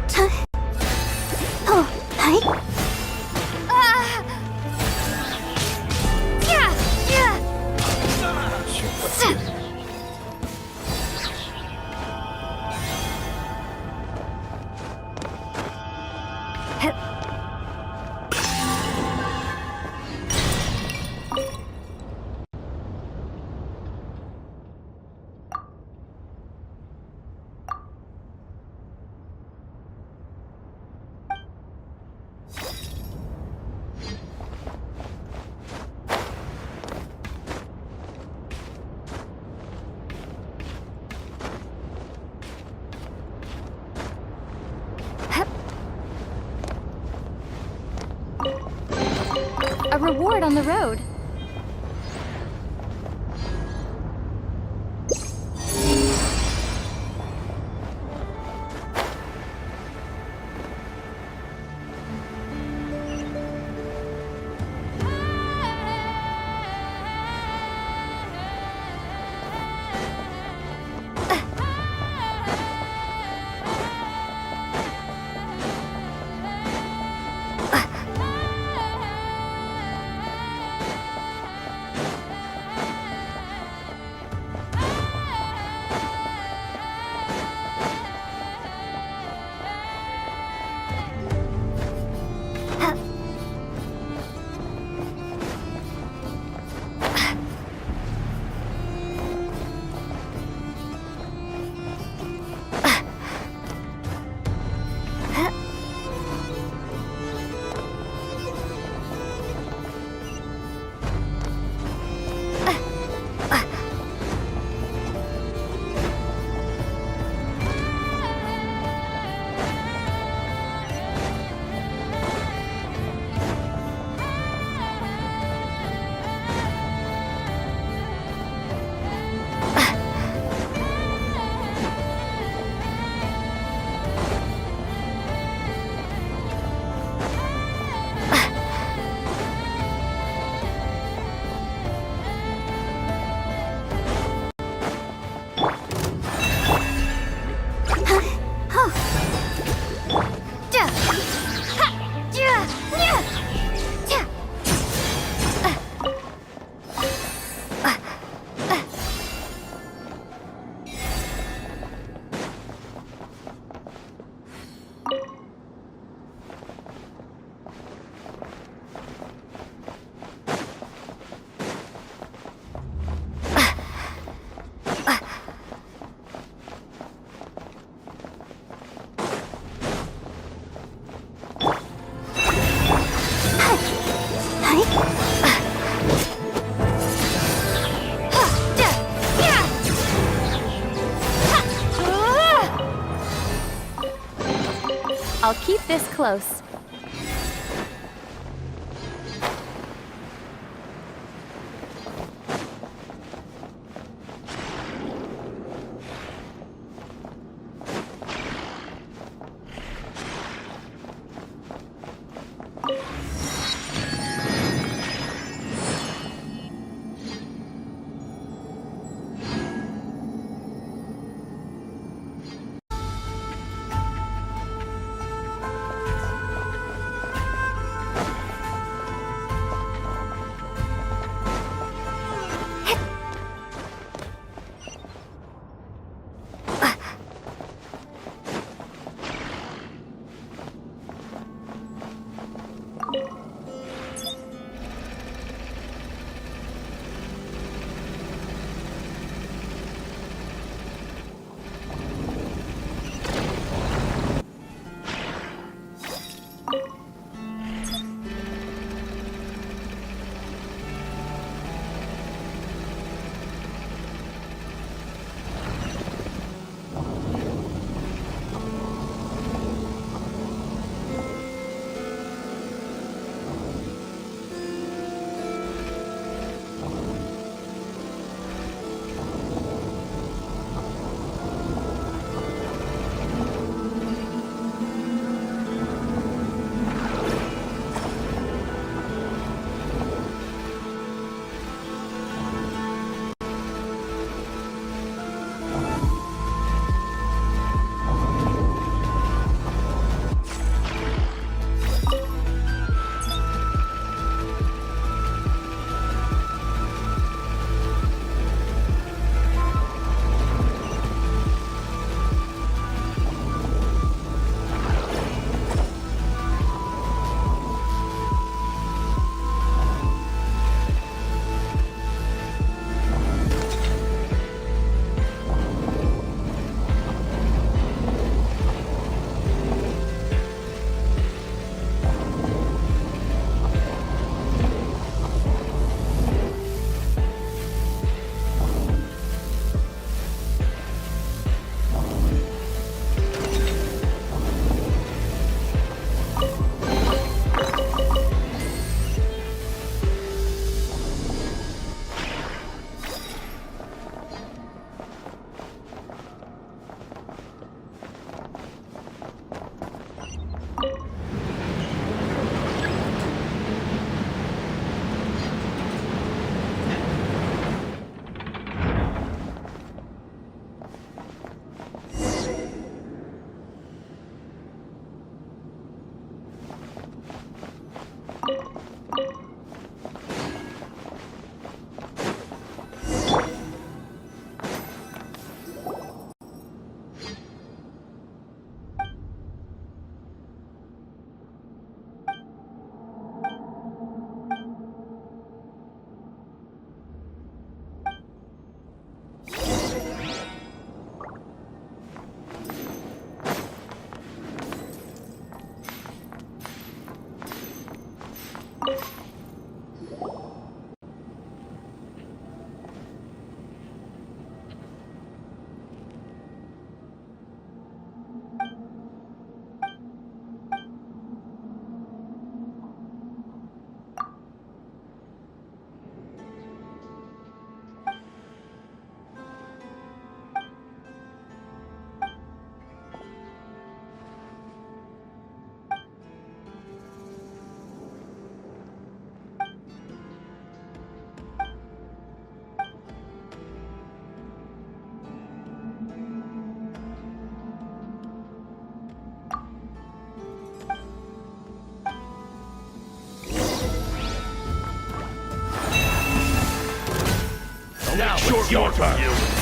A reward on the road. I'll keep this close. Now it's your turn.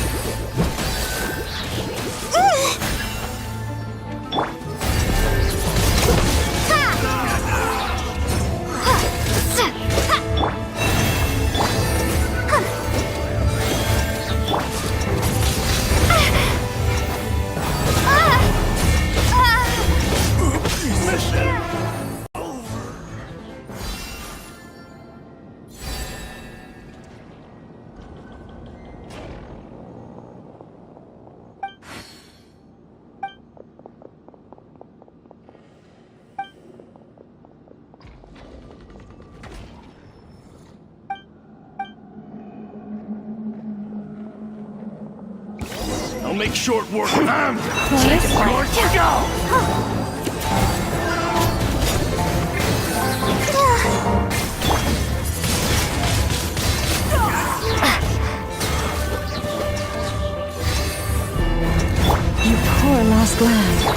I'll make short work of them. Yours you go. You poor lost lad.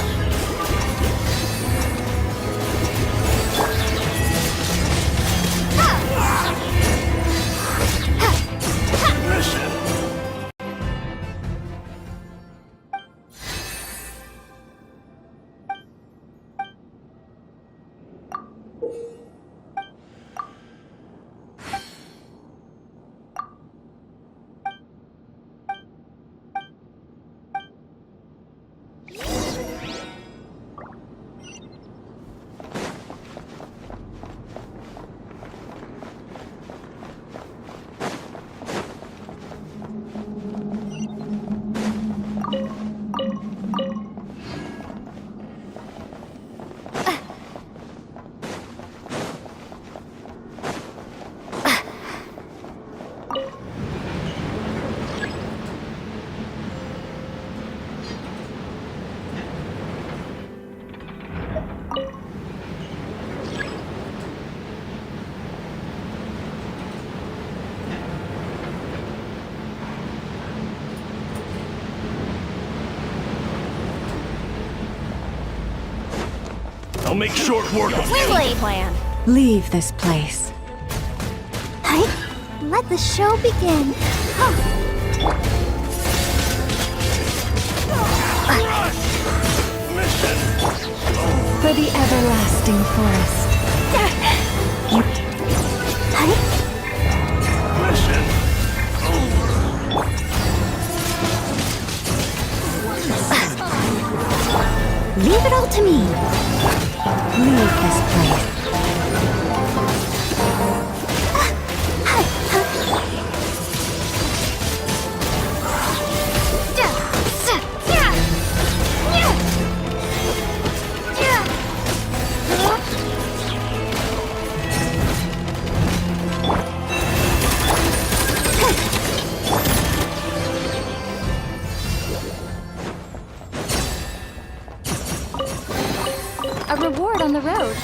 I'll make short work of you. Swingblade plan. Leave this place. Let the show begin. For the everlasting forest. Leave it all to me. Leave this place. A reward on the road.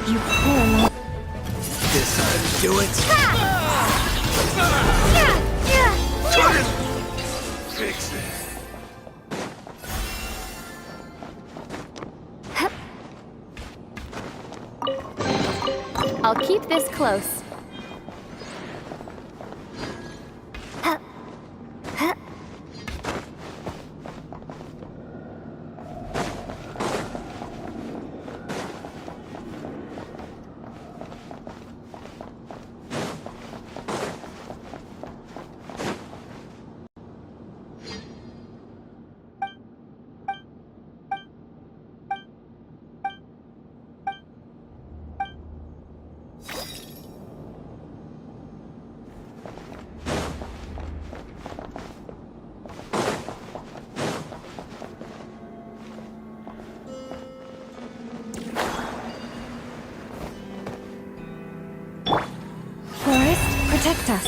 You poor lost. This how to do it? Fix it. I'll keep this close. Protect us.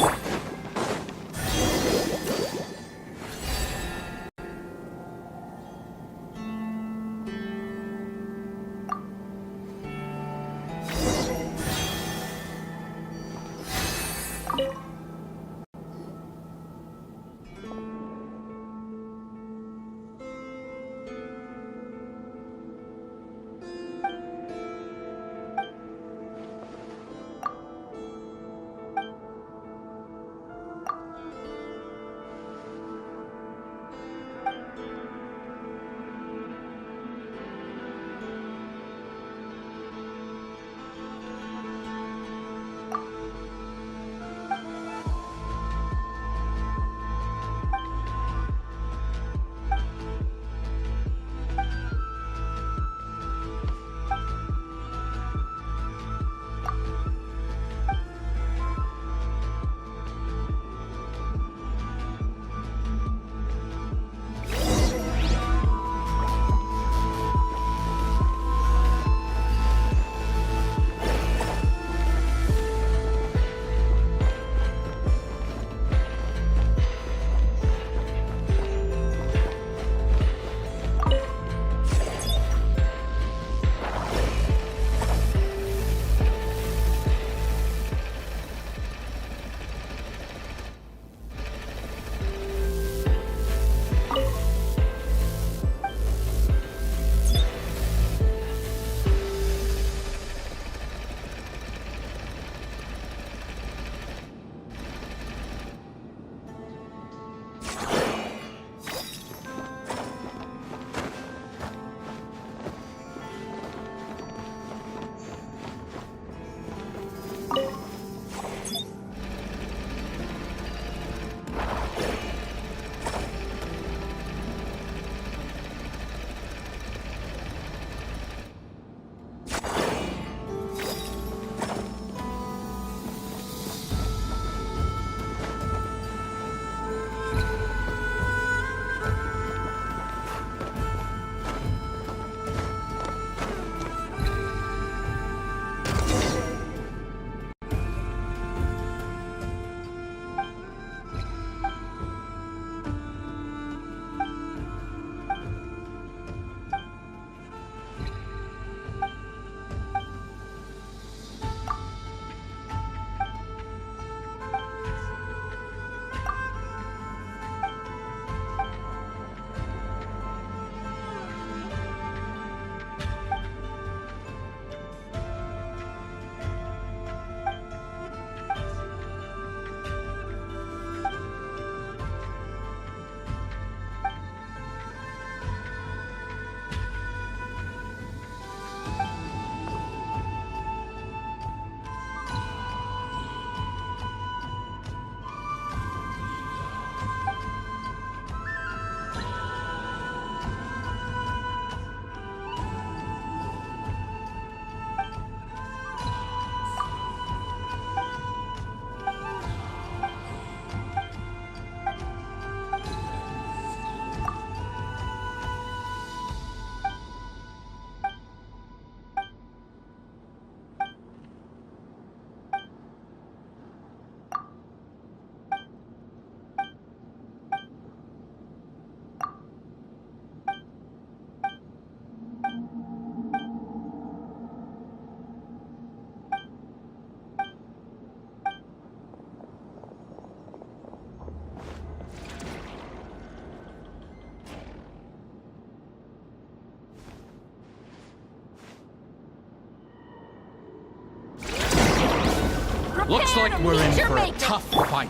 Looks like we're in for a tough fight.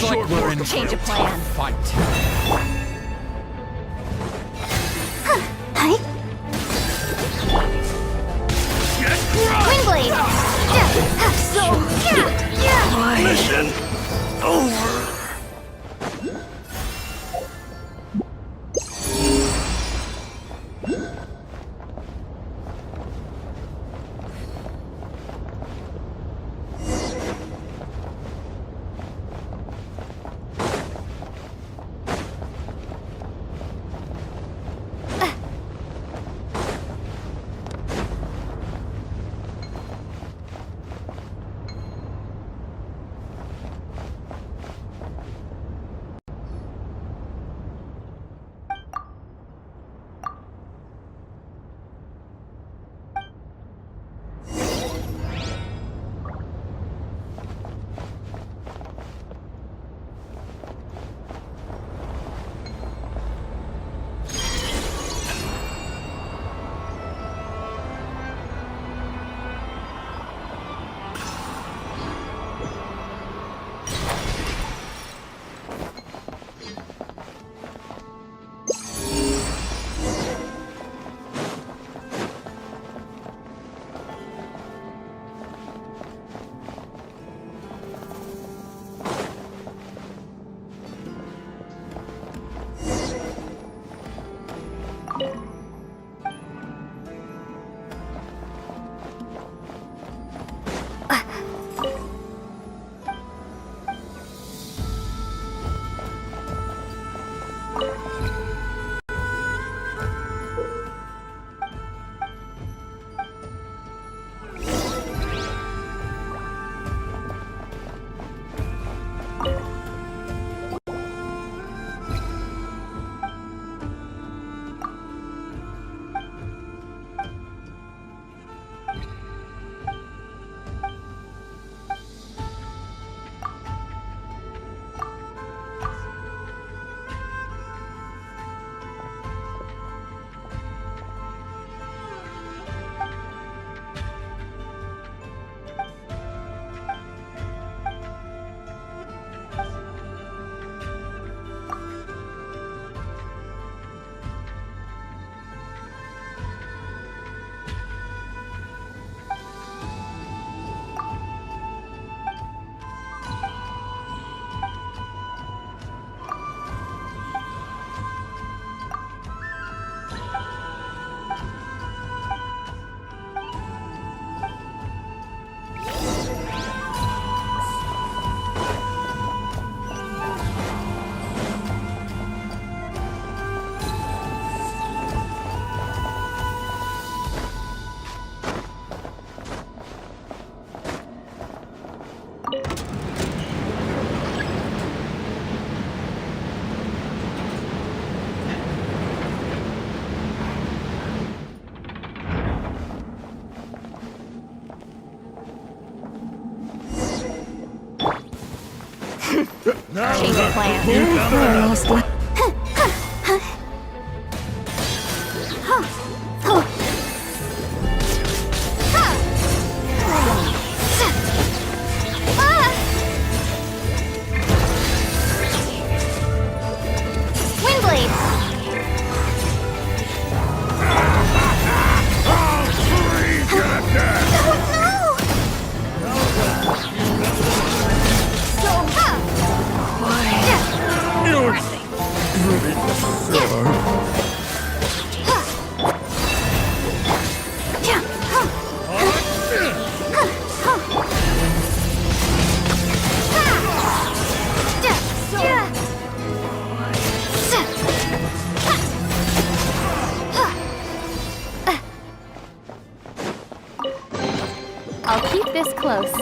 Looks like we're in Change for of a plan. tough fight. Wingblade! Mission over. Change of plan. I'll keep this close.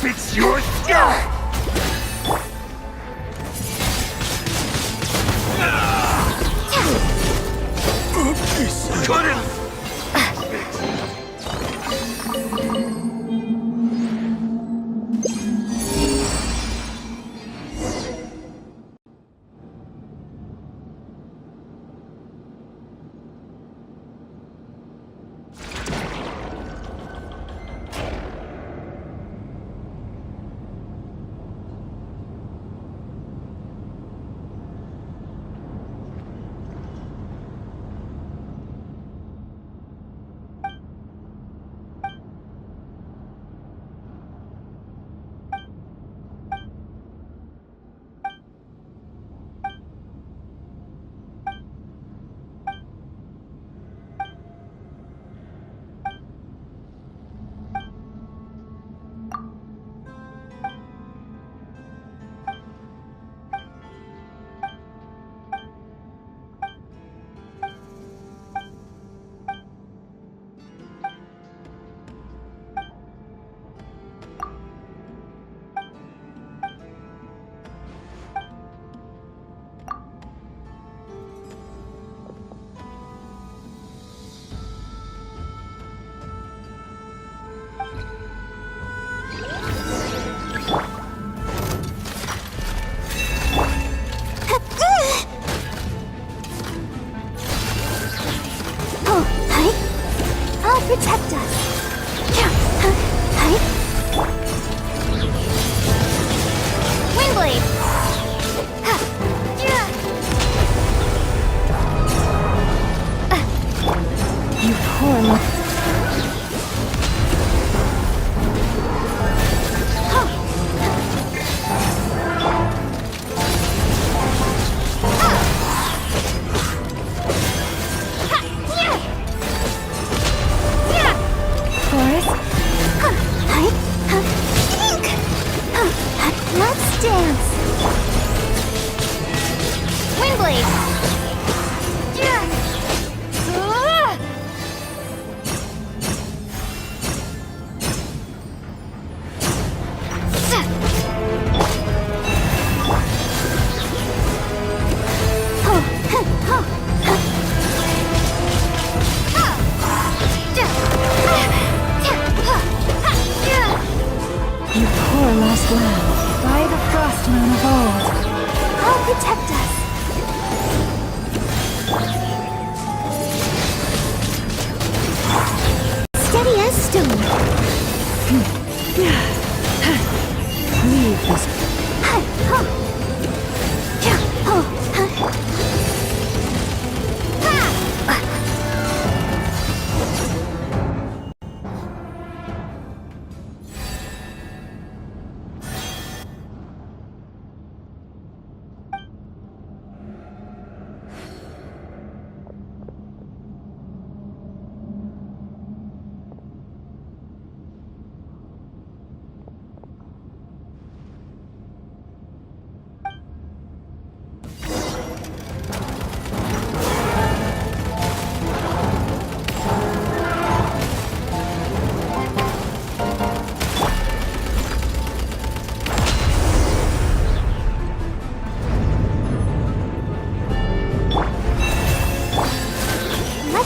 Fix your skull! Couldn't! Protect us. Windblade. You poor little... land, by the frost moon of old. I'll protect us. Steady as stone. Leave this.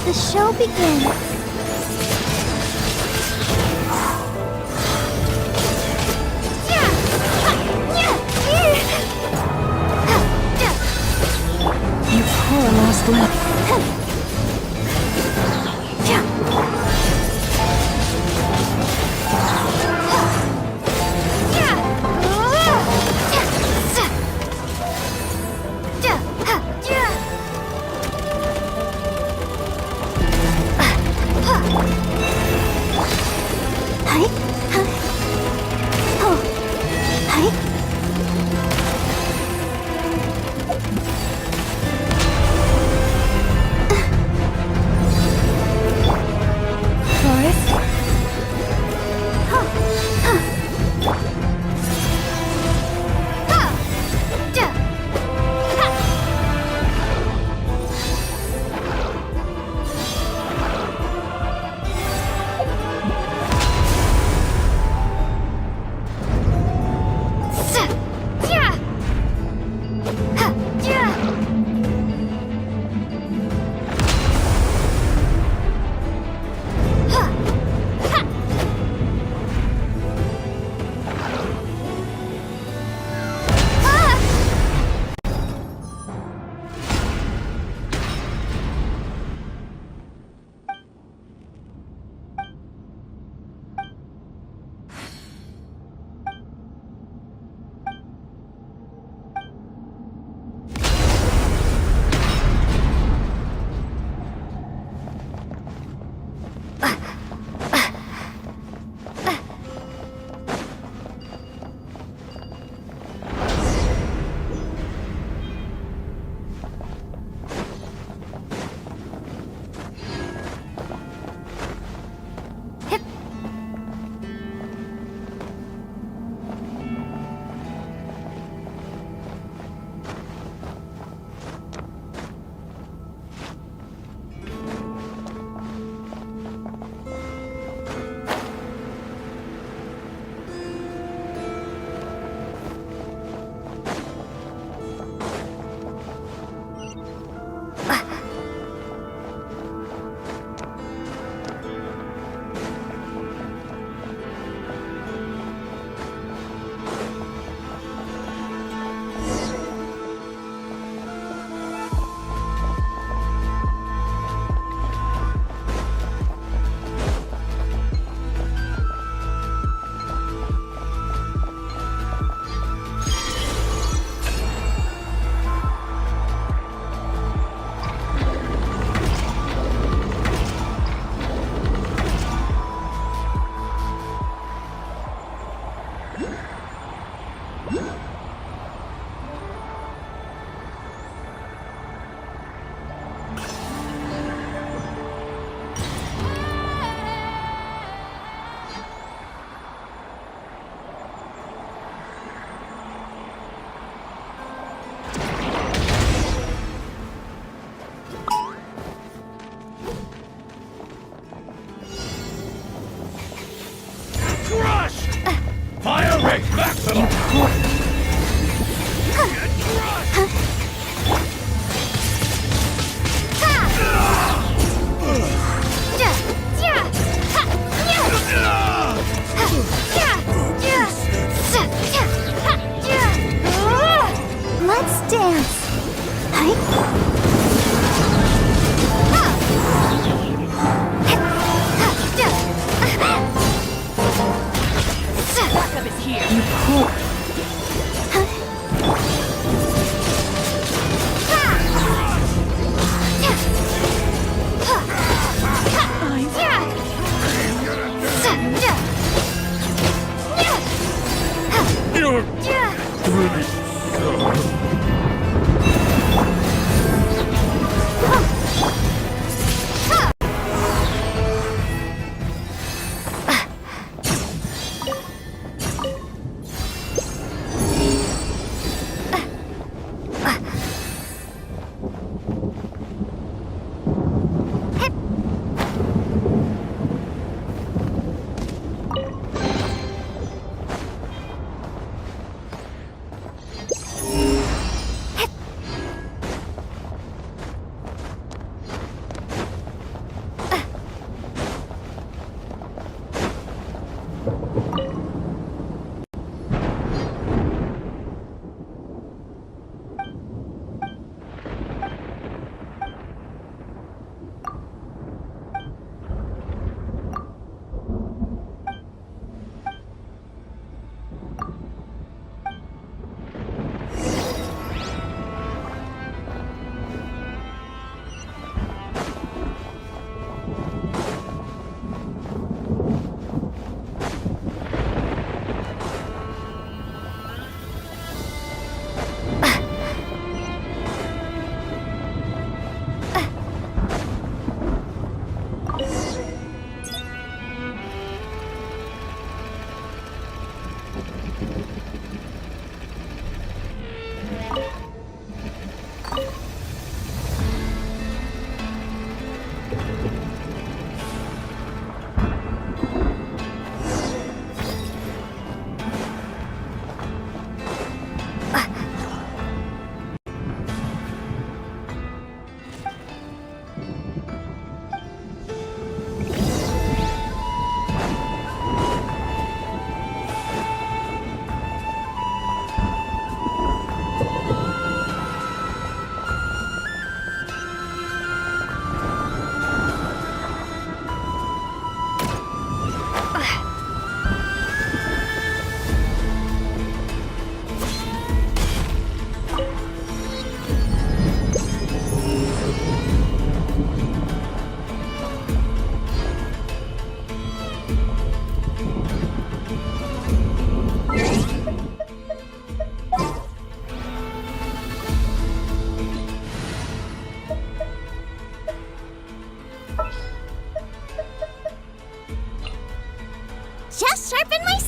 The show begins. You poor lost lamb.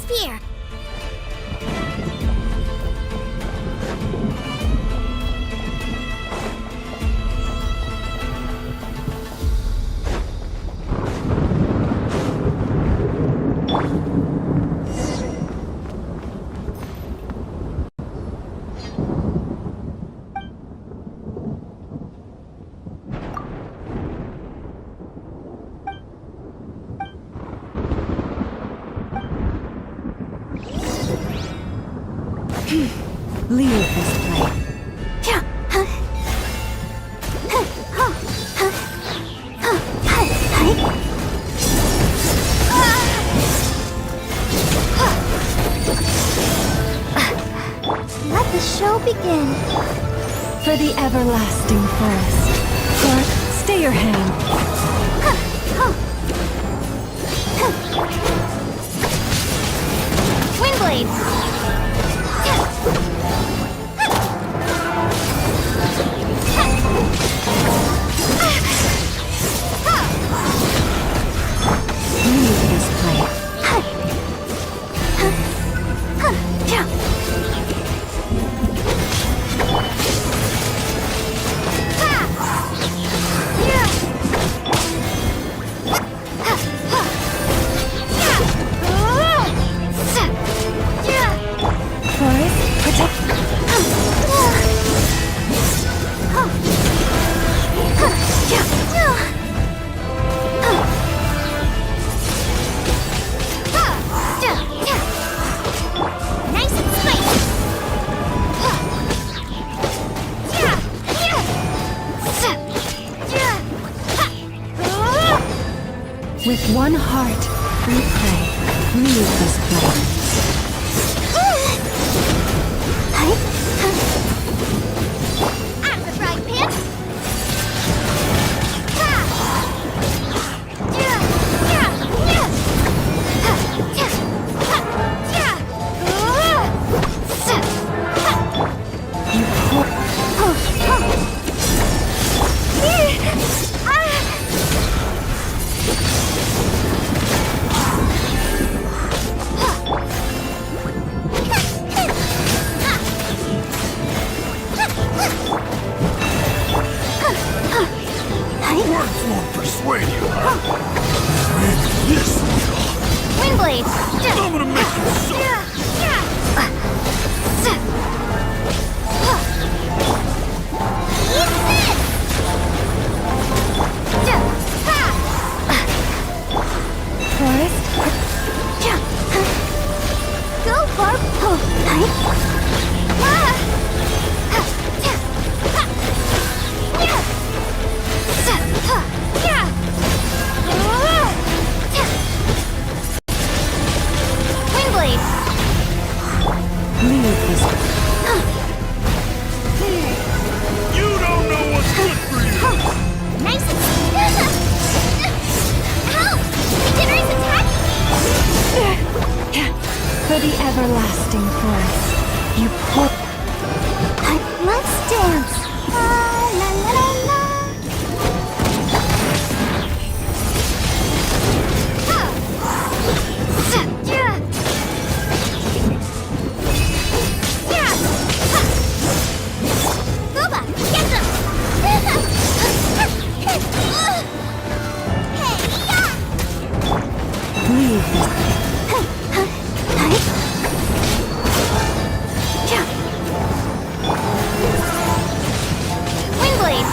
fear. Leave this place. Let the show begin. For the everlasting forest. Or stay your hand. Windblade! Leave this place. Forest, protect. Nice and spicy! With one heart, we pray. Leave this place. At the frying pan! Words won't persuade you. With this Windblade! I'm gonna make you so. Forest, Go, Barb! Windblade! leave this. You don't know what's good for you. Nice and... Help! Regenerate's attacking me! For the everlasting forest, you poor. Let's dance. La la la la la. Gooba, get them! Leave this. Windblade!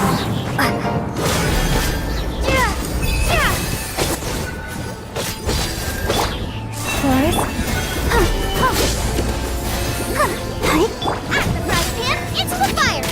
Forest, At the frying pan, into the fire!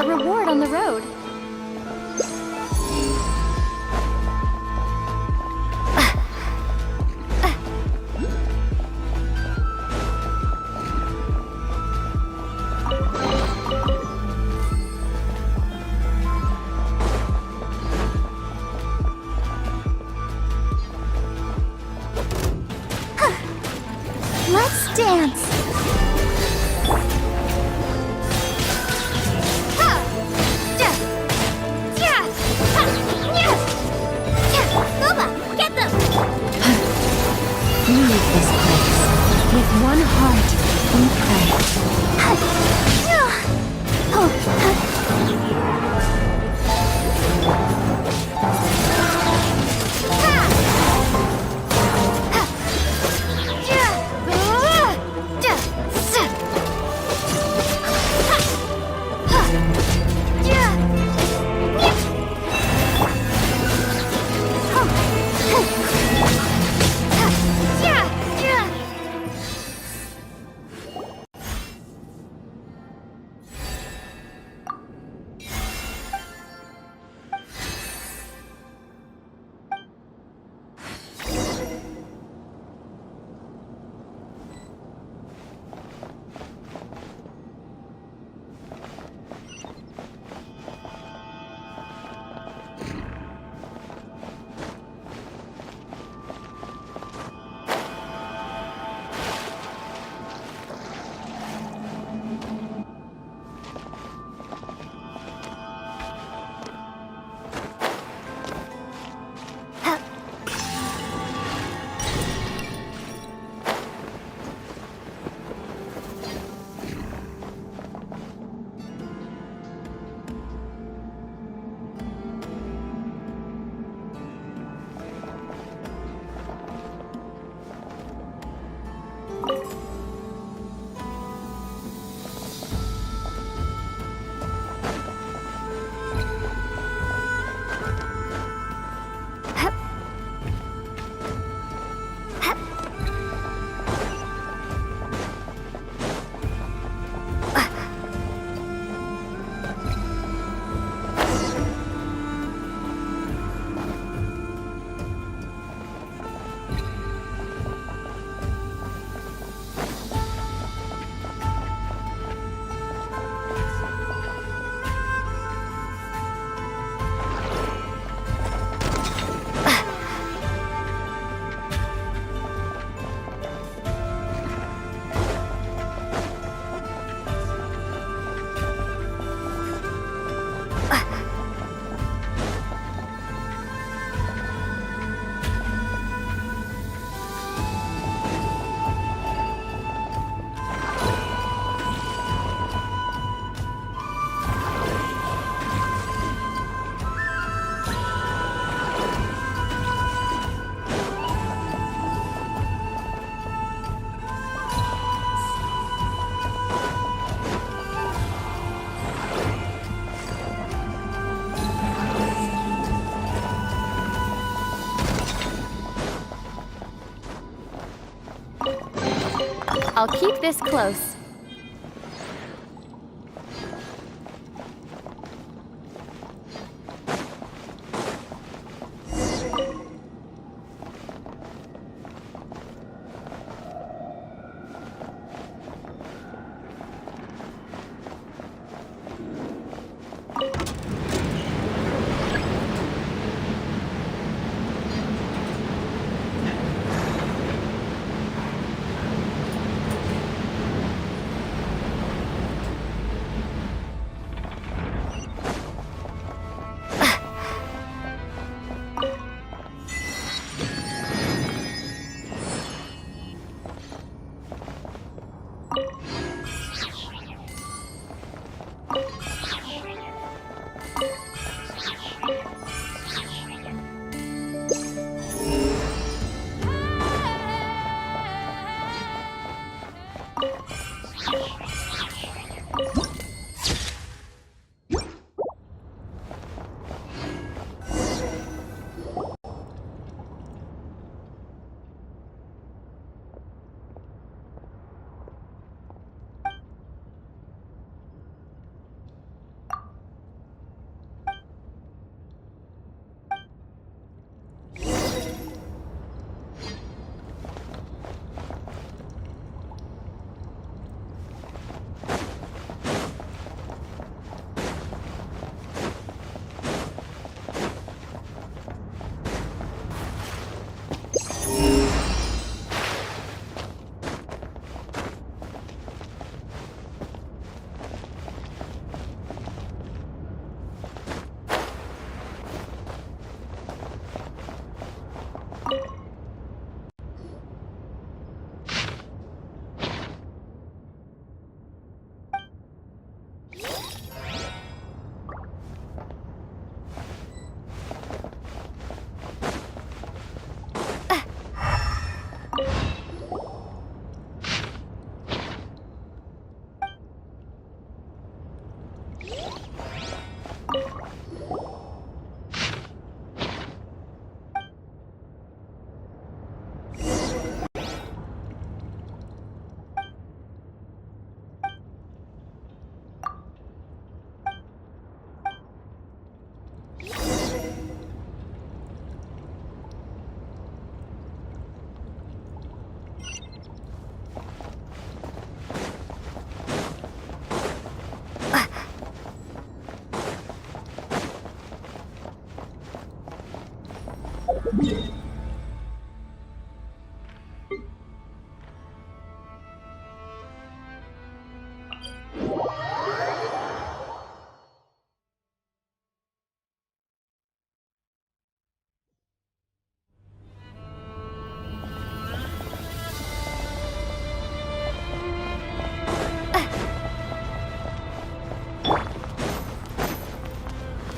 Reward on the road. Let's dance. One heart and I'll keep this close.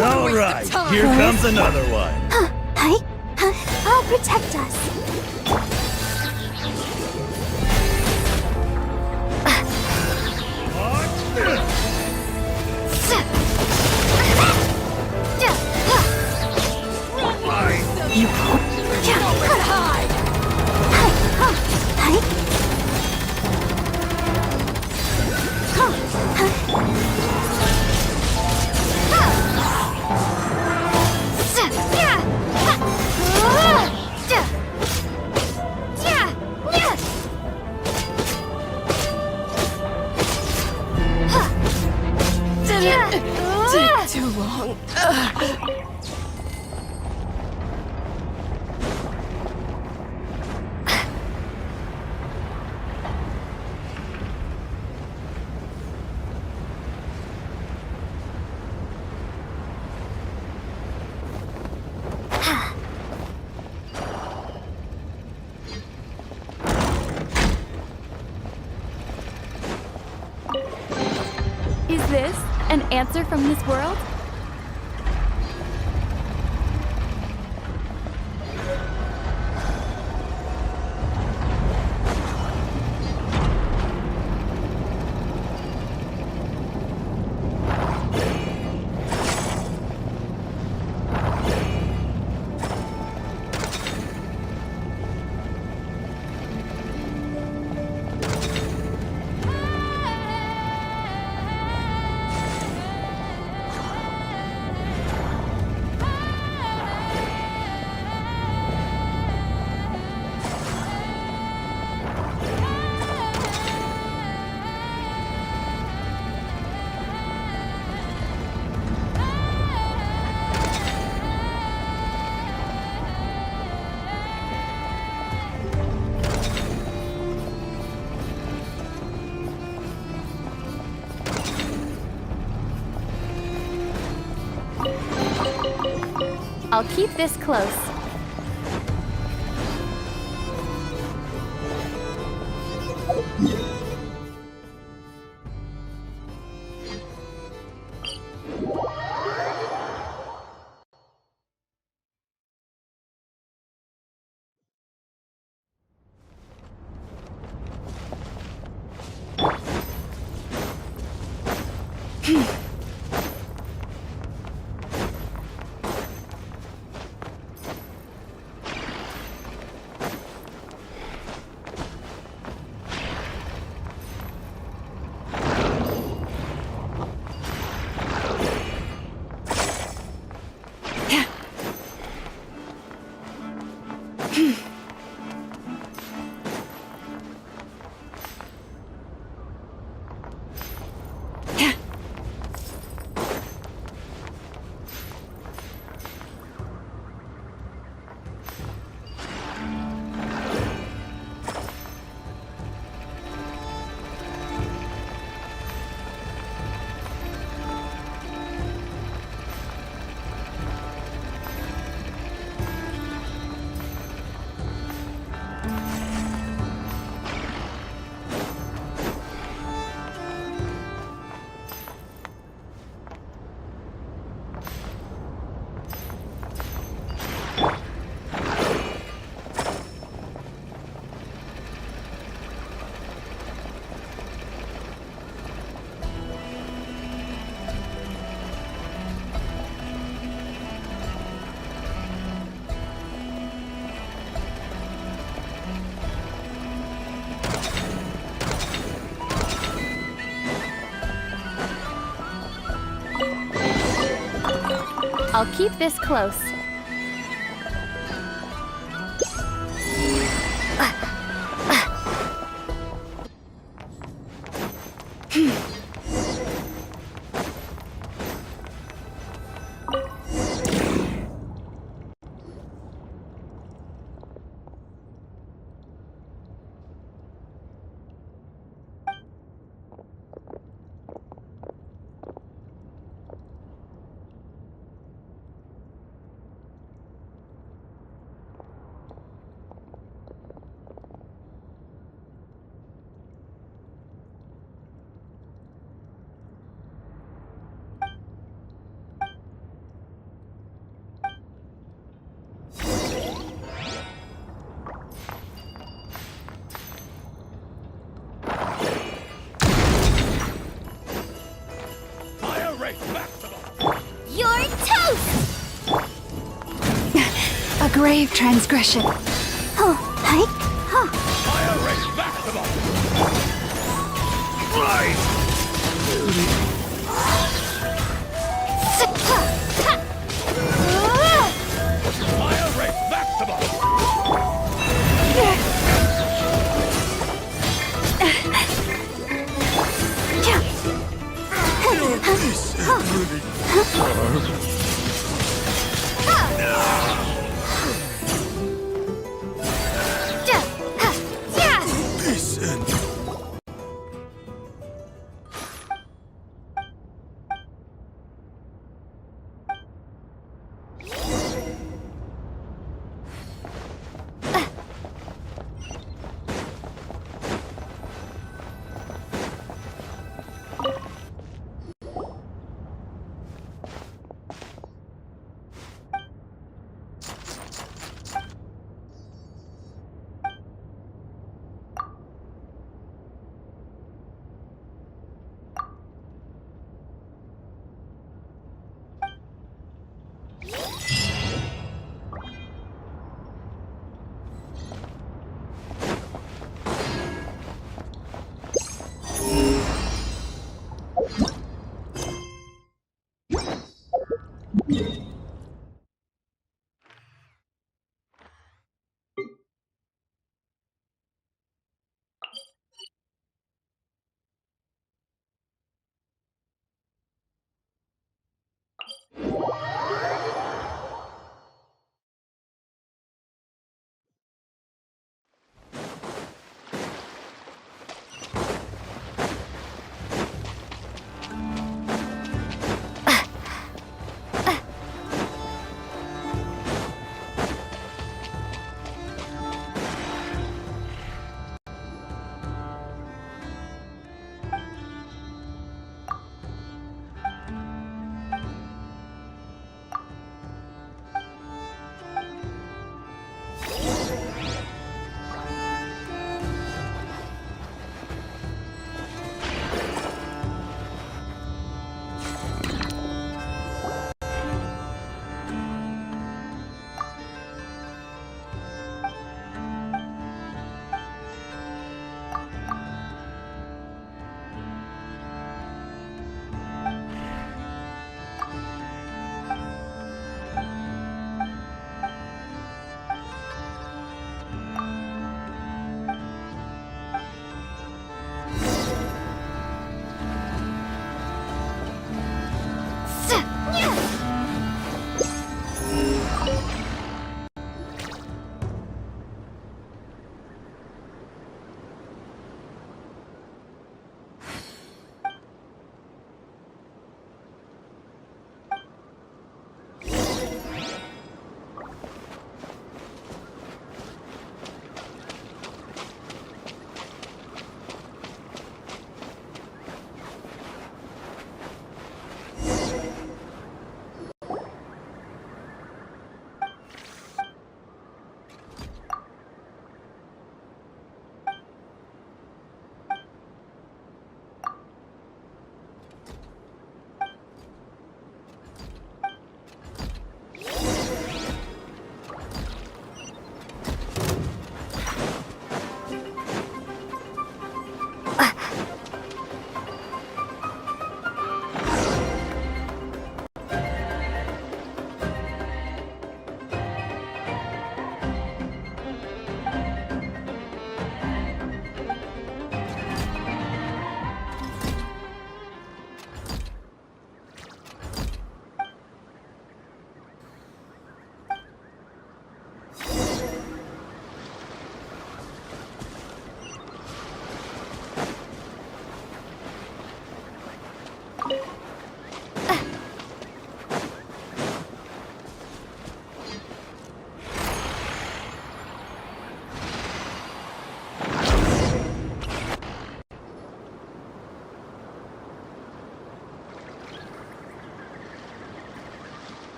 All right, here comes another one. I'll protect us. You nowhere to hide. Take too long. Is this an answer from this world? I'll keep this close. I'll keep this close. You're toast! A grave transgression. Oh, hi. Huh. Fire rate maximum! Fire rate maximum!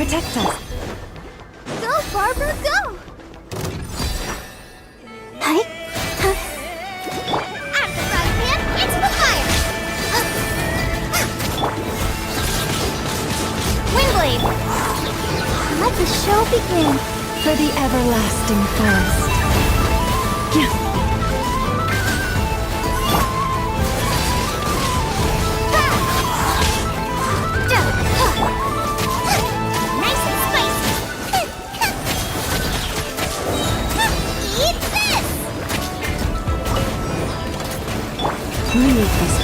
Protect us. Go, Barbara, go! Hi. Out of the frying pan, into the fire! Windblade! Let the show begin. For the everlasting forest. Yeah. Nice and spicy. Eat this! Leave this.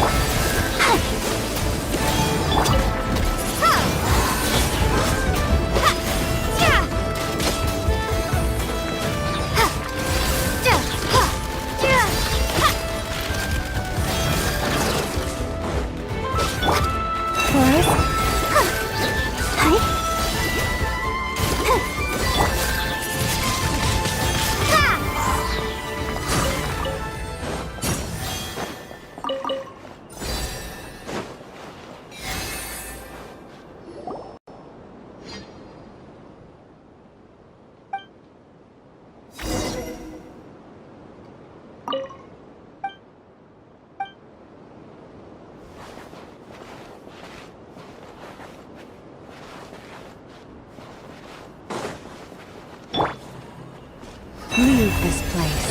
Leave this place.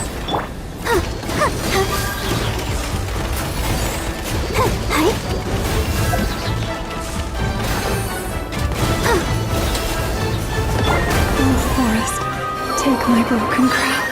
Oh, forest, take my broken crown.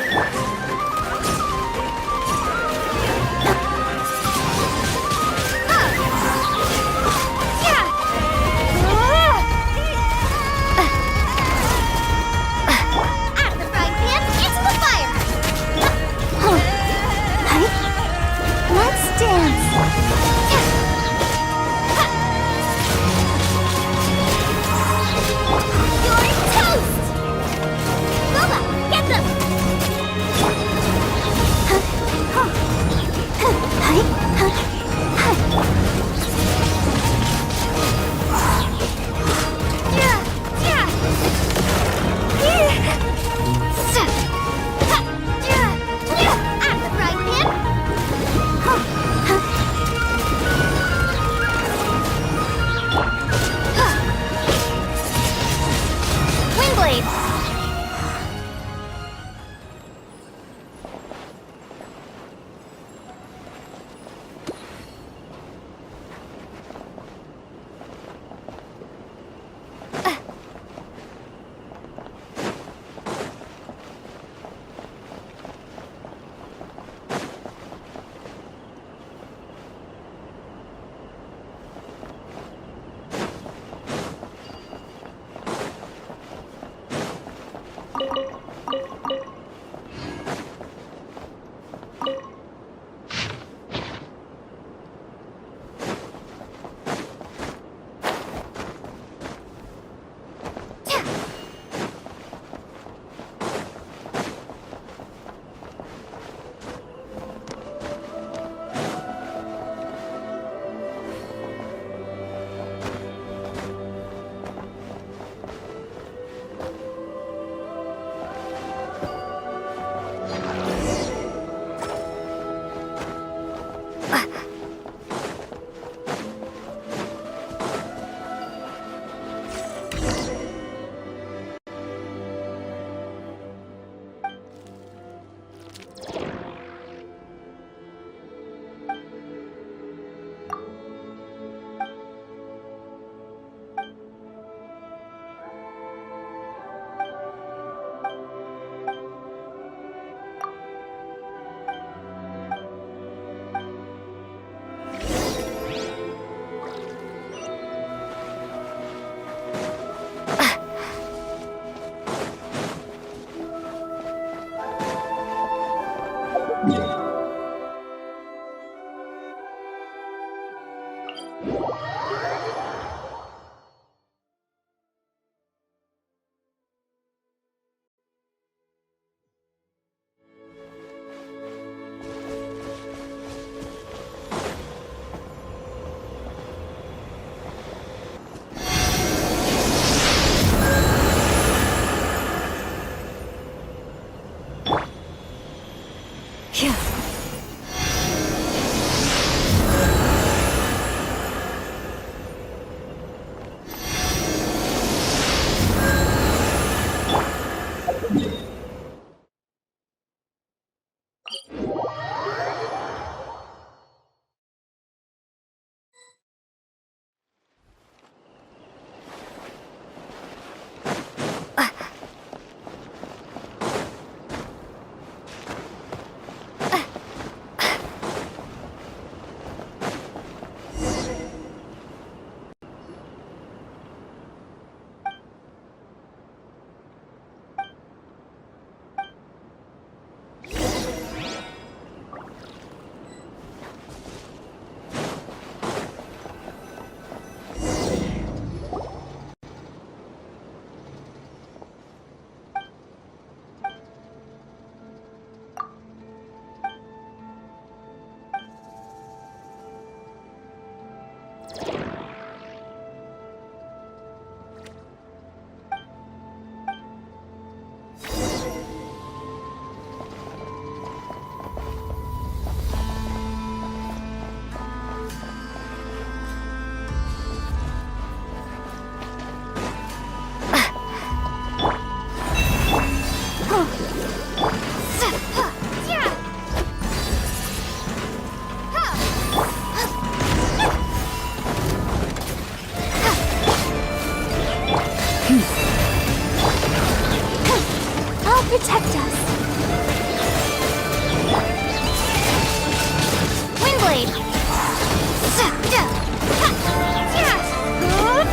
Windblade!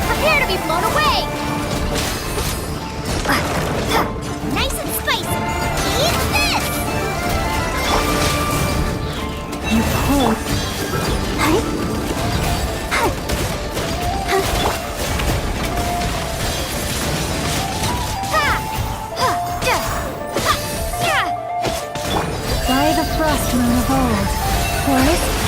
Prepare to be blown away! Nice and spicy! Eat this! You pulled. By the frost moon of old, Windblade!